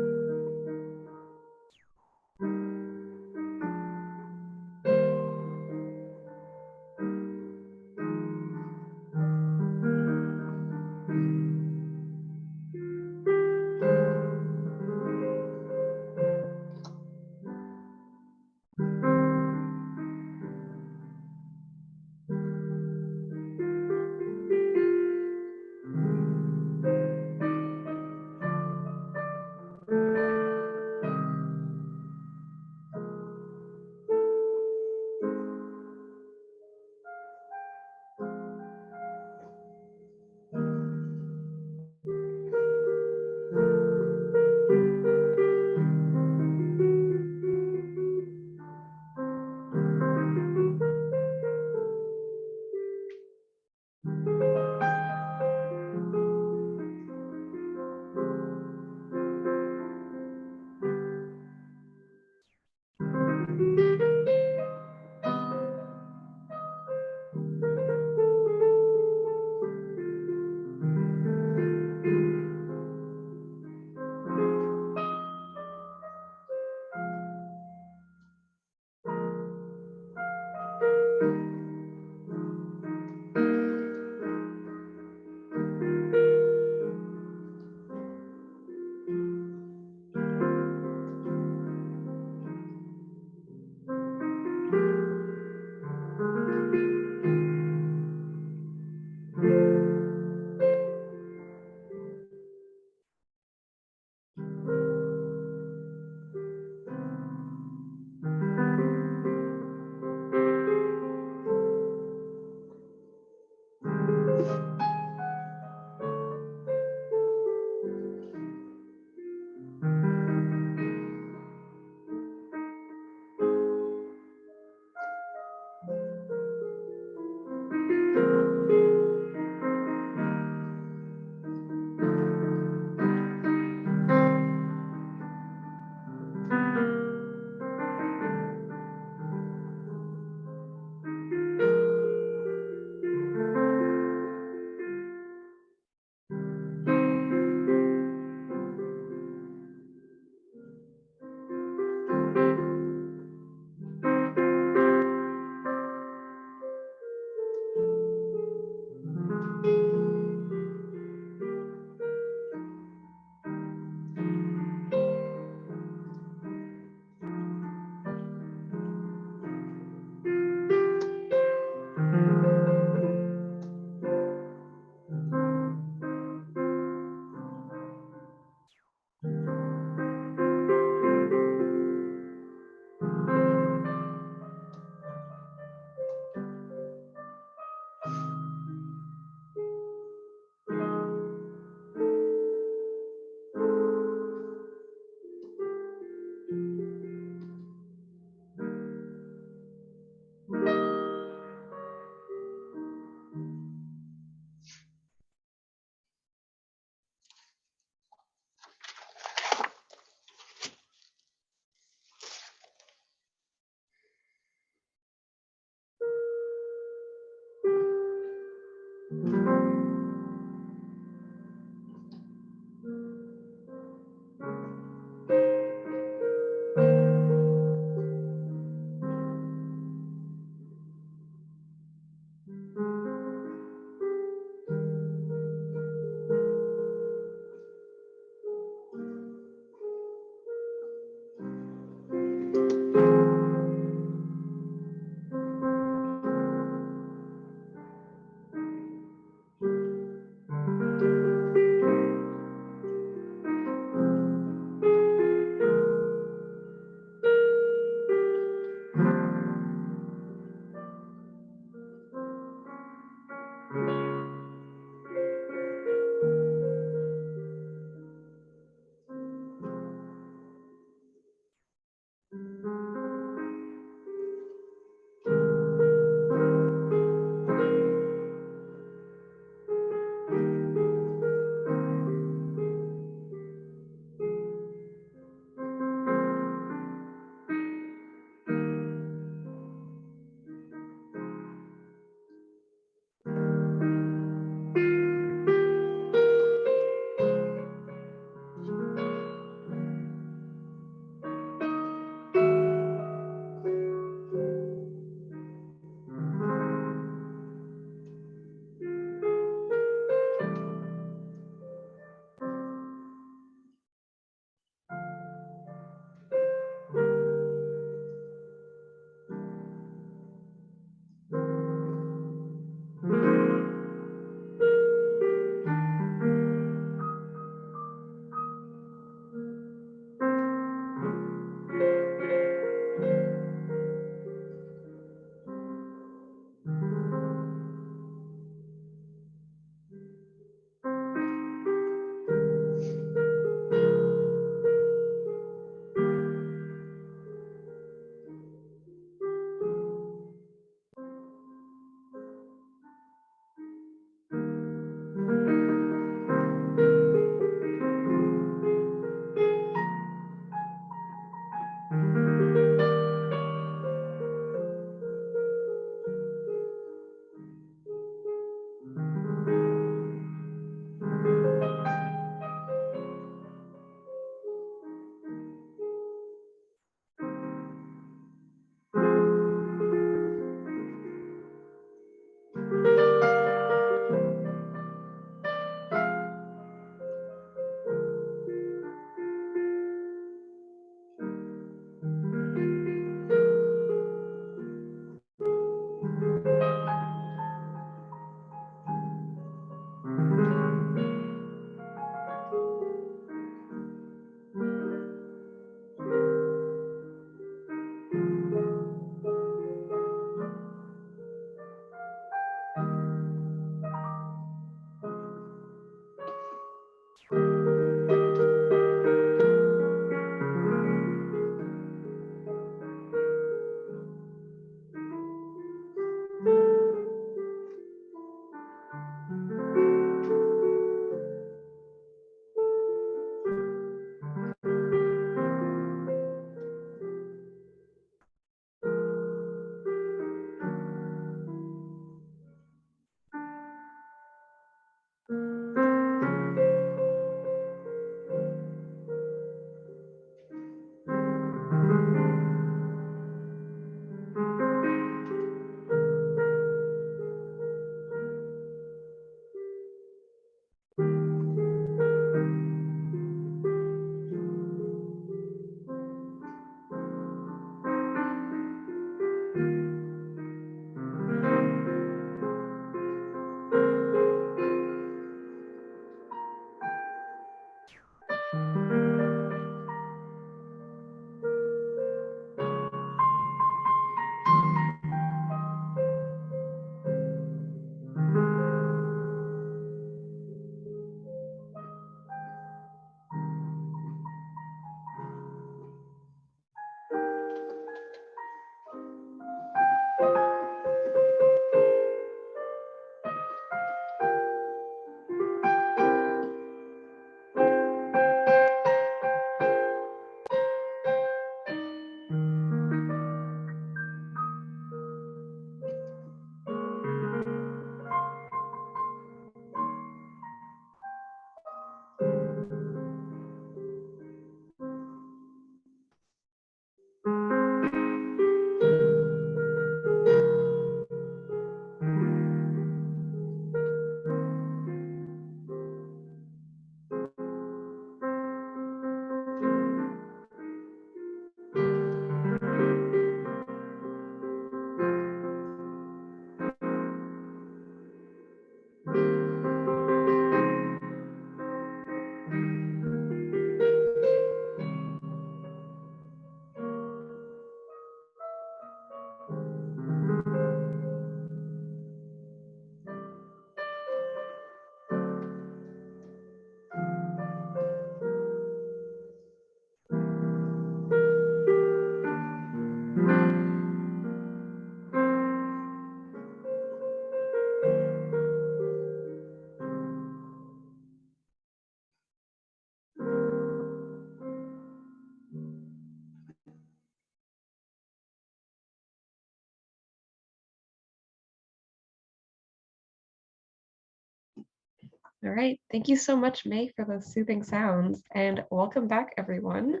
All right, thank you so much, May, for those soothing sounds, and welcome back, everyone.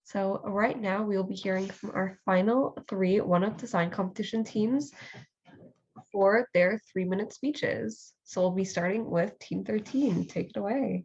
So right now we will be hearing from our final three One-Up Design competition teams for their 3-minute speeches. So we'll be starting with Team 13. Take it away.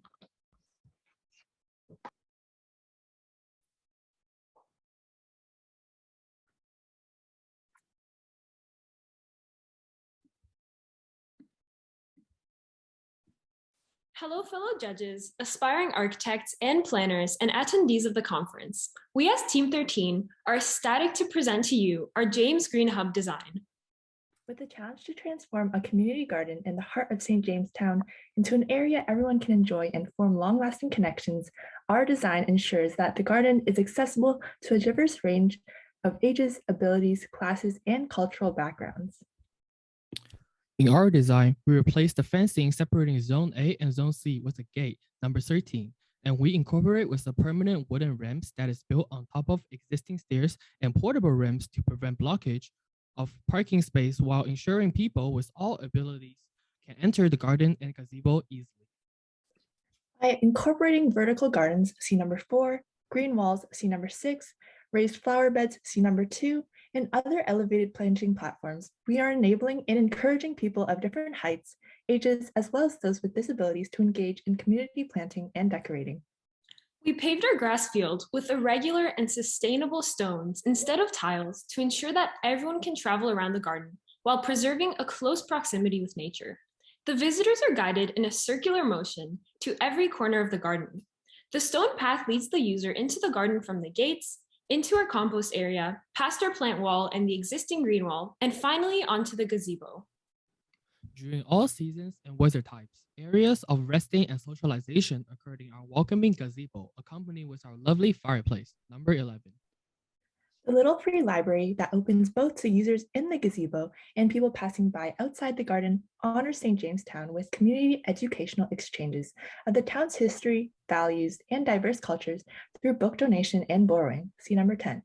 Hello, fellow judges, aspiring architects and planners, and attendees of the conference. We as Team 13 are ecstatic to present to you our James Green Hub design. With the challenge to transform a community garden in the heart of St. Jamestown into an area everyone can enjoy and form long-lasting connections, our design ensures that the garden is accessible to a diverse range of ages, abilities, classes, and cultural backgrounds. In our design, we replaced the fencing separating Zone A and Zone C with a gate, number 13, and we incorporate with the permanent wooden ramps that is built on top of existing stairs and portable ramps to prevent blockage of parking space while ensuring people with all abilities can enter the garden and gazebo easily. By incorporating vertical gardens, see number 4, green walls, see number 6, raised flower beds, see number 2, and other elevated planting platforms, we are enabling and encouraging people of different heights, ages, as well as those with disabilities to engage in community planting and decorating. We paved our grass field with irregular and sustainable stones instead of tiles to ensure that everyone can travel around the garden while preserving a close proximity with nature. The visitors are guided in a circular motion to every corner of the garden. The stone path leads the user into the garden from the gates, into our compost area, past our plant wall and the existing green wall, and finally onto the gazebo. During all seasons and weather types, areas of resting and socialization occurred in our welcoming gazebo, accompanied with our lovely fireplace, number 11. The little free library that opens both to users in the gazebo and people passing by outside the garden honors St. Jamestown with community educational exchanges of the town's history, values, and diverse cultures through book donation and borrowing, see number 10.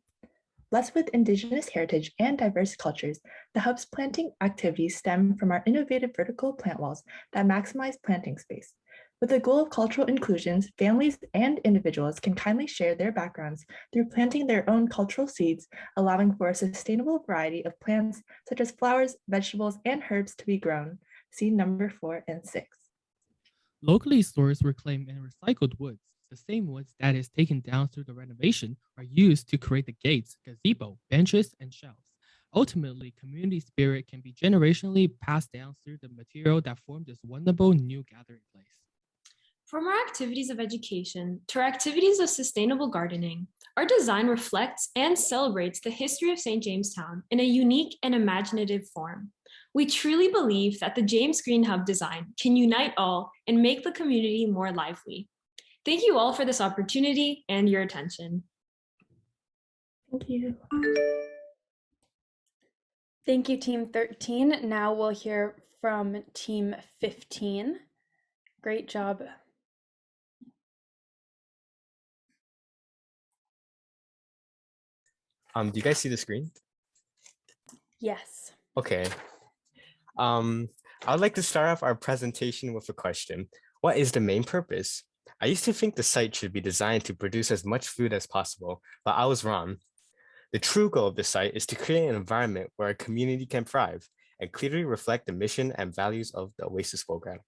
Blessed with Indigenous heritage and diverse cultures, the Hub's planting activities stem from our innovative vertical plant walls that maximize planting space. With the goal of cultural inclusions, families and individuals can kindly share their backgrounds through planting their own cultural seeds, allowing for a sustainable variety of plants such as flowers, vegetables, and herbs to be grown. See number 4 and 6. Locally sourced, reclaimed, and recycled woods, the same woods that is taken down through the renovation, are used to create the gates, gazebo, benches, and shelves. Ultimately, community spirit can be generationally passed down through the material that formed this wonderful new gathering place. From our activities of education to our activities of sustainable gardening, our design reflects and celebrates the history of St. Jamestown in a unique and imaginative form. We truly believe that the James Green Hub design can unite all and make the community more lively. Thank you all for this opportunity and your attention. Thank you. Thank you, Team 13. Now we'll hear from Team 15. Great job. Do you guys see the screen? Yes. Okay. I would like to start off our presentation with a question. What is the main purpose? I used to think the site should be designed to produce as much food as possible, but I was wrong. The true goal of the site is to create an environment where a community can thrive and clearly reflect the mission and values of the Oasis program.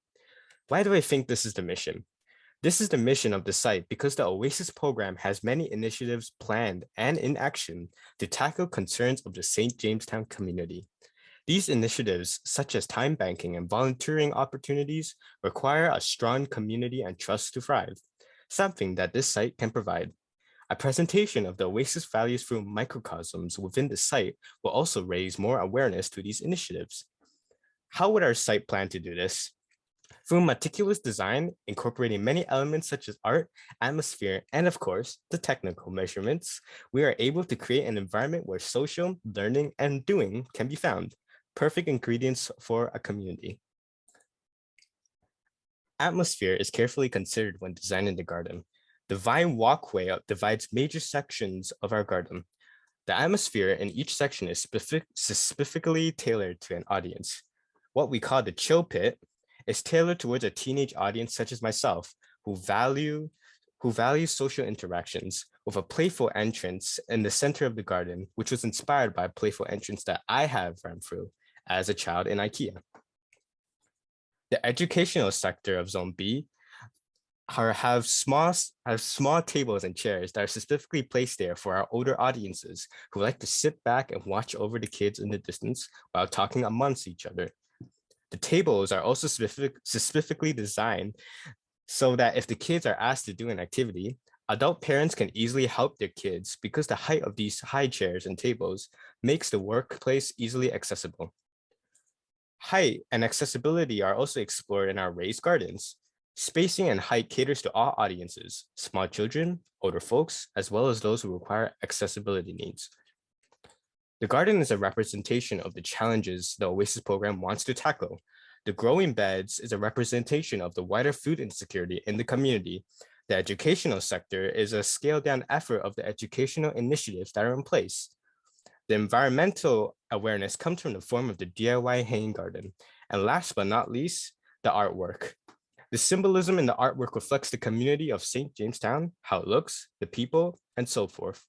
Why do I think this is the mission? This is the mission of the site because the Oasis program has many initiatives planned and in action to tackle concerns of the St. Jamestown community. These initiatives, such as time banking and volunteering opportunities, require a strong community and trust to thrive, something that this site can provide. A presentation of the Oasis values through microcosms within the site will also raise more awareness to these initiatives. How would our site plan to do this? Through meticulous design, incorporating many elements such as art, atmosphere, and of course, the technical measurements, we are able to create an environment where social, learning, and doing can be found. Perfect ingredients for a community. Atmosphere is carefully considered when designing the garden. The vine walkway divides major sections of our garden. The atmosphere in each section is specifically tailored to an audience. what we call the chill pit, is tailored towards a teenage audience such as myself, who value social interactions, with a playful entrance in the center of the garden, which was inspired by a playful entrance that I have run through as a child in IKEA. The educational sector of Zone B have small tables and chairs that are specifically placed there for our older audiences who like to sit back and watch over the kids in the distance while talking amongst each other. The tables are also specifically designed so that if the kids are asked to do an activity, adult parents can easily help their kids because the height of these high chairs and tables makes the workplace easily accessible. Height and accessibility are also explored in our raised gardens. Spacing and height caters to all audiences, small children, older folks, as well as those who require accessibility needs. The garden is a representation of the challenges the Oasis program wants to tackle. The growing beds is a representation of the wider food insecurity in the community. The educational sector is a scaled down effort of the educational initiatives that are in place. The environmental awareness comes from the form of the DIY hanging garden. And last but not least, the artwork. The symbolism in the artwork reflects the community of St. Jamestown, how it looks, the people, and so forth.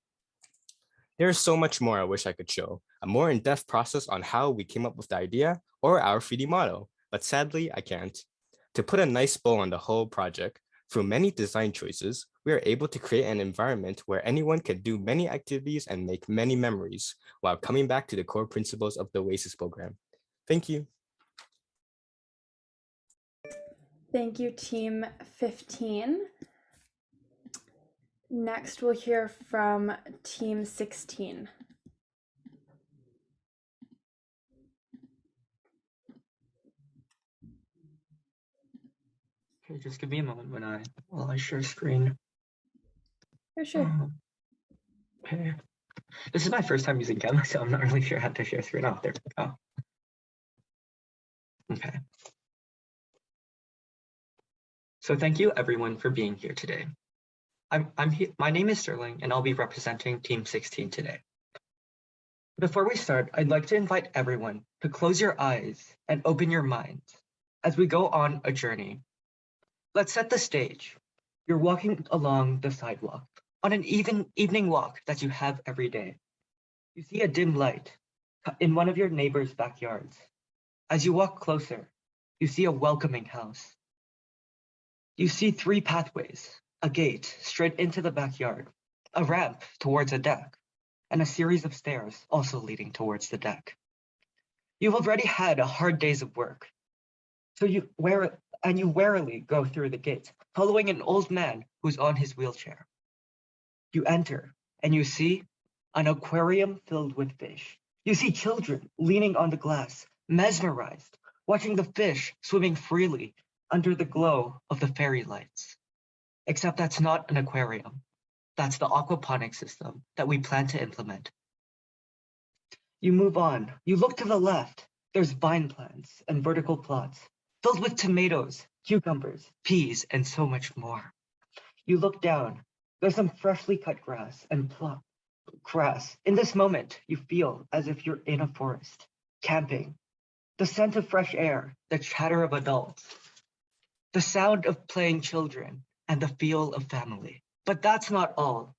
There is so much more I wish I could show, a more in-depth process on how we came up with the idea or our 3D model, but sadly I can't. To put a nice bow on the whole project, through many design choices, we are able to create an environment where anyone can do many activities and make many memories while coming back to the core principles of the Oasis program. Thank you. Thank you, Team 15. Next, we'll hear from Team 16. Okay, just give me a moment while I share screen. For sure. Okay. This is my first time using Canva, so I'm not really sure how to share screen. Oh, there we go. Okay. So thank you everyone for being here today. My name is Sterling and I'll be representing Team 16 today. Before we start, I'd like to invite everyone to close your eyes and open your minds as we go on a journey. Let's set the stage. You're walking along the sidewalk on an evening walk that you have every day. You see a dim light in one of your neighbor's backyards. As you walk closer, you see a welcoming house. You see 3 pathways, a gate straight into the backyard, a ramp towards a deck, and a series of stairs also leading towards the deck. You've already had a hard days of work, so you warily go through the gate, following an old man who's on his wheelchair. You enter, and you see an aquarium filled with fish. You see children leaning on the glass, mesmerized, watching the fish swimming freely under the glow of the fairy lights. Except that's not an aquarium. That's the aquaponics system that we plan to implement. You move on. You look to the left. There's vine plants and vertical plots filled with tomatoes, cucumbers, peas, and so much more. You look down. There's some freshly cut grass and grass. In this moment, you feel as if you're in a forest, camping. The scent of fresh air, the chatter of adults, the sound of playing children, and the feel of family. But that's not all.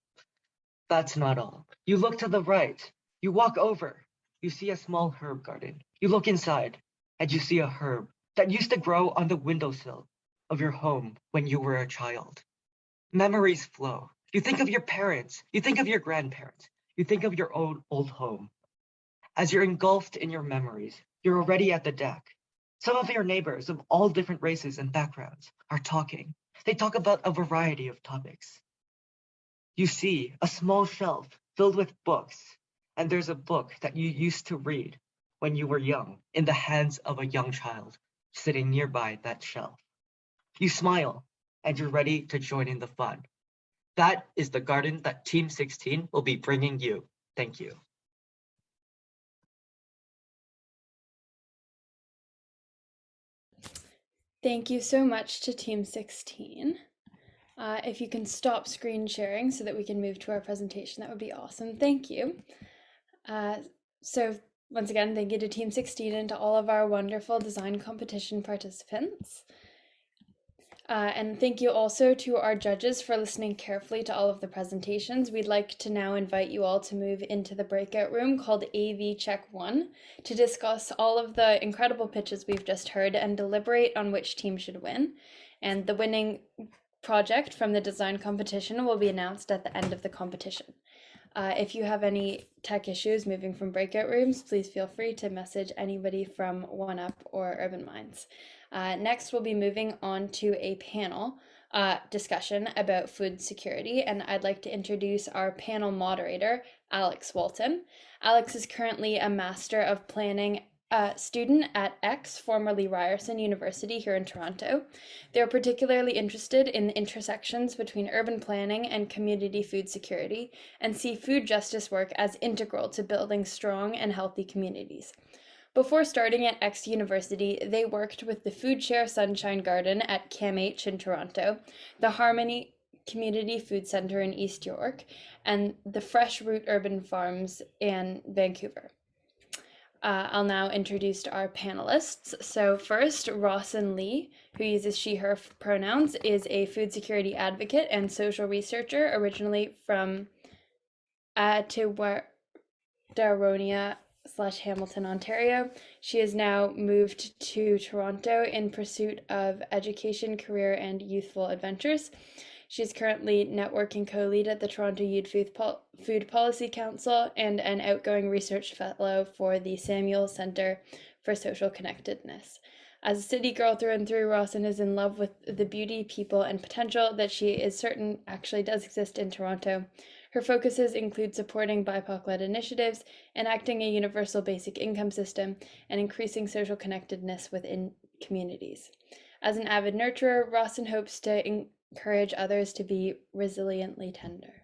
That's not all. You look to the right. You walk over. You see a small herb garden. You look inside, and you see a herb that used to grow on the windowsill of your home when you were a child. Memories flow. You think of your parents. You think of your grandparents. You think of your own old home. As you're engulfed in your memories, you're already at the deck. Some of your neighbors of all different races and backgrounds are talking. They talk about a variety of topics. You see a small shelf filled with books, and there's a book that you used to read when you were young in the hands of a young child sitting nearby that shelf. You smile, and you're ready to join in the fun. That is the garden that Team 16 will be bringing you. Thank you. Thank you so much to Team 16. If you can stop screen sharing so that we can move to our presentation, that would be awesome. Thank you. So Once again, thank you to Team 16 and to all of our wonderful design competition participants. And thank you also to our judges for listening carefully to all of the presentations. We'd like to now invite you all to move into the breakout room called AV Check 1 to discuss all of the incredible pitches we've just heard and deliberate on which team should win. And the winning project from the design competition will be announced at the end of the competition. If you have any tech issues moving from breakout rooms, please feel free to message anybody from OneUp or Urban Minds. Next, we'll be moving on to a panel discussion about food security, and I'd like to introduce our panel moderator, Alex Walton. Alex is currently a Master of Planning student at X, formerly Ryerson University here in Toronto. They're particularly interested in the intersections between urban planning and community food security, and see food justice work as integral to building strong and healthy communities. Before starting at X University, they worked with the Food Share Sunshine Garden at CAMH in Toronto, the Harmony Community Food Centre in East York, and the Fresh Root Urban Farms in Vancouver. I'll now introduce our panelists. So first, Rawson Lee, who uses she, her pronouns, is a food security advocate and social researcher originally from Daronia/Hamilton, Ontario. She has now moved to Toronto in pursuit of education, career, and youthful adventures. She's currently networking co-lead at the Toronto Youth Food Policy Council and an outgoing research fellow for the Samuel Centre for Social Connectedness. As a city girl through and through, Rawson is in love with the beauty, people, and potential that she is certain actually does exist in Toronto. Her focuses include supporting BIPOC-led initiatives, enacting a universal basic income system, and increasing social connectedness within communities. As an avid nurturer, Rawson hopes to encourage others to be resiliently tender.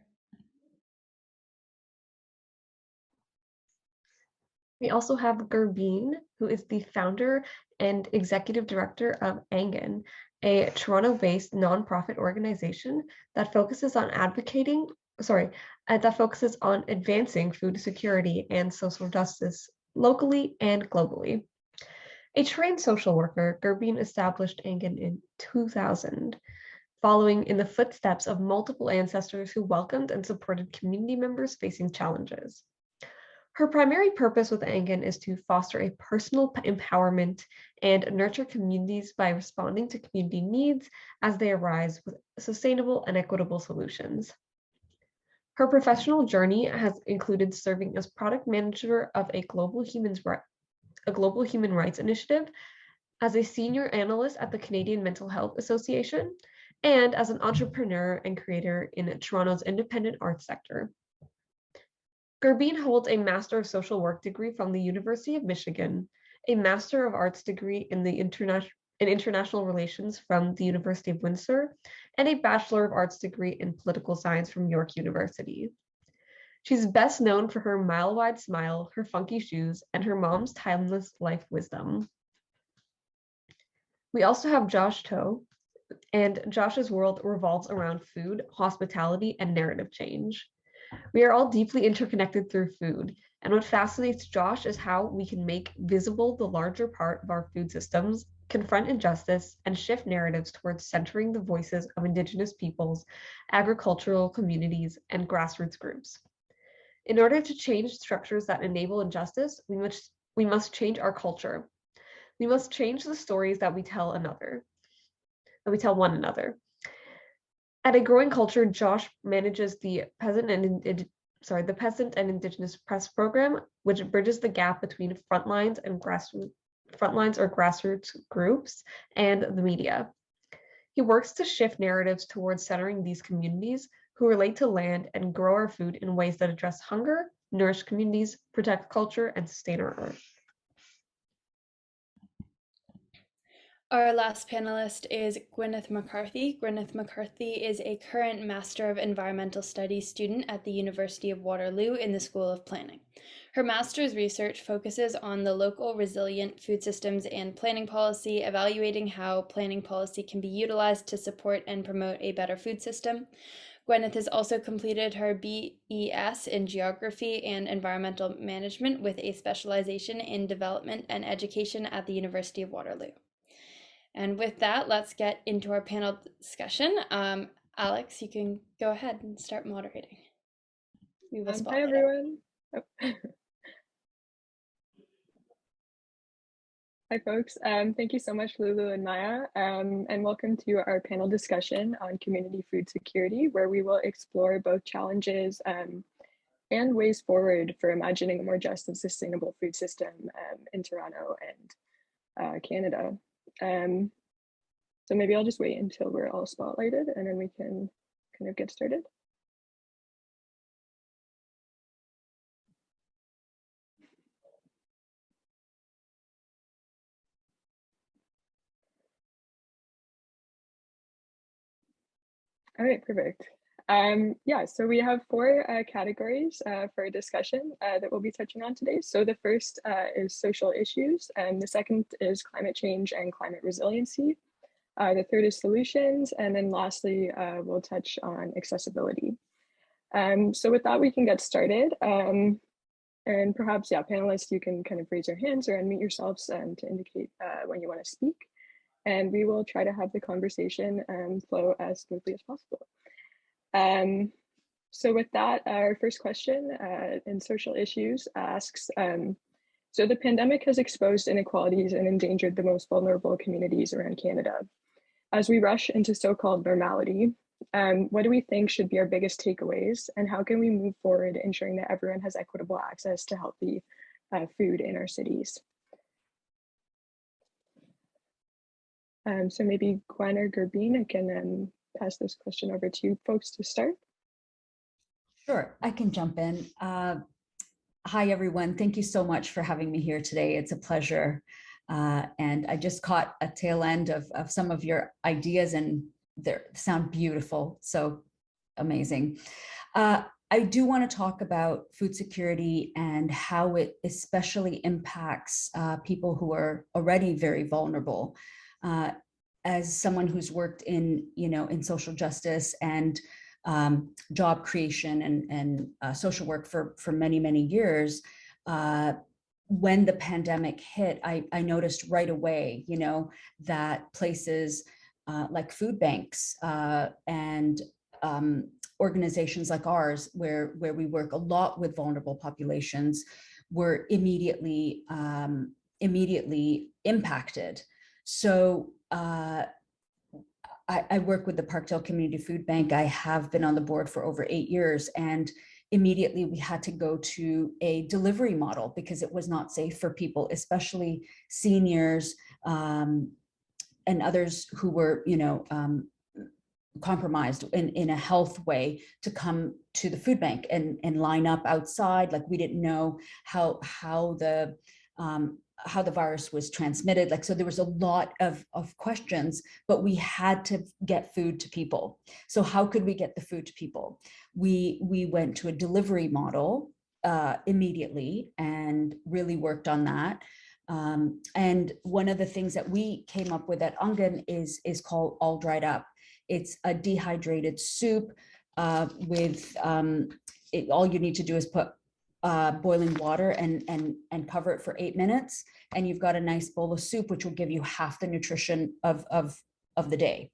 We also have Gurbeen, who is the founder and executive director of Angan, a Toronto-based nonprofit organization that focuses on advancing food security and social justice locally and globally. A trained social worker, Gurbeen established Angan in 2000, following in the footsteps of multiple ancestors who welcomed and supported community members facing challenges. Her primary purpose with Angan is to foster a personal empowerment and nurture communities by responding to community needs as they arise with sustainable and equitable solutions. Her professional journey has included serving as product manager of a global human rights initiative, as a senior analyst at the Canadian Mental Health Association, and as an entrepreneur and creator in Toronto's independent arts sector. Gurbeen holds a Master of Social Work degree from the University of Michigan, a Master of Arts degree in International Relations from the University of Windsor, and a Bachelor of Arts degree in Political Science from York University. She's best known for her mile-wide smile, her funky shoes, and her mom's timeless life wisdom. We also have Josh Toe, and Josh's world revolves around food, hospitality, and narrative change. We are all deeply interconnected through food, and what fascinates Josh is how we can make visible the larger part of our food systems, confront injustice, and shift narratives towards centering the voices of Indigenous peoples, agricultural communities, and grassroots groups. In order to change structures that enable injustice, we must change our culture. We must change the stories that we tell one another. At A Growing Culture, Josh manages the Peasant and Indigenous Press program, which bridges the gap between frontlines or grassroots groups and the media. He works to shift narratives towards centering these communities who relate to land and grow our food in ways that address hunger, nourish communities, protect culture, and sustain our earth. Our last panelist is Gwyneth McCarthy. Gwyneth McCarthy is a current Master of Environmental Studies student at the University of Waterloo in the School of Planning. Her master's research focuses on the local resilient food systems and planning policy, evaluating how planning policy can be utilized to support and promote a better food system. Gwyneth has also completed her BES in Geography and Environmental Management with a specialization in Development and Education at the University of Waterloo. And with that, let's get into our panel discussion. Alex, you can go ahead and start moderating. We will Hi spotlight it. everyone. Hi folks, thank you so much Lulu and Maya, and welcome to our panel discussion on community food security, where we will explore both challenges and ways forward for imagining a more just and sustainable food system in Toronto and Canada. So maybe I'll just wait until we're all spotlighted and then we can kind of get started. All right, perfect. Yeah, so we have four categories for discussion that we'll be touching on today. So the first is social issues, and the second is climate change and climate resiliency. The third is solutions, and then lastly, we'll touch on accessibility. So with that, we can get started. And perhaps, yeah, panelists, you can kind of raise your hands or unmute yourselves to indicate when you want to speak. And we will try to have the conversation flow as smoothly as possible. So with that, our first question in social issues asks, so the pandemic has exposed inequalities and endangered the most vulnerable communities around Canada. As we rush into so-called normality, what do we think should be our biggest takeaways, and how can we move forward ensuring that everyone has equitable access to healthy food in our cities? So maybe Gwen or Gerbine, I can pass this question over to you folks to start. Sure, I can jump in. Hi, everyone. Thank you so much for having me here today. It's a pleasure. And I just caught a tail end of some of your ideas, and they sound beautiful. So amazing. I do want to talk about food security and how it especially impacts people who are already very vulnerable. As someone who's worked in, in social justice and job creation and social work for many, many years, when the pandemic hit, I noticed right away, that places like food banks and organizations like ours, where we work a lot with vulnerable populations, were immediately impacted. So I work with the Parkdale Community Food Bank. I have been on the board for over 8 years, and immediately we had to go to a delivery model because it was not safe for people, especially seniors and others who were, compromised in a health way, to come to the food bank and line up outside. Like, we didn't know how the virus was transmitted. Like, so there was a lot of questions, but we had to get food to people. So how could we get the food to people? We went to a delivery model immediately and really worked on that. And one of the things that we came up with at Ongan is called All Dried Up. It's a dehydrated soup with all you need to do is put boiling water and cover it for 8 minutes, and you've got a nice bowl of soup, which will give you half the nutrition of the day.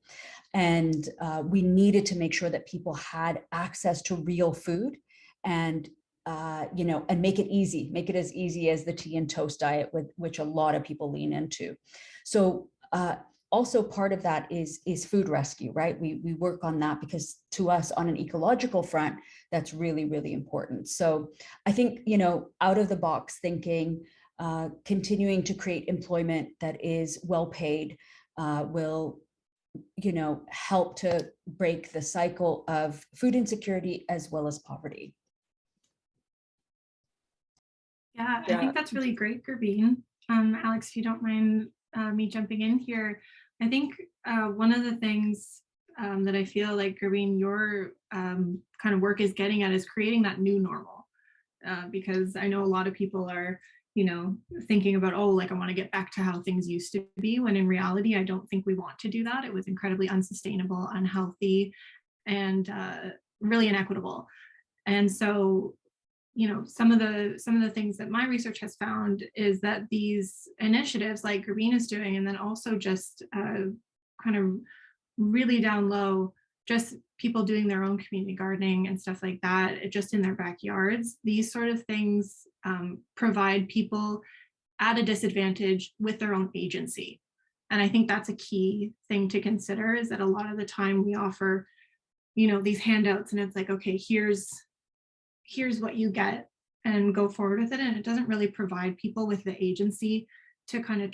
And we needed to make sure that people had access to real food, and and make it as easy as the tea and toast diet, with which a lot of people lean into. So also part of that is food rescue, right? We work on that because to us, on an ecological front, that's really, really important. So I think, out of the box thinking, continuing to create employment that is well paid will, help to break the cycle of food insecurity as well as poverty. Yeah, I think that's really great, Gerbine. Alex, if you don't mind me jumping in here, I think one of the things that I feel like, Gerbine, your kind of work is getting at is creating that new normal. Because I know a lot of people are, thinking about, I want to get back to how things used to be, when in reality, I don't think we want to do that. It was incredibly unsustainable, unhealthy, and really inequitable. And so, you know, some of the things that my research has found is that these initiatives like Graveen is doing, and then also just kind of really down low, just people doing their own community gardening and stuff like that, just in their backyards. These sort of things provide people at a disadvantage with their own agency. And I think that's a key thing to consider, is that a lot of the time we offer, you know, these handouts and it's like, okay, here's what you get and go forward with it. And it doesn't really provide people with the agency to kind of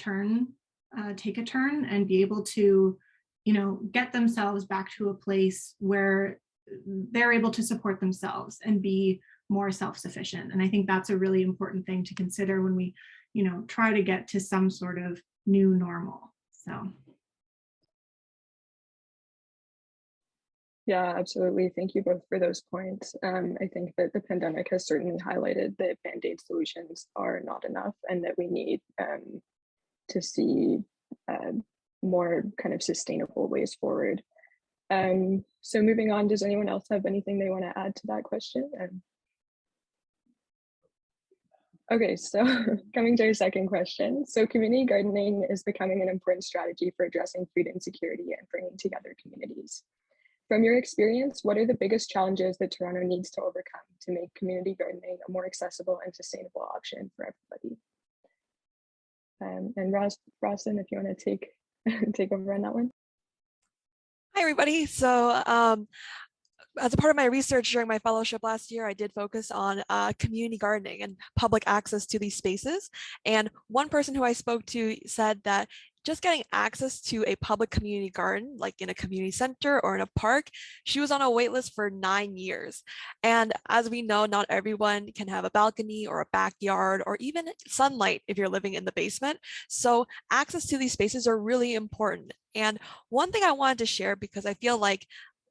take a turn and be able to, you know, get themselves back to a place where they're able to support themselves and be more self-sufficient. And I think that's a really important thing to consider when we, you know, try to get to some sort of new normal. So. Yeah, absolutely. Thank you both for those points. I think that the pandemic has certainly highlighted that Band-Aid solutions are not enough and that we need to see more kind of sustainable ways forward. So moving on, does anyone else have anything they want to add to that question? Okay, so coming to our second question. So community gardening is becoming an important strategy for addressing food insecurity and bringing together communities. From your experience, what are the biggest challenges that Toronto needs to overcome to make community gardening a more accessible and sustainable option for everybody? And Rosalind, if you want to take over on that one. Hi, everybody. So as a part of my research during my fellowship last year, I did focus on community gardening and public access to these spaces. And one person who I spoke to said that just getting access to a public community garden, like in a community center or in a park, she was on a wait list for 9 years. And as we know, not everyone can have a balcony or a backyard or even sunlight if you're living in the basement. So access to these spaces are really important. And one thing I wanted to share, because I feel like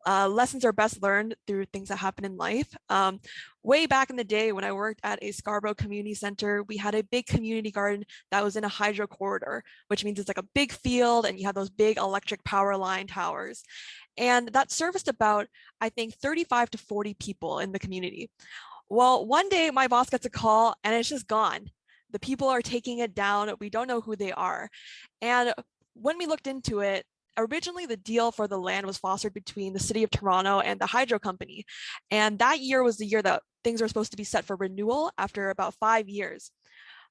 lessons are best learned through things that happen in life. Way back in the day when I worked at a Scarborough Community Center, we had a big community garden that was in a hydro corridor, which means it's like a big field and you have those big electric power line towers. And that serviced about, I think, 35 to 40 people in the community. Well, one day my boss gets a call and it's just gone. The people are taking it down. We don't know who they are. And when we looked into it, originally the deal for the land was fostered between the City of Toronto and the hydro company. And that year was the year that things were supposed to be set for renewal after about 5 years.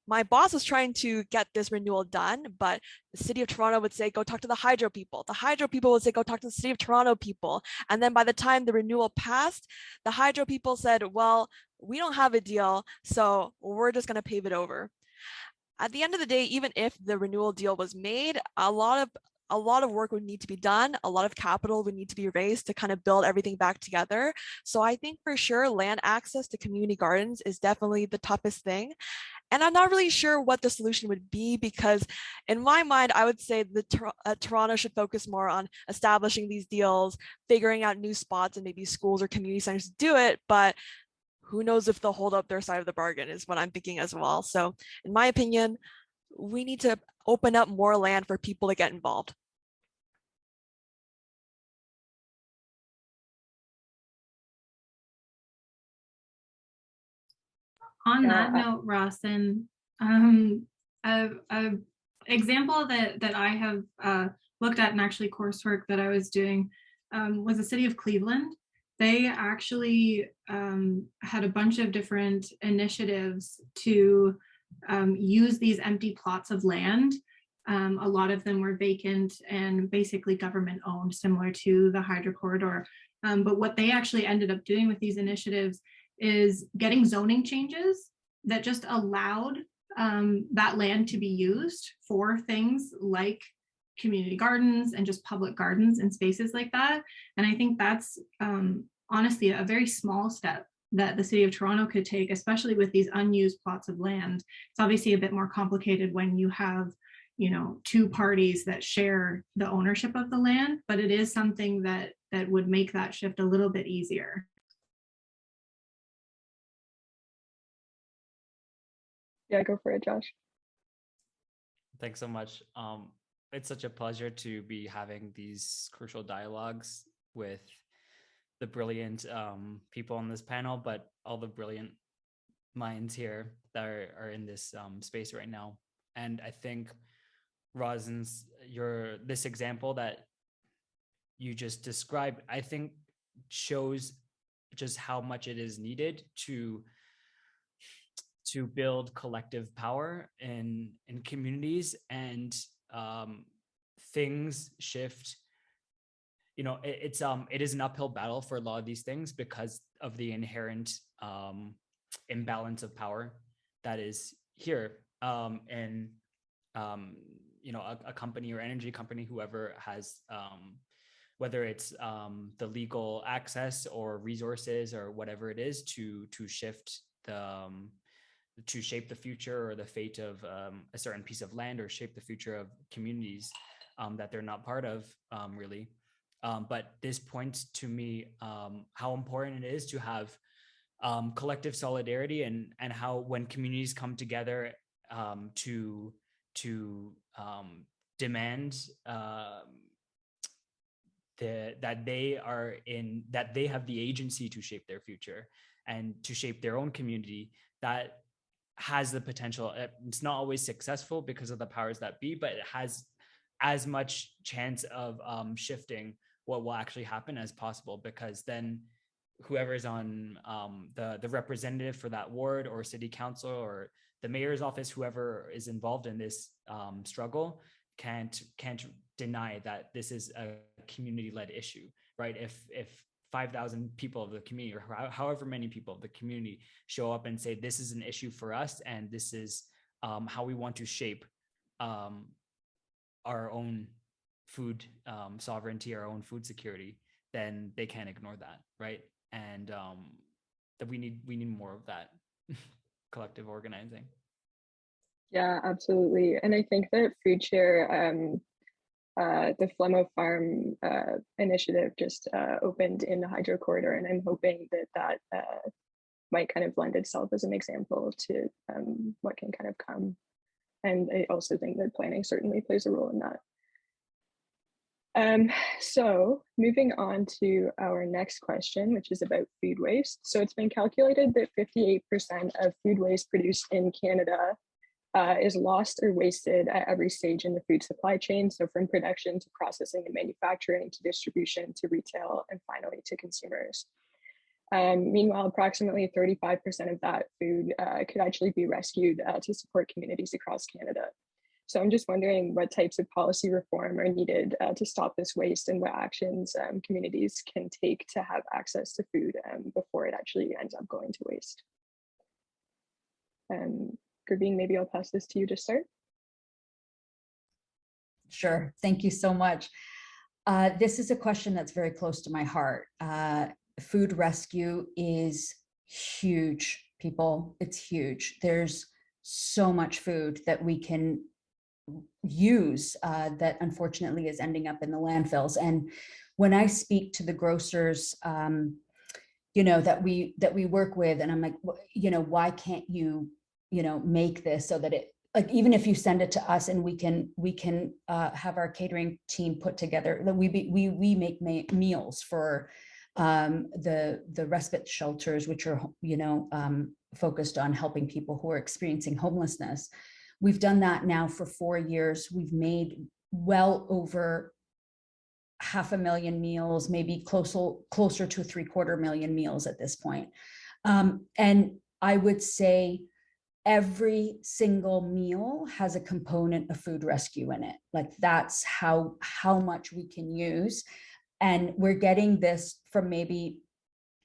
My boss was trying to get this renewal done, but the City of Toronto would say, go talk to the hydro people. The hydro people would say, go talk to the City of Toronto people. And then by the time the renewal passed, the hydro people said, well, we don't have a deal, so we're just gonna pave it over. At the end of the day, even if the renewal deal was made, a lot of work would need to be done. A lot of capital would need to be raised to kind of build everything back together. So I think for sure land access to community gardens is definitely the toughest thing. And I'm not really sure what the solution would be, because in my mind, I would say that Toronto should focus more on establishing these deals, figuring out new spots and maybe schools or community centers to do it. But who knows if they'll hold up their side of the bargain is what I'm thinking as well. So in my opinion, we need to open up more land for people to get involved. On that note, Ross, and an example that I have looked at in actually coursework that I was doing was the city of Cleveland. They actually had a bunch of different initiatives to use these empty plots of land. A lot of them were vacant and basically government owned, similar to the hydro corridor. But what they actually ended up doing with these initiatives is getting zoning changes that just allowed that land to be used for things like community gardens and just public gardens and spaces like that. And I think that's honestly a very small step that the City of Toronto could take, especially with these unused plots of land. It's obviously a bit more complicated when you have, you know, two parties that share the ownership of the land, but it is something that would make that shift a little bit easier. Yeah, go for it, Josh. Thanks so much. It's such a pleasure to be having these crucial dialogues with the brilliant people on this panel, but all the brilliant minds here that are in this space right now. And I think Rosin's, this example that you just described, I think shows just how much it is needed to build collective power in communities, and things shift. You know, it is an uphill battle for a lot of these things because of the inherent imbalance of power that is here. And you know, a company or energy company, whoever has whether it's the legal access or resources or whatever it is to shift to shape the future or the fate of a certain piece of land, or shape the future of communities that they're not part of, really. But this points to me how important it is to have collective solidarity, and how when communities come together to demand that they have the agency to shape their future and to shape their own community, that has the potential. It's not always successful because of the powers that be, but it has as much chance of shifting what will actually happen as possible, because then whoever is on the representative for that ward or city council or the mayor's office, whoever is involved in this struggle, can't deny that this is a community-led issue, right? If 5,000 people of the community, or however many people of the community, show up and say, this is an issue for us, and this is how we want to shape our own food sovereignty, our own food security, then they can't ignore that, right? And that we need more of that collective organizing. Yeah, absolutely. And I think that Food Share, the Flemo Farm initiative just opened in the Hydro Corridor, and I'm hoping that might kind of lend itself as an example to what can kind of come. And I also think that planning certainly plays a role in that. So moving on to our next question, which is about food waste. So it's been calculated that 58% of food waste produced in Canada is lost or wasted at every stage in the food supply chain. So from production to processing and manufacturing to distribution to retail and finally to consumers. Meanwhile, approximately 35% of that food could actually be rescued to support communities across Canada. So I'm just wondering what types of policy reform are needed to stop this waste, and what actions communities can take to have access to food before it actually ends up going to waste. Gurveen, maybe I'll pass this to you to start. Sure, thank you so much. This is a question that's very close to my heart. Food rescue is huge, people, it's huge. There's so much food that we can use that unfortunately is ending up in the landfills. And when I speak to the grocers, you know, that we work with, and I'm like, you know, why can't you, you know, make this so that it, like, even if you send it to us and we can have our catering team put together, that we make meals for the respite shelters, which are, you know, focused on helping people who are experiencing homelessness. We've done that now for 4 years. We've made well over 500,000 meals, maybe closer to 750,000 meals at this point. And I would say every single meal has a component of food rescue in it. Like, that's how much we can use. And we're getting this from maybe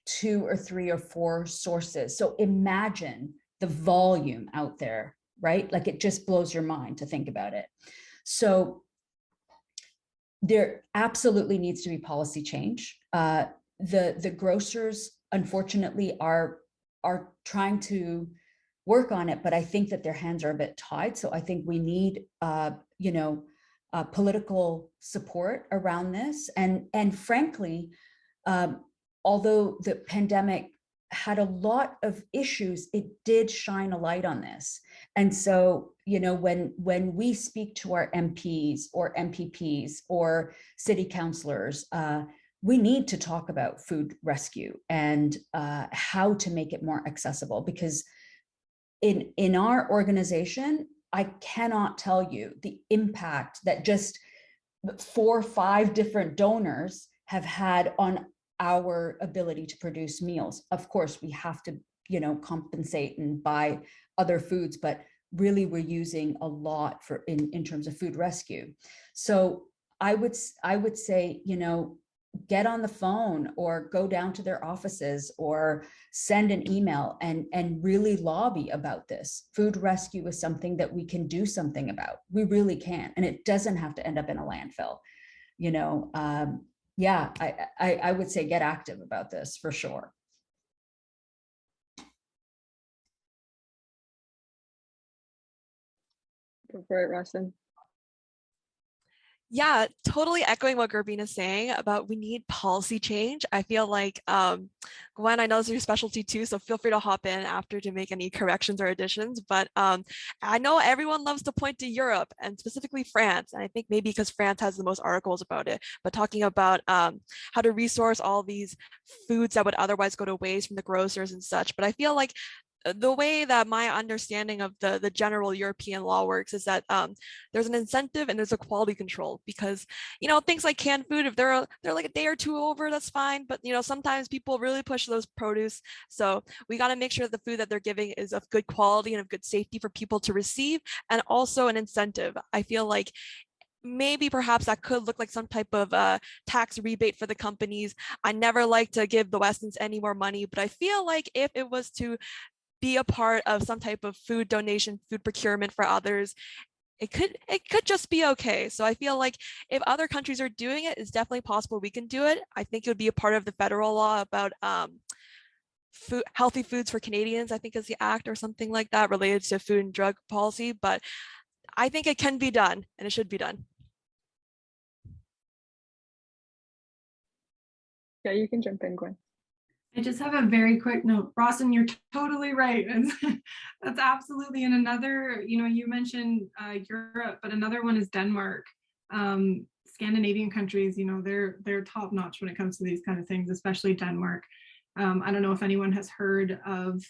2 or 3 or 4 sources. So imagine the volume out there, right? Like, it just blows your mind to think about it. So there absolutely needs to be policy change. The grocers, unfortunately, are trying to work on it, but I think that their hands are a bit tied. So I think we need, you know, political support around this. And frankly, although the pandemic had a lot of issues, it did shine a light on this. And so, you know, when we speak to our MPs or MPPs or city councilors, we need to talk about food rescue and how to make it more accessible, because in our organization, I cannot tell you the impact that just 4 or 5 different donors have had on our ability to produce meals. Of course, we have to, compensate and buy other foods, but really we're using a lot for in terms of food rescue. So I would say, get on the phone or go down to their offices or send an email and really lobby about this. Food rescue is something that we can do something about. We really can. And it doesn't have to end up in a landfill. Yeah, I would say get active about this for sure. Go for it, Rossin. Yeah, totally echoing what Garbine is saying about we need policy change. I feel like, Gwen, I know this is your specialty too, so feel free to hop in after to make any corrections or additions. But I know everyone loves to point to Europe and specifically France. And I think maybe because France has the most articles about it, but talking about how to resource all these foods that would otherwise go to waste from the grocers and such. But I feel like the way that my understanding of the general European law works is that there's an incentive and there's a quality control, because things like canned food, if they're like a day or two over, that's fine, but sometimes people really push those produce, so we got to make sure the food that they're giving is of good quality and of good safety for people to receive, and also an incentive. I feel like maybe perhaps that could look like some type of tax rebate for the companies. I never like to give the Westons any more money, but I feel like if it was to be a part of some type of food donation, food procurement for others, it could just be okay. So I feel like if other countries are doing it, it's definitely possible we can do it. I think it would be a part of the federal law about healthy foods for Canadians, I think is the act or something like that related to food and drug policy, but I think it can be done and it should be done. Yeah, you can jump in, Gwen. I just have a very quick note. Rossin, you're totally right. That's absolutely. And another, you mentioned Europe, but another one is Denmark. Scandinavian countries, they're top notch when it comes to these kind of things, especially Denmark. I don't know if anyone has heard of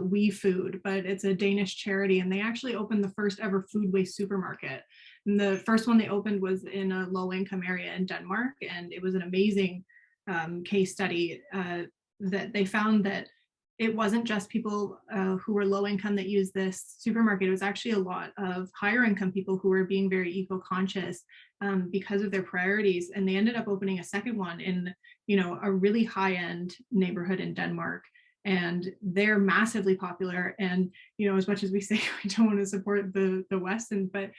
We Food, but it's a Danish charity, and they actually opened the first ever food waste supermarket. And the first one they opened was in a low income area in Denmark, and it was an amazing case study that they found that it wasn't just people who were low income that used this supermarket. It was actually a lot of higher income people who were being very eco-conscious because of their priorities. And they ended up opening a second one in, a really high-end neighborhood in Denmark. And they're massively popular. And, as much as we say we don't want to support the Weston, but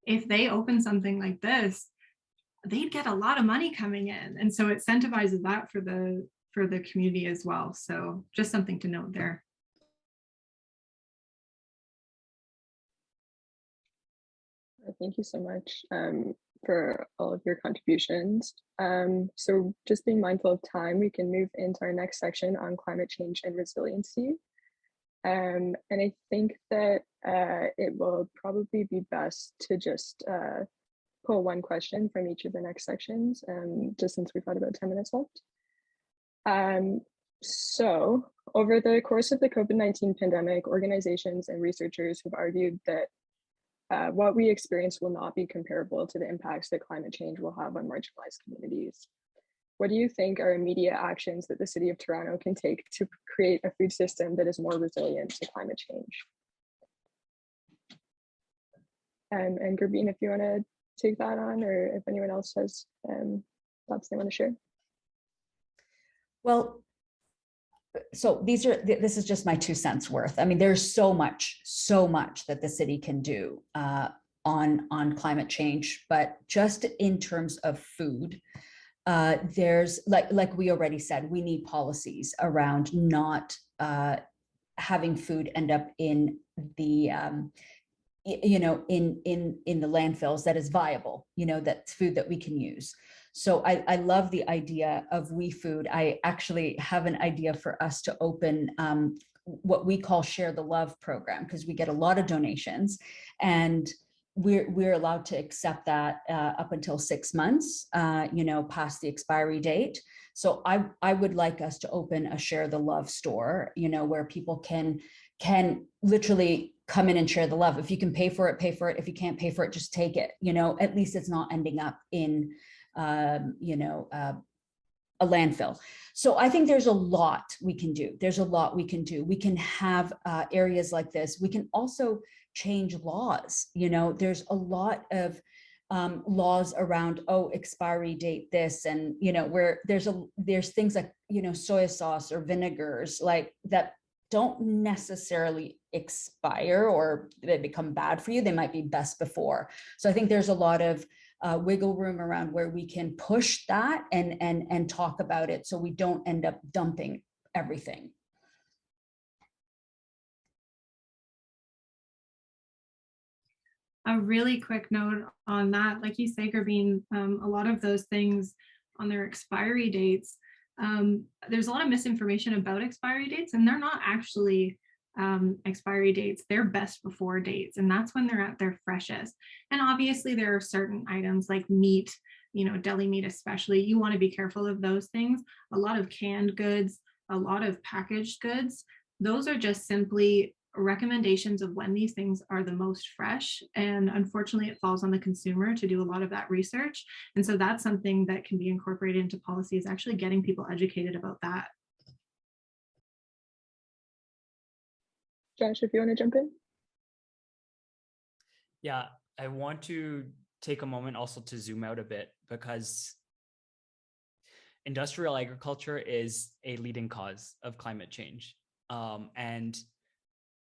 if they open something like this, they'd get a lot of money coming in. And so it incentivizes that for the community as well. So just something to note there. Thank you so much for all of your contributions. So just being mindful of time, we can move into our next section on climate change and resiliency. And I think that it will probably be best to just pull one question from each of the next sections, just since we've got about 10 minutes left. So over the course of the COVID-19 pandemic, organizations and researchers have argued that what we experience will not be comparable to the impacts that climate change will have on marginalized communities. What do you think are immediate actions that the City of Toronto can take to create a food system that is more resilient to climate change? And Garbine, if you want to take that on, or if anyone else has thoughts they want to share. Well, so this is just my 2 cents worth. I mean, there's so much that the city can do on climate change, but just in terms of food, there's like we already said, we need policies around not having food end up in the in the landfills that is viable, that's food that we can use. So I love the idea of We Food. I actually have an idea for us to open what we call Share the Love program, because we get a lot of donations, and we're allowed to accept that up until 6 months, past the expiry date. So I would like us to open a Share the Love store, where people can literally come in and share the love. If you can pay for it, pay for it. If you can't pay for it, just take it. At least it's not ending up in, a landfill. So I think there's a lot we can do. We can have areas like this. We can also change laws. There's a lot of laws around, expiry date this, and where there's things like soy sauce or vinegars like that don't necessarily expire, or they become bad for you. They might be best before. So I think there's a lot of wiggle room around where we can push that and talk about it, so we don't end up dumping everything. A really quick note on that, like you say, Gurveen, a lot of those things on their expiry dates, there's a lot of misinformation about expiry dates, and they're not actually expiry dates. They're best before dates, and that's when they're at their freshest. And obviously there are certain items like meat, deli meat especially, you want to be careful of those things. A lot of canned goods, a lot of packaged goods, those are just simply recommendations of when these things are the most fresh, and unfortunately it falls on the consumer to do a lot of that research. And so that's something that can be incorporated into policy, is actually getting people educated about that. Josh, if you want to jump in. Yeah, I want to take a moment also to zoom out a bit, because industrial agriculture is a leading cause of climate change. And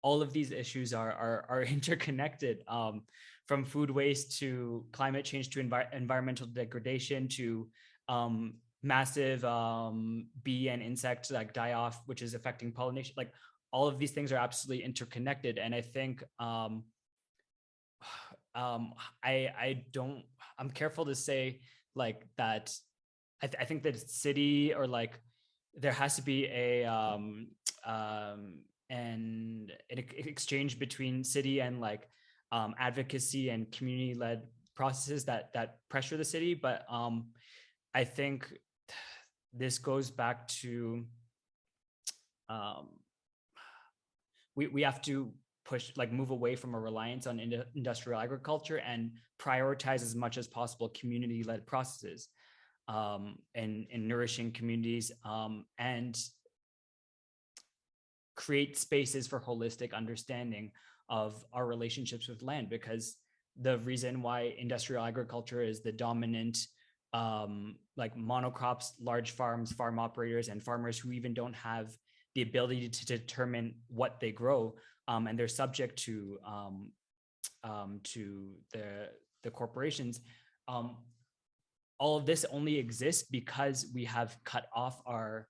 all of these issues are interconnected, from food waste to climate change to environmental degradation to massive bee and insect like die off, which is affecting pollination. Like all of these things are absolutely interconnected. And I think I'm careful to say like that. I think that city, or like there has to be an exchange between city and like advocacy and community-led processes that pressure the city. But I think this goes back to we have to move away from a reliance on industrial agriculture and prioritize as much as possible community-led processes and nourishing communities and create spaces for holistic understanding of our relationships with land. Because the reason why industrial agriculture is the dominant like monocrops, large farms, farm operators, and farmers who even don't have the ability to determine what they grow, and they're subject to the corporations. All of this only exists because we have cut off our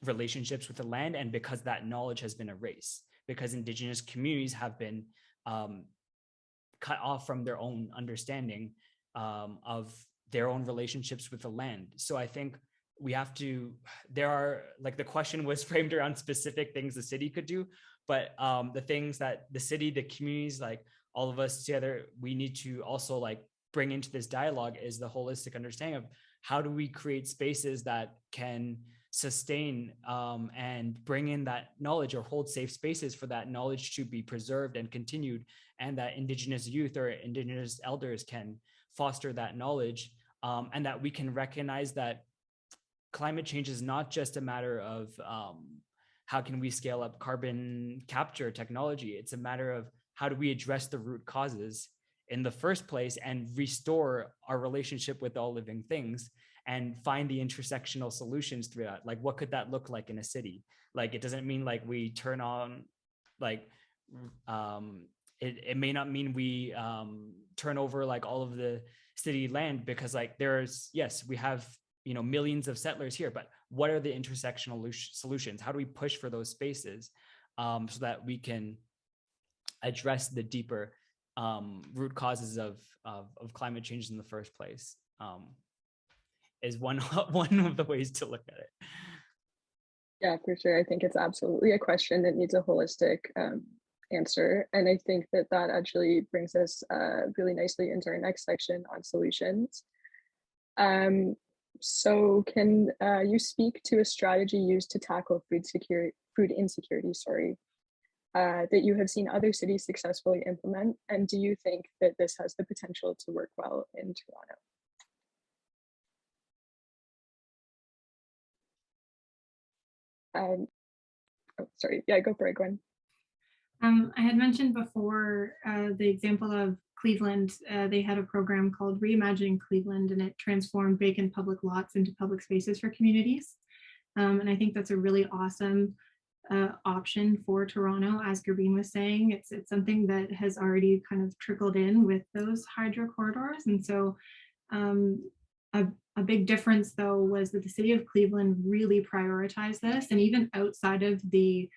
relationships with the land, and because that knowledge has been erased, because Indigenous communities have been cut off from their own understanding of their own relationships with the land. So I think we have to, there are, like the question was framed around specific things the city could do, but the things that the city, the communities, like all of us together, we need to also like bring into this dialogue is the holistic understanding of how do we create spaces that can sustain and bring in that knowledge, or hold safe spaces for that knowledge to be preserved and continued, and that Indigenous youth or Indigenous elders can foster that knowledge, and that we can recognize that climate change is not just a matter of how can we scale up carbon capture technology. It's a matter of how do we address the root causes in the first place and restore our relationship with all living things and find the intersectional solutions through that. Like, what could that look like in a city? Like, it doesn't mean like we turn on, like, it may not mean we turn over like all of the city land, because like there's, yes, we have, you know, millions of settlers here, but what are the intersectional solutions? How do we push for those spaces so that we can address the deeper root causes of climate change in the first place? Is one of the ways to look at it. Yeah, for sure. I think it's absolutely a question that needs a holistic answer. And I think that that actually brings us really nicely into our next section on solutions. So can you speak to a strategy used to tackle food insecurity, that you have seen other cities successfully implement? And do you think that this has the potential to work well in Toronto? Oh, sorry, yeah, go for it, Gwen. I had mentioned before the example of Cleveland. They had a program called Reimagining Cleveland, and it transformed vacant public lots into public spaces for communities. And I think that's a really awesome option for Toronto. As Gurbeen was saying, it's something that has already kind of trickled in with those hydro corridors. And so a big difference, though, was that the city of Cleveland really prioritized this. And even outside of the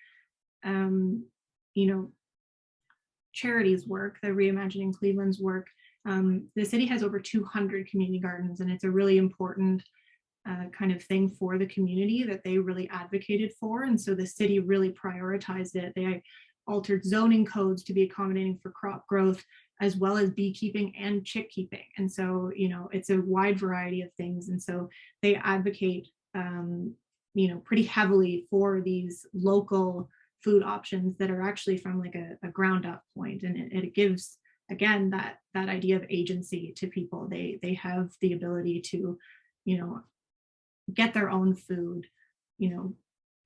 charities work, the Reimagining Cleveland's work, the city has over 200 community gardens, and it's a really important kind of thing for the community that they really advocated for. And so the city really prioritized it. They altered zoning codes to be accommodating for crop growth, as well as beekeeping and chick keeping. And so, it's a wide variety of things. And so they advocate, pretty heavily for these local food options that are actually from like a ground up point. And it gives, again, that idea of agency to people. They have the ability to, get their own food,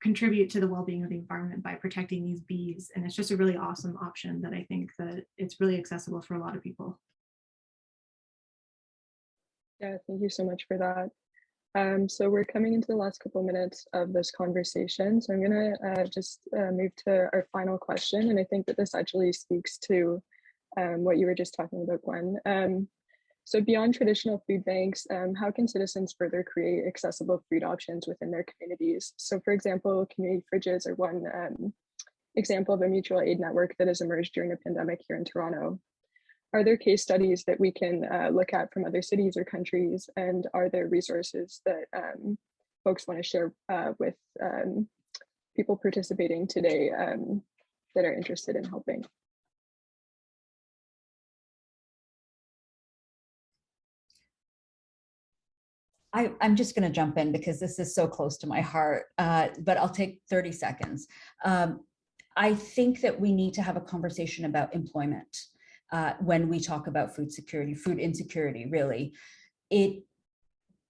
contribute to the well-being of the environment by protecting these bees. And it's just a really awesome option that I think that it's really accessible for a lot of people. Yeah, thank you so much for that. So we're coming into the last couple of minutes of this conversation. So I'm gonna just move to our final question. And I think that this actually speaks to what you were just talking about, Gwen. So beyond traditional food banks, how can citizens further create accessible food options within their communities? So for example, community fridges are one example of a mutual aid network that has emerged during the pandemic here in Toronto. Are there case studies that we can look at from other cities or countries? And are there resources that folks want to share with people participating today that are interested in helping? I'm just going to jump in because this is so close to my heart, but I'll take 30 seconds. I think that we need to have a conversation about employment when we talk about food security, food insecurity, really. It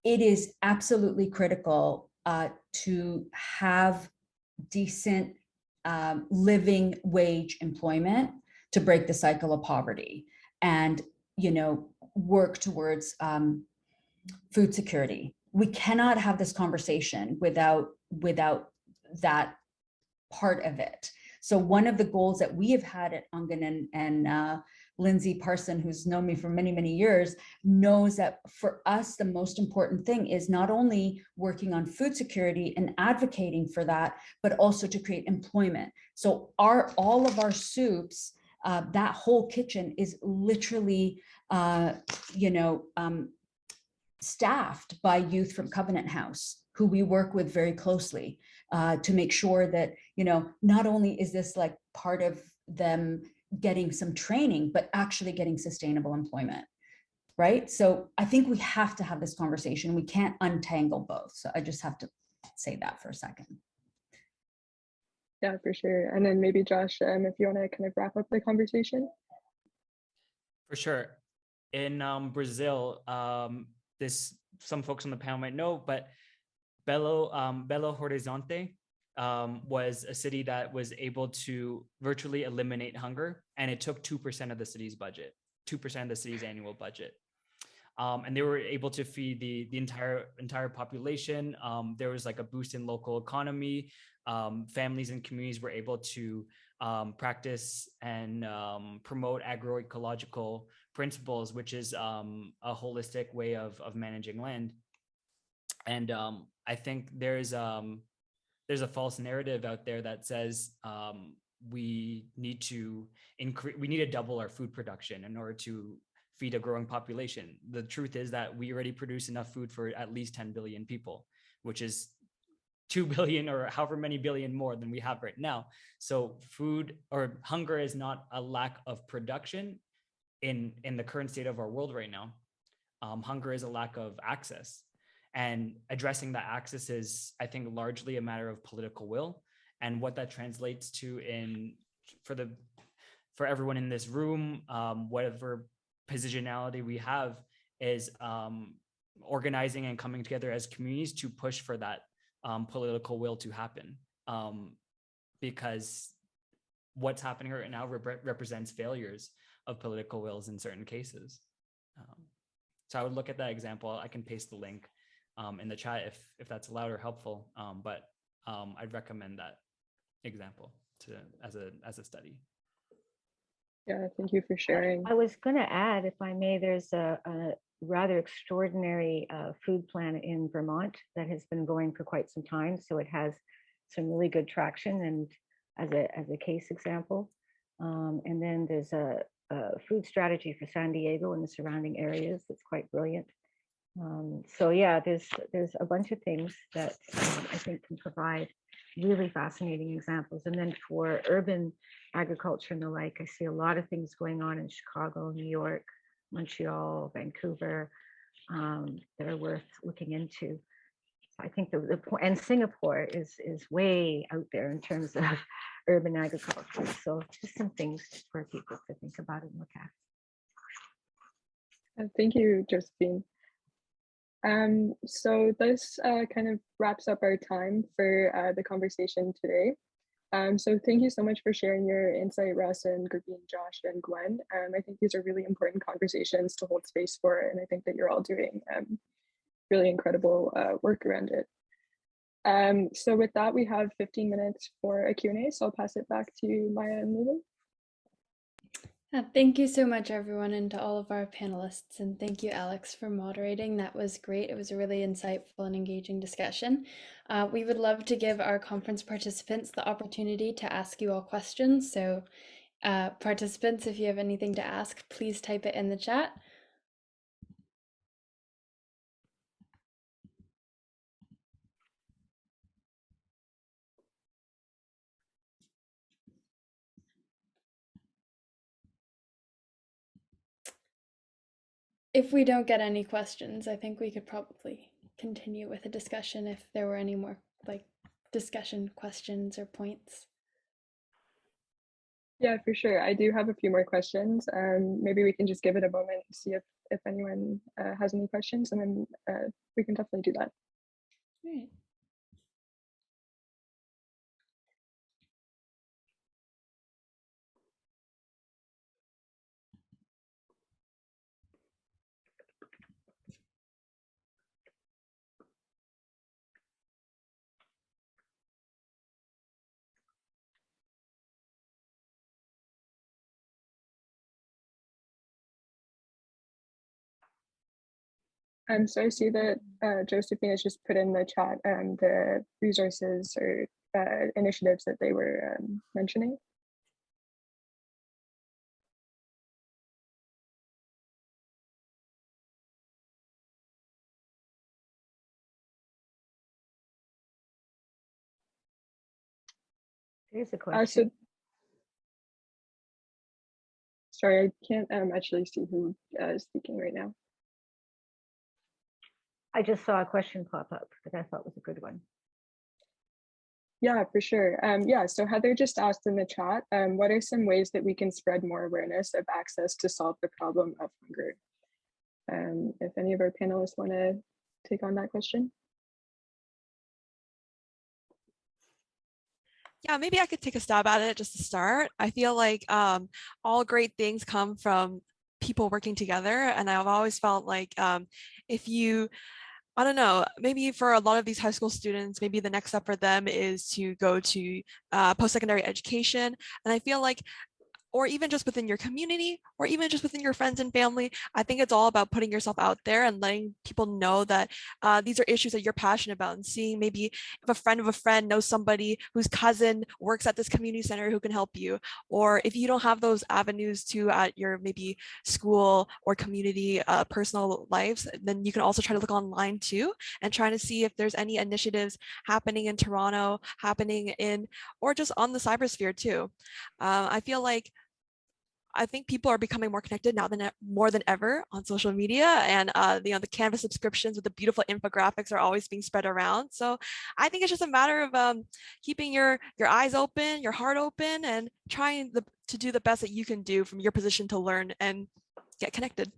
is absolutely critical to have decent living wage employment to break the cycle of poverty and, work towards food security. We cannot have this conversation without that part of it. So one of the goals that we have had at Ungan and Lindsay Parson, who's known me for many, many years, knows that for us, the most important thing is not only working on food security and advocating for that, but also to create employment. So all of our soups, that whole kitchen is literally, staffed by youth from Covenant House, who we work with very closely to make sure that, not only is this like part of them getting some training, but actually getting sustainable employment, right? So I think we have to have this conversation. We can't untangle both. So I just have to say that for a second. Yeah, for sure. And then maybe Josh, if you want to kind of wrap up the conversation. For sure. In Brazil, some folks on the panel might know, but Belo Horizonte was a city that was able to virtually eliminate hunger, and it took 2% of the city's budget, 2% of the city's annual budget. And they were able to feed the entire population. There was like a boost in local economy. Families and communities were able to practice and promote agroecological principles, which is a holistic way of managing land. And I think there's a false narrative out there that says we need to double our food production in order to feed a growing population. The truth is that we already produce enough food for at least 10 billion people, which is 2 billion or however many billion more than we have right now. So food or hunger is not a lack of production in the current state of our world right now. Hunger is a lack of access, and addressing that access is, I think, largely a matter of political will. And what that translates to for everyone in this room, whatever positionality we have, is organizing and coming together as communities to push for that political will to happen. Because what's happening right now represents failures of political wills in certain cases. So I would look at that example. I can paste the link in the chat if that's allowed or helpful. But I'd recommend that example as a study. Yeah, thank you for sharing. I was going to add, if I may, there's a rather extraordinary food plan in Vermont that has been going for quite some time. So it has some really good traction, and as a case example. And then there's a food strategy for San Diego and the surrounding areas that's quite brilliant. So yeah, there's a bunch of things that I think can provide really fascinating examples. And then for urban agriculture and the like, I see a lot of things going on in Chicago, New York, Montreal, Vancouver, that are worth looking into. I think the point, and Singapore is way out there in terms of urban agriculture. So just some things for people to think about and look at. Thank you, Josephine. So this kind of wraps up our time for the conversation today. So thank you so much for sharing your insight, Russ and Gurleen, Josh, and Gwen. I think these are really important conversations to hold space for, and I think that you're all doing really incredible work around it. So with that, we have 15 minutes for a Q&A, so I'll pass it back to Maya and Lulu. Thank you so much, everyone, and to all of our panelists. And thank you, Alex, for moderating. That was great. It was a really insightful and engaging discussion. We would love to give our conference participants the opportunity to ask you all questions. So participants, if you have anything to ask, please type it in the chat. If we don't get any questions, I think we could probably continue with a discussion if there were any more discussion questions or points. Yeah, for sure. I do have a few more questions. Maybe we can just give it a moment and see if anyone has any questions, and then we can definitely do that. All right. So I see that Josephine has just put in the chat the resources or initiatives that they were mentioning. Here's a question. Sorry, I can't actually see who is speaking right now. I just saw a question pop up that I thought was a good one. Yeah, for sure. Yeah, so Heather just asked in the chat, what are some ways that we can spread more awareness of access to solve the problem of hunger? If any of our panelists want to take on that question. Yeah, maybe I could take a stab at it just to start. I feel like all great things come from people working together. And I've always felt like if you, I don't know, maybe for a lot of these high school students, maybe the next step for them is to go to post-secondary education. And I feel like or even just within your community, or even just within your friends and family. I think it's all about putting yourself out there and letting people know that these are issues that you're passionate about, and seeing maybe if a friend of a friend knows somebody whose cousin works at this community center who can help you, or if you don't have those avenues to at your maybe school or community personal lives, then you can also try to look online too and try to see if there's any initiatives happening in Toronto, happening in, or just on the cybersphere too. I feel like I think people are becoming more connected now than more than ever on social media, and the Canvas subscriptions with the beautiful infographics are always being spread around. So I think it's just a matter of keeping your eyes open, your heart open, and trying to do the best that you can do from your position to learn and get connected.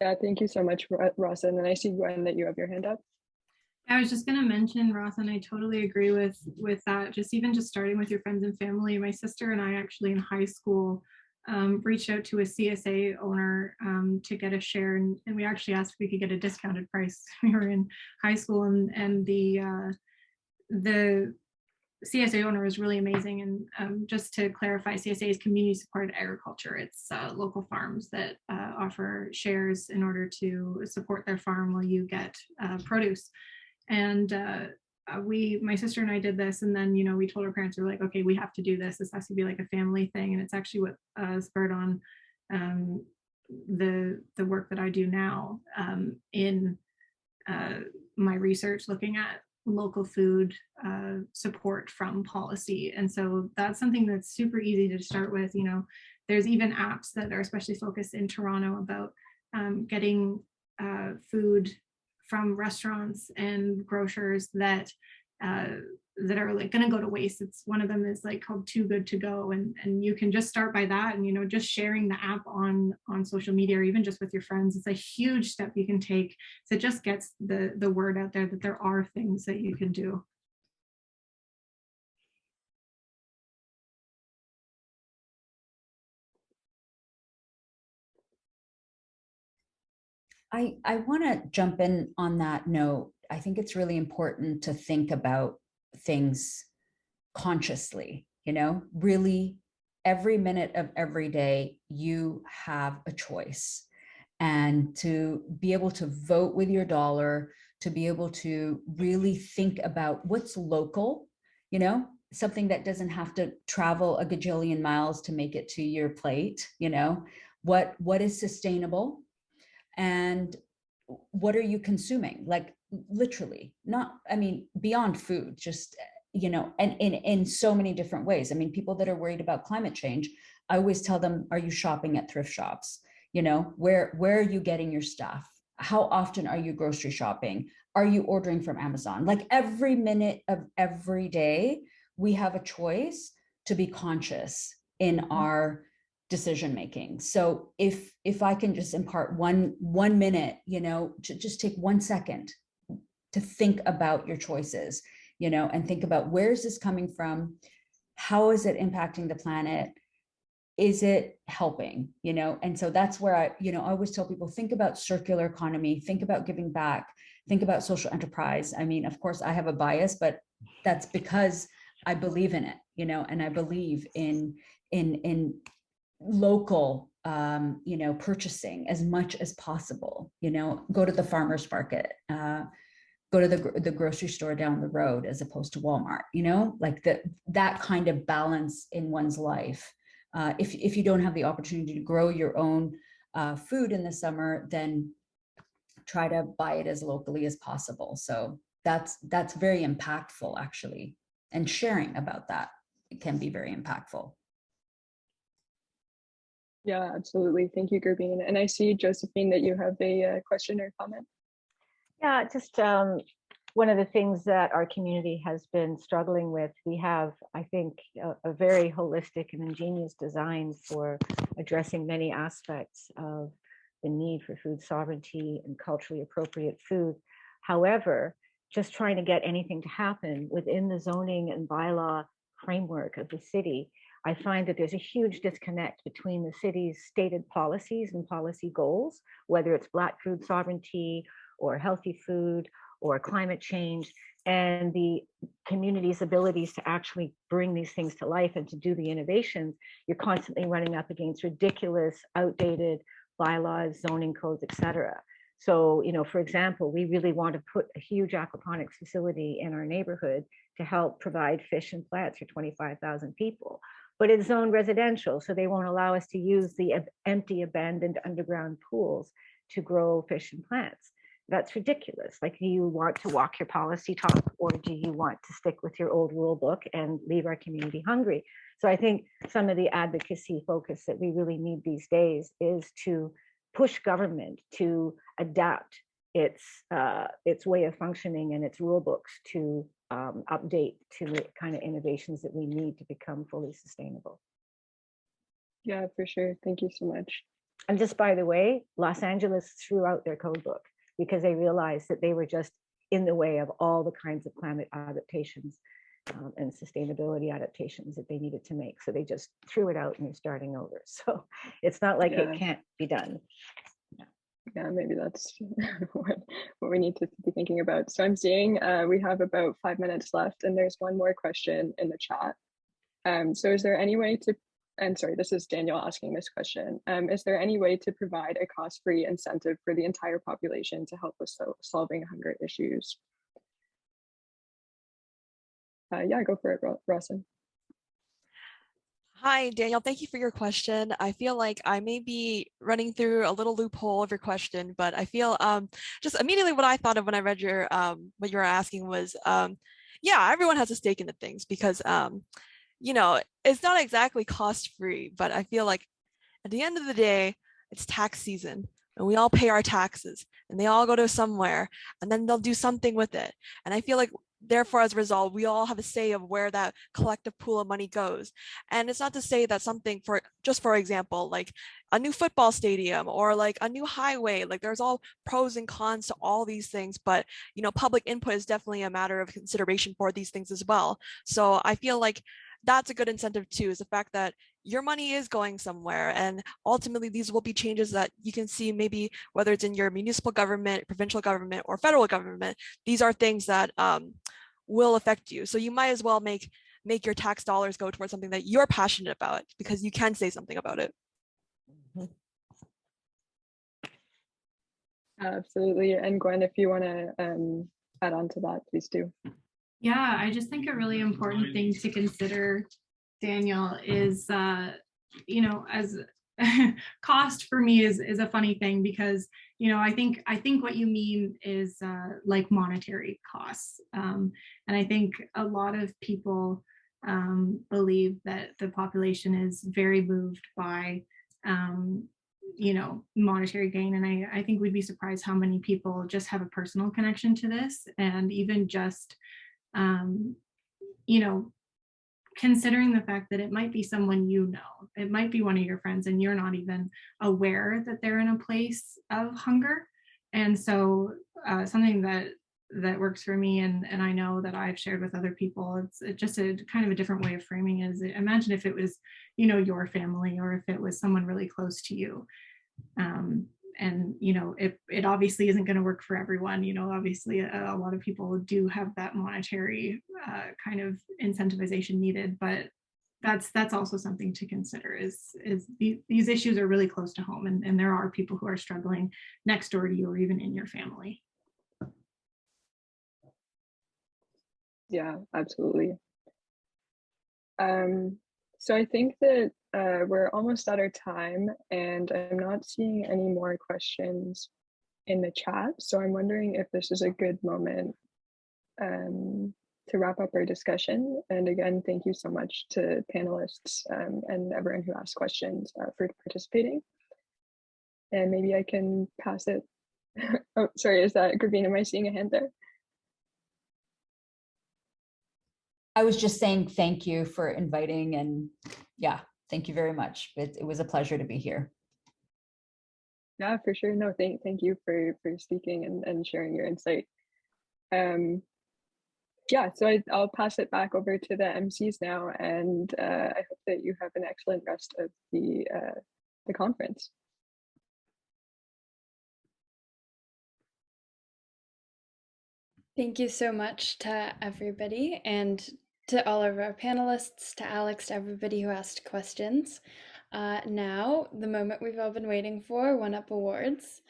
Yeah, thank you so much, Rosa. And then I see, Gwen, that you have your hand up. I was just going to mention, Ross, and I totally agree with that. Just starting with your friends and family. My sister and I actually in high school reached out to a CSA owner to get a share, and we actually asked if we could get a discounted price. We were in high school, and the CSA owner was really amazing. And just to clarify, CSA is community supported agriculture. It's local farms that offer shares in order to support their farm while you get produce. And my sister and I did this, and then, we told our parents, we were like, okay, we have to do this. This has to be like a family thing. And it's actually what spurred on the work that I do now in my research, looking at local food support from policy. And so that's something that's super easy to start with. There's even apps that are especially focused in Toronto about getting food from restaurants and grocers that are like going to go to waste. It's one of them is like called Too Good to Go, and you can just start by that, and just sharing the app on social media, or even just with your friends. It's a huge step you can take. So it just gets the word out there that there are things that you can do. I want to jump in on that note. I think it's really important to think about things consciously, really every minute of every day, you have a choice. And to be able to vote with your dollar, to be able to really think about what's local, something that doesn't have to travel a gajillion miles to make it to your plate, what is sustainable, and what are you consuming? Like literally, beyond food, just, and in so many different ways. People that are worried about climate change, I always tell them, are you shopping at thrift shops? Where are you getting your stuff? How often are you grocery shopping? Are you ordering from Amazon? Like every minute of every day, we have a choice to be conscious in our decision making. So if I can just impart one minute, to just take 1 second to think about your choices, and think about, where is this coming from? How is it impacting the planet? Is it helping? And so that's where I always tell people, think about circular economy, think about giving back, think about social enterprise. Of course I have a bias, but that's because I believe in it, and I believe in local purchasing as much as possible. Go to the farmer's market, go to the grocery store down the road as opposed to Walmart, like that kind of balance in one's life. If you don't have the opportunity to grow your own food in the summer, then try to buy it as locally as possible. So that's very impactful, actually, and sharing about that, it can be very impactful. Yeah, absolutely. Thank you, Gurbeen. And I see, Josephine, that you have a question or comment. Yeah, just one of the things that our community has been struggling with, we have, I think, a very holistic and ingenious design for addressing many aspects of the need for food sovereignty and culturally appropriate food. However, just trying to get anything to happen within the zoning and bylaw framework of the city, I find that there's a huge disconnect between the city's stated policies and policy goals, whether it's Black food sovereignty or healthy food or climate change, and the community's abilities to actually bring these things to life and to do the innovations, you're constantly running up against ridiculous, outdated bylaws, zoning codes, et cetera. So, you know, for example, we really want to put a huge aquaponics facility in our neighborhood to help provide fish and plants for 25,000 people. But it's zoned residential, so they won't allow us to use the empty, abandoned underground pools to grow fish and plants. That's ridiculous. Like, do you want to walk your policy talk, or do you want to stick with your old rule book and leave our community hungry? So I think some of the advocacy focus that we really need these days is to push government to adapt its way of functioning and its rule books to update to the kind of innovations that we need to become fully sustainable. Yeah, for sure. Thank you so much. And just by the way, Los Angeles threw out their code book because they realized that they were just in the way of all the kinds of climate adaptations and sustainability adaptations that they needed to make. So they just threw it out and they're starting over. So it's not like it can't be done. Yeah, maybe that's what we need to be thinking about. So I'm seeing we have about 5 minutes left, and there's one more question in the chat. So is there any way to, and sorry, this is Daniel asking this question. Is there any way to provide a cost-free incentive for the entire population to help with solving hunger issues? Yeah, go for it, Rawson. Hi, Daniel. Thank you for your question. I feel like I may be running through a little loophole of your question, but I feel just immediately what I thought of when I read your what you were asking was, yeah, everyone has a stake in the things because, you know, it's not exactly cost free, but I feel like at the end of the day, it's tax season and we all pay our taxes and they all go to somewhere and then they'll do something with it. And I feel like therefore, as a result, we all have a say of where that collective pool of money goes. And it's not to say that something for example, like a new football stadium or like a new highway, like there's all pros and cons to all these things, but you know, public input is definitely a matter of consideration for these things as well. So I feel like that's a good incentive too, is the fact that your money is going somewhere. And ultimately, these will be changes that you can see maybe whether it's in your municipal government, provincial government, or federal government. These are things that will affect you. So you might as well make your tax dollars go towards something that you're passionate about because you can say something about it. Absolutely. And Gwen, if you want to add on to that, please do. Yeah, I just think a really important thing to consider, Daniel, is, you know, as cost for me is a funny thing because, you know, I think what you mean is like monetary costs. And I think a lot of people believe that the population is very moved by, you know, monetary gain. And I think we'd be surprised how many people just have a personal connection to this. And even just, you know, considering the fact that it might be someone you know, it might be one of your friends and you're not even aware that they're in a place of hunger. And so something that works for me and I know that I've shared with other people, it's just a kind of a different way of framing is imagine if it was, you know, your family or if it was someone really close to you. And, you know, it obviously isn't going to work for everyone. You know, obviously a lot of people do have that monetary kind of incentivization needed, but that's also something to consider is these issues are really close to home and there are people who are struggling next door to you or even in your family. Yeah, absolutely. So I think that we're almost out of time and I'm not seeing any more questions in the chat. So I'm wondering if this is a good moment to wrap up our discussion. And again, thank you so much to panelists and everyone who asked questions for participating. And maybe I can pass it. Oh, sorry, is that Graveen? Am I seeing a hand there? I was just saying thank you for inviting and yeah, thank you very much. It was a pleasure to be here. Yeah, for sure. No, thank you for speaking and sharing your insight. Yeah, so I'll pass it back over to the MCs now, and I hope that you have an excellent rest of the conference. Thank you so much to everybody and to all of our panelists, to Alex, to everybody who asked questions. Now, the moment we've all been waiting for, One Up Awards.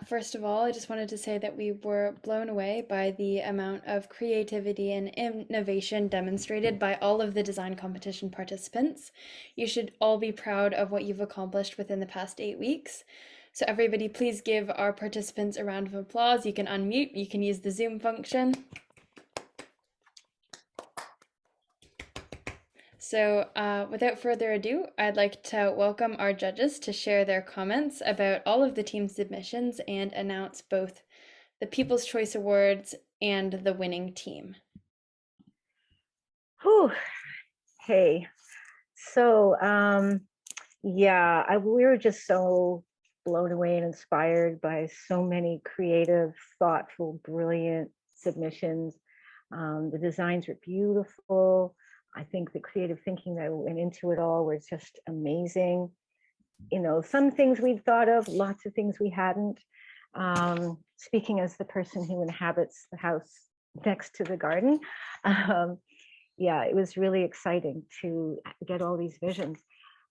First of all, I just wanted to say that we were blown away by the amount of creativity and innovation demonstrated by all of the design competition participants. You should all be proud of what you've accomplished within the past 8 weeks. So everybody, please give our participants a round of applause. You can unmute, you can use the Zoom function. So without further ado, I'd like to welcome our judges to share their comments about all of the team submissions and announce both the People's Choice Awards and the winning team. Whew. Hey, so yeah, we were just so blown away and inspired by so many creative, thoughtful, brilliant submissions. The designs were beautiful. I think the creative thinking that went into it all was just amazing. You know, some things we'd thought of, lots of things we hadn't. Speaking as the person who inhabits the house next to the garden, yeah, it was really exciting to get all these visions.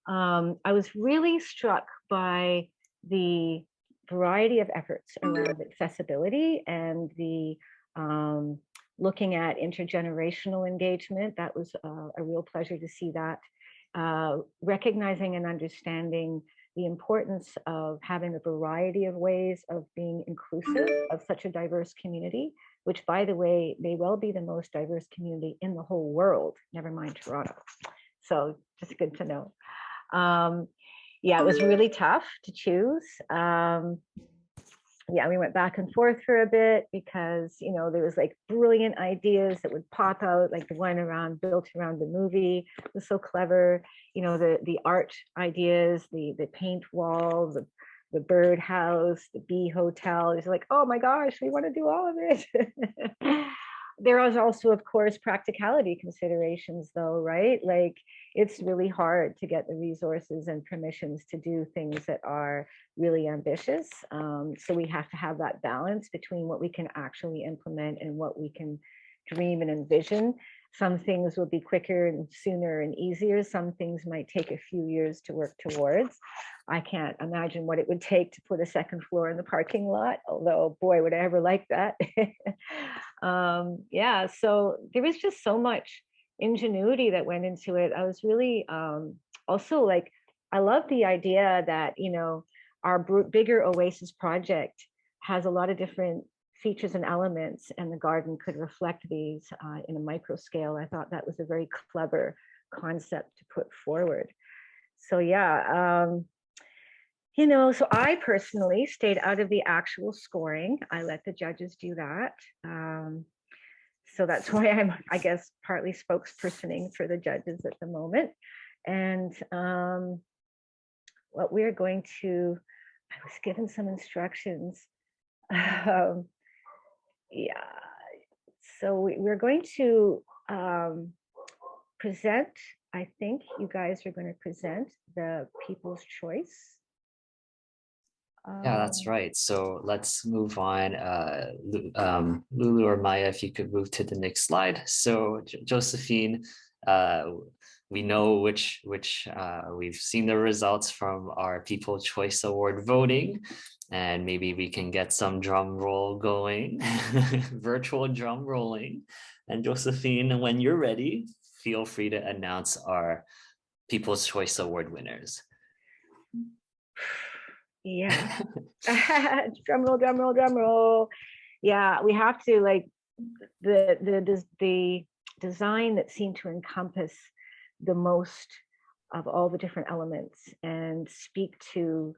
I was really struck by the variety of efforts around accessibility and the looking at intergenerational engagement. That was a real pleasure to see that. Recognizing and understanding the importance of having a variety of ways of being inclusive of such a diverse community, which, by the way, may well be the most diverse community in the whole world, never mind Toronto. So just good to know. Yeah, it was really tough to choose. Yeah, we went back and forth for a bit because, you know, there was like brilliant ideas that would pop out, like the one built around the movie. It was so clever. You know, the art ideas, the paint walls, the bird house, the bee hotel. It's like, oh my gosh, we want to do all of it. There was also, of course, practicality considerations though, right? Like it's really hard to get the resources and permissions to do things that are really ambitious. So we have to have that balance between what we can actually implement and what we can dream and envision. Some things will be quicker and sooner and easier. Some things might take a few years to work towards. I can't imagine what it would take to put a second floor in the parking lot, although boy, would I ever like that. Yeah, so there was just so much ingenuity that went into it. I was really also like, I love the idea that, you know, our bigger Oasis project has a lot of different features and elements, and the garden could reflect these in a micro scale. I thought that was a very clever concept to put forward. So yeah, you know, so I personally stayed out of the actual scoring. I let the judges do that. So that's why I'm, I guess, partly spokespersoning for the judges at the moment. And what we're going to, I was given some instructions. Yeah, so we're going to present, I think you guys are going to present the People's Choice. Yeah, that's right. So let's move on. Lulu or Maya, if you could move to the next slide. So Josephine, we know which we've seen the results from our People's Choice Award voting, and maybe we can get some drum roll going, virtual drum rolling. And Josephine, when you're ready, feel free to announce our People's Choice Award winners. Yeah. Drum roll, drum roll, drum roll. Yeah, we have to, like, the design that seemed to encompass the most of all the different elements and speak to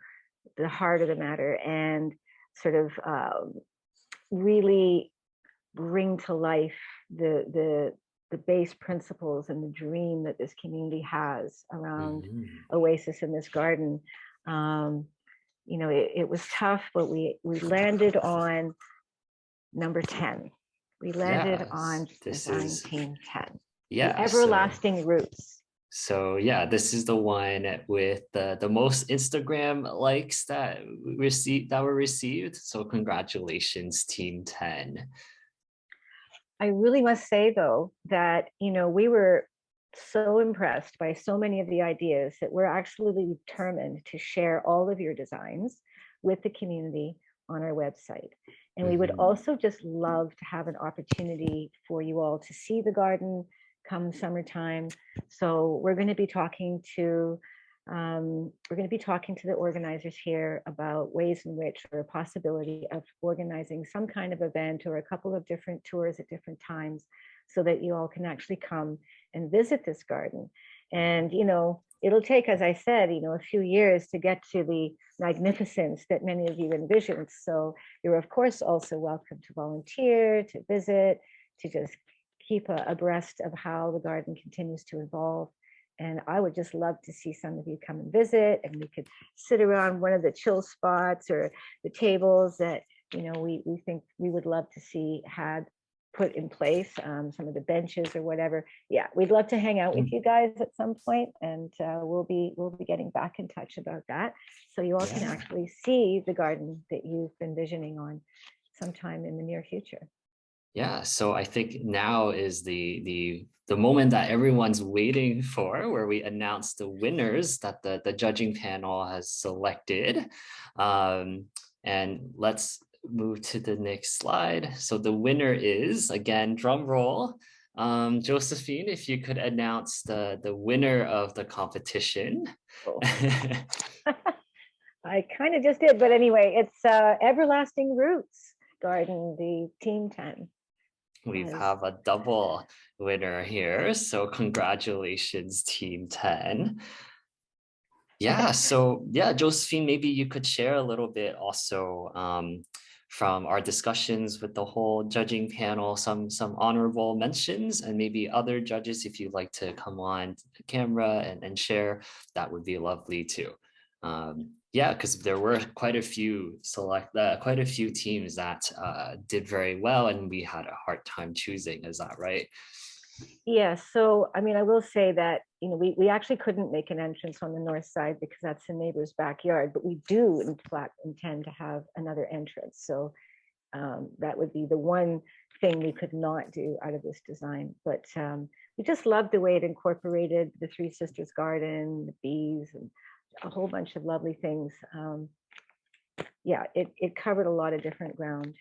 the heart of the matter and sort of really bring to life the base principles and the dream that this community has around Oasis in this garden. You know, it was tough, but we landed on number 10. We landed on Design Team 10. Yeah, the Everlasting Roots. So yeah, this is the one with the most Instagram likes that were received. So congratulations, Team 10. I really must say though that, we were so impressed by so many of the ideas that we're actually determined to share all of your designs with the community on our website. And we would also just love to have an opportunity for you all to see the garden come summertime. So we're going to be talking to the organizers here about ways in which, or a possibility of organizing some kind of event or a couple of different tours at different times so that you all can actually come and visit this garden. And, it'll take, as I said, a few years to get to the magnificence that many of you envisioned. So you're of course also welcome to volunteer, to visit, to just keep abreast of how the garden continues to evolve. And I would just love to see some of you come and visit, and we could sit around one of the chill spots or the tables that, we think we would love to see had put in place, some of the benches or whatever. Yeah, we'd love to hang out with you guys at some point, and we'll be getting back in touch about that. So you all can actually see the garden that you've been visioning on sometime in the near future. Yeah, so I think now is the moment that everyone's waiting for, where we announce the winners that the judging panel has selected. And let's move to the next slide. So the winner is, again, drum roll, Josephine, if you could announce the winner of the competition. Oh. I kind of just did, but anyway, it's Everlasting Roots Garden, the Team 10. We have a double winner here, so congratulations, Team 10. Yeah, so yeah, Josephine, maybe you could share a little bit also from our discussions with the whole judging panel, some honorable mentions, and maybe other judges, if you'd like to come on camera and share, that would be lovely too. Yeah, because there were quite a few teams that did very well, and we had a hard time choosing. Is that right? Yeah. So I mean, I will say that we actually couldn't make an entrance on the north side because that's the neighbor's backyard, but we do in fact intend to have another entrance. So that would be the one thing we could not do out of this design. But we just loved the way it incorporated the Three Sisters Garden, the bees, and a whole bunch of lovely things. Yeah, it covered a lot of different ground,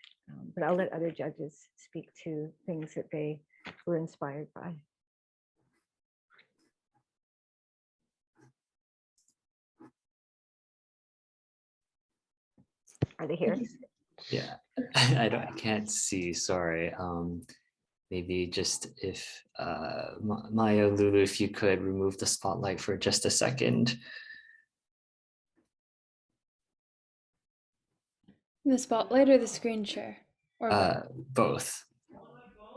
but I'll let other judges speak to things that they were inspired by. Are they here? Yeah, I can't see, sorry. Maybe just if Maya, Lulu, if you could remove the spotlight for just a second. The spotlight or the screen share? Or both.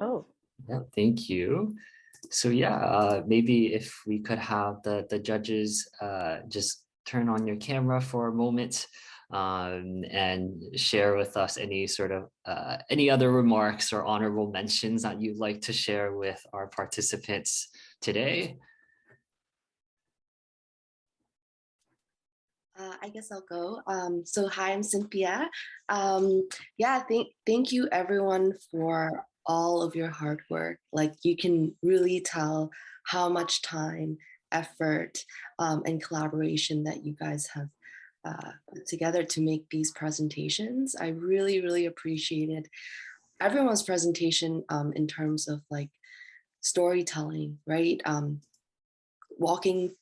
Oh. Yeah, thank you. So yeah, maybe if we could have the judges just turn on your camera for a moment and share with us any sort of any other remarks or honorable mentions that you'd like to share with our participants today. I guess I'll go. So hi, I'm Cynthia. Yeah, thank you everyone for all of your hard work. Like, you can really tell how much time, effort, and collaboration that you guys have put together to make these presentations. I really, really appreciated everyone's presentation in terms of like storytelling, right? Walking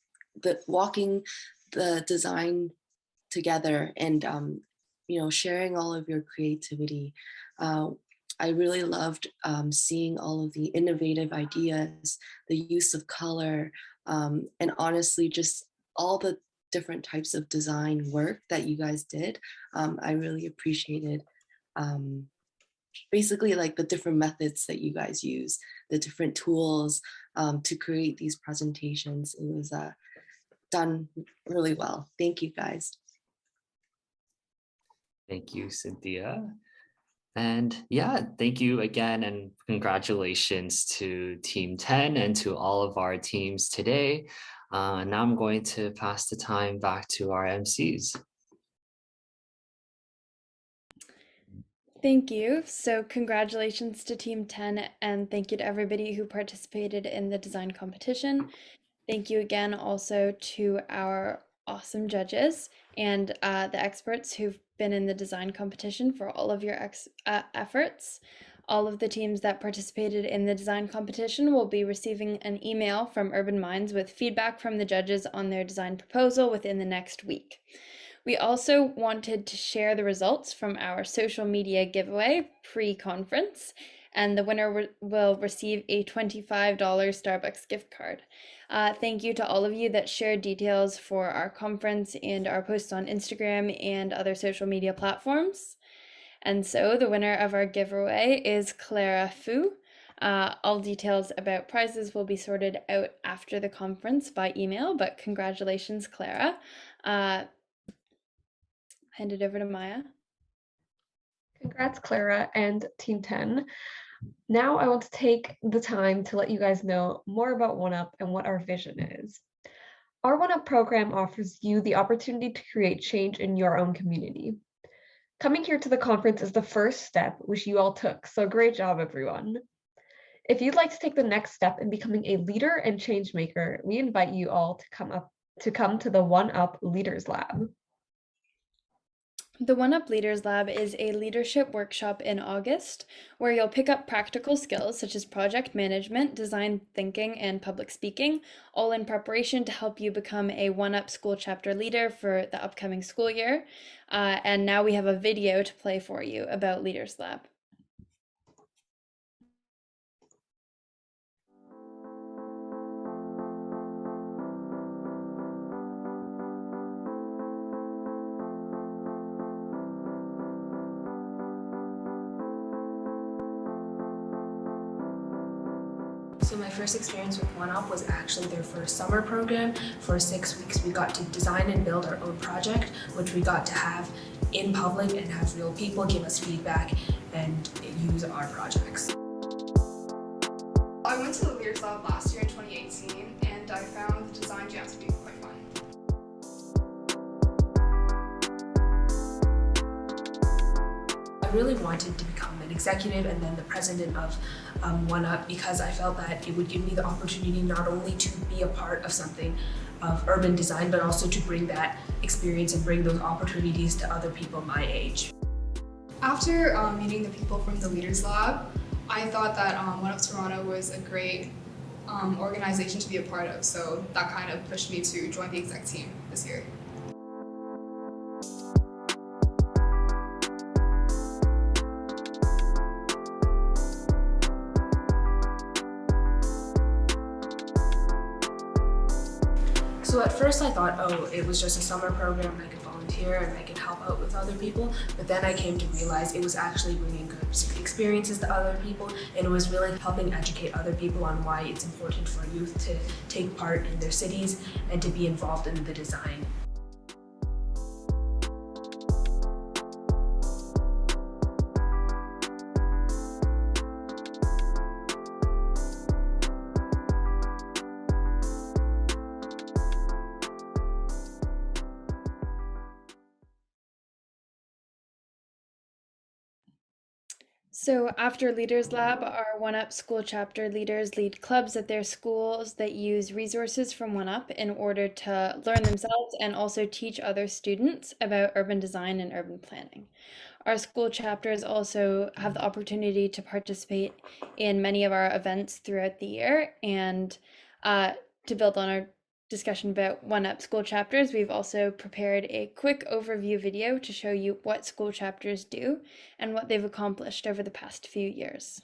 the design together and sharing all of your creativity. I really loved seeing all of the innovative ideas, the use of color, and honestly just all the different types of design work that you guys did. I really appreciated basically like the different methods that you guys use, the different tools to create these presentations. It was done really well. Thank you guys. Thank you, Cynthia. And yeah, thank you again, and congratulations to Team 10 and to all of our teams today. Now I'm going to pass the time back to our MCs. Thank you. So congratulations to Team 10 and thank you to everybody who participated in the design competition. Thank you again also to our awesome judges and the experts who've been in the design competition for all of your efforts. All of the teams that participated in the design competition will be receiving an email from Urban Minds with feedback from the judges on their design proposal within the next week. We also wanted to share the results from our social media giveaway pre-conference, and the winner will receive a $25 Starbucks gift card. Thank you to all of you that shared details for our conference and our posts on Instagram and other social media platforms. And so the winner of our giveaway is Clara Fu. All details about prizes will be sorted out after the conference by email, but congratulations, Clara. Hand it over to Maya. Congrats, Clara and Team 10. Now I want to take the time to let you guys know more about OneUp and what our vision is. Our OneUp program offers you the opportunity to create change in your own community. Coming here to the conference is the first step, which you all took, so great job, everyone. If you'd like to take the next step in becoming a leader and change maker, we invite you all to come to the OneUp Leaders Lab. The OneUp Leaders Lab is a leadership workshop in August where you'll pick up practical skills such as project management, design thinking, and public speaking, all in preparation to help you become a OneUp school chapter leader for the upcoming school year. And now we have a video to play for you about Leaders Lab. So my first experience with OneUp was actually their first summer program. For 6 weeks, we got to design and build our own project, which we got to have in public and have real people give us feedback and use our projects. I went to the Leaders Lab last year in 2018, and I found the design jams to be quite fun. I really wanted to become an executive and then the president of OneUp because I felt that it would give me the opportunity not only to be a part of something of urban design, but also to bring that experience and bring those opportunities to other people my age. After meeting the people from the Leaders Lab, I thought that OneUp Toronto was a great organization to be a part of, so that kind of pushed me to join the exec team this year. So at first I thought, oh, it was just a summer program, I could volunteer and I could help out with other people, but then I came to realize it was actually bringing good experiences to other people, and it was really helping educate other people on why it's important for youth to take part in their cities and to be involved in the design. So after Leaders Lab, our OneUp school chapter leaders lead clubs at their schools that use resources from OneUp in order to learn themselves and also teach other students about urban design and urban planning. Our school chapters also have the opportunity to participate in many of our events throughout the year. And to build on our discussion about OneUp school chapters, we've also prepared a quick overview video to show you what school chapters do and what they've accomplished over the past few years.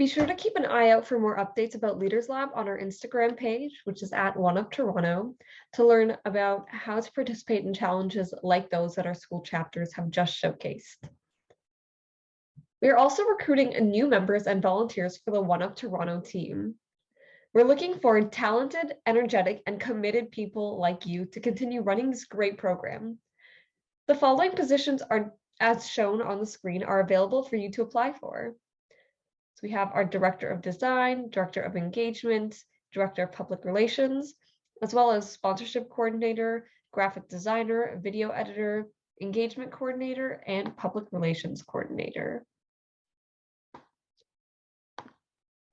Be sure to keep an eye out for more updates about Leaders Lab on our Instagram page, which is at OneUpToronto, to learn about how to participate in challenges like those that our school chapters have just showcased. We are also recruiting new members and volunteers for the OneUp Toronto team. We're looking for talented, energetic, and committed people like you to continue running this great program. The following positions are, as shown on the screen, are available for you to apply for. So we have our Director of Design, Director of Engagement, Director of Public Relations, as well as Sponsorship Coordinator, Graphic Designer, Video Editor, Engagement Coordinator, and Public Relations Coordinator.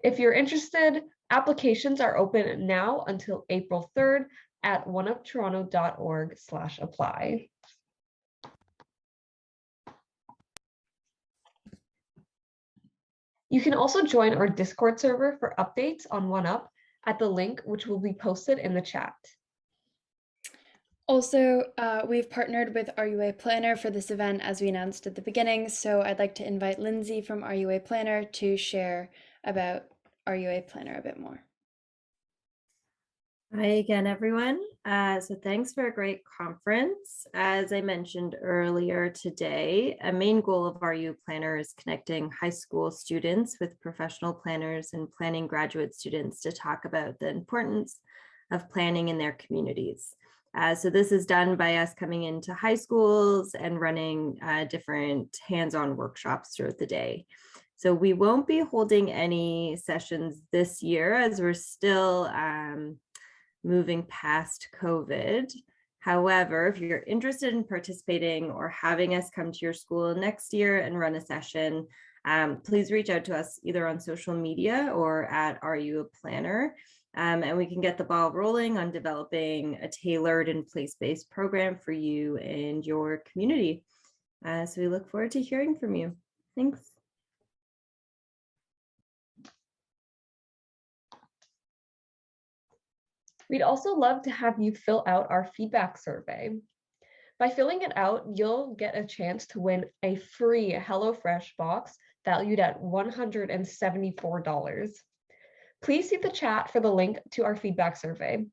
If you're interested, applications are open now until April 3rd at oneuptoronto.org/apply. You can also join our Discord server for updates on OneUp at the link, which will be posted in the chat. Also, we've partnered with RUA Planner for this event, as we announced at the beginning. So I'd like to invite Lindsay from RUA Planner to share about RUA Planner a bit more. Hi again, everyone. So thanks for a great conference. As I mentioned earlier today, a main goal of RUA Planner is connecting high school students with professional planners and planning graduate students to talk about the importance of planning in their communities. So this is done by us coming into high schools and running different hands-on workshops throughout the day. So we won't be holding any sessions this year as we're still moving past COVID. However, if you're interested in participating or having us come to your school next year and run a session, please reach out to us either on social media or at RUA Planner. And we can get the ball rolling on developing a tailored and place-based program for you and your community. So we look forward to hearing from you. Thanks. We'd also love to have you fill out our feedback survey. By filling it out, you'll get a chance to win a free HelloFresh box valued at $174. Please see the chat for the link to our feedback survey.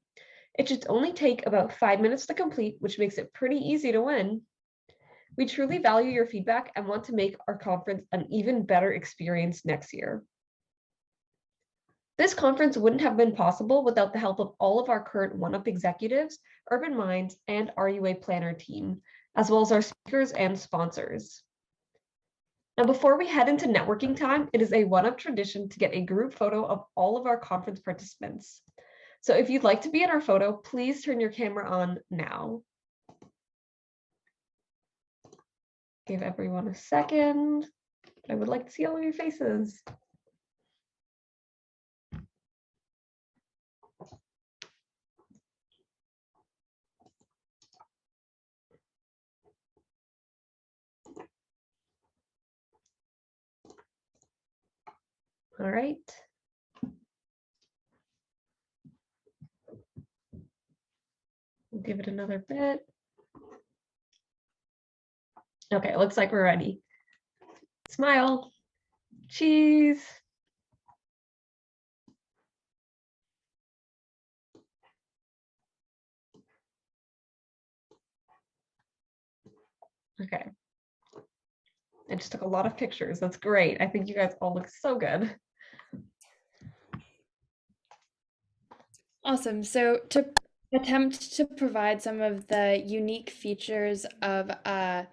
It should only take about 5 minutes to complete, which makes it pretty easy to win. We truly value your feedback and want to make our conference an even better experience next year. This conference wouldn't have been possible without the help of all of our current OneUp executives, Urban Minds, and RUA Planner team, as well as our speakers and sponsors. Now, before we head into networking time, it is a OneUp tradition to get a group photo of all of our conference participants. So if you'd like to be in our photo, please turn your camera on now. Give everyone a second. I would like to see all of your faces. All right. We'll give it another bit. Okay, it looks like we're ready. Smile. Cheese. Okay. I just took a lot of pictures. That's great. I think you guys all look so good. Awesome. So to attempt to provide some of the unique features of an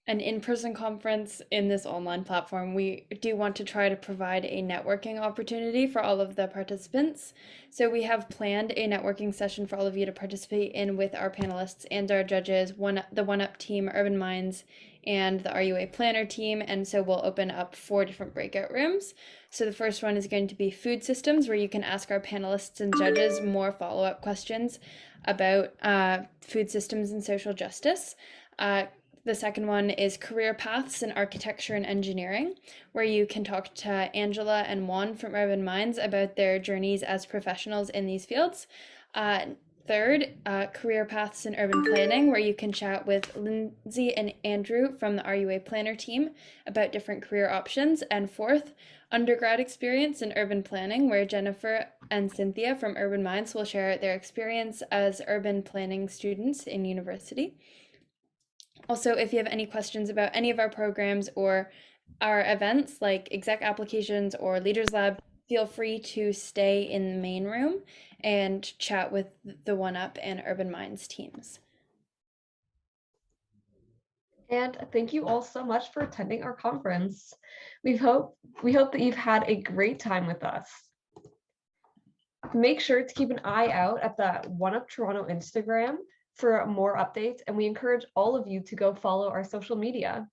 in-person conference in this online platform, we do want to try to provide a networking opportunity for all of the participants. So we have planned a networking session for all of you to participate in with our panelists and our judges, the OneUp team, Urban Minds, and the RUA Planner team. And so we'll open up 4 different breakout rooms. So the first one is going to be food systems, where you can ask our panelists and judges more follow-up questions about food systems and social justice. The second one is career paths in architecture and engineering, where you can talk to Angela and Juan from Urban Minds about their journeys as professionals in these fields. Third, career paths in urban planning, where you can chat with Lindsay and Andrew from the RUA Planner team about different career options. And fourth, undergrad experience in urban planning, where Jennifer and Cynthia from Urban Minds will share their experience as urban planning students in university. Also, if you have any questions about any of our programs or our events like exec applications or Leaders Lab, feel free to stay in the main room and chat with the OneUp and Urban Minds teams. And thank you all so much for attending our conference. We hope that you've had a great time with us. Make sure to keep an eye out at the OneUp Toronto Instagram for more updates, and we encourage all of you to go follow our social media.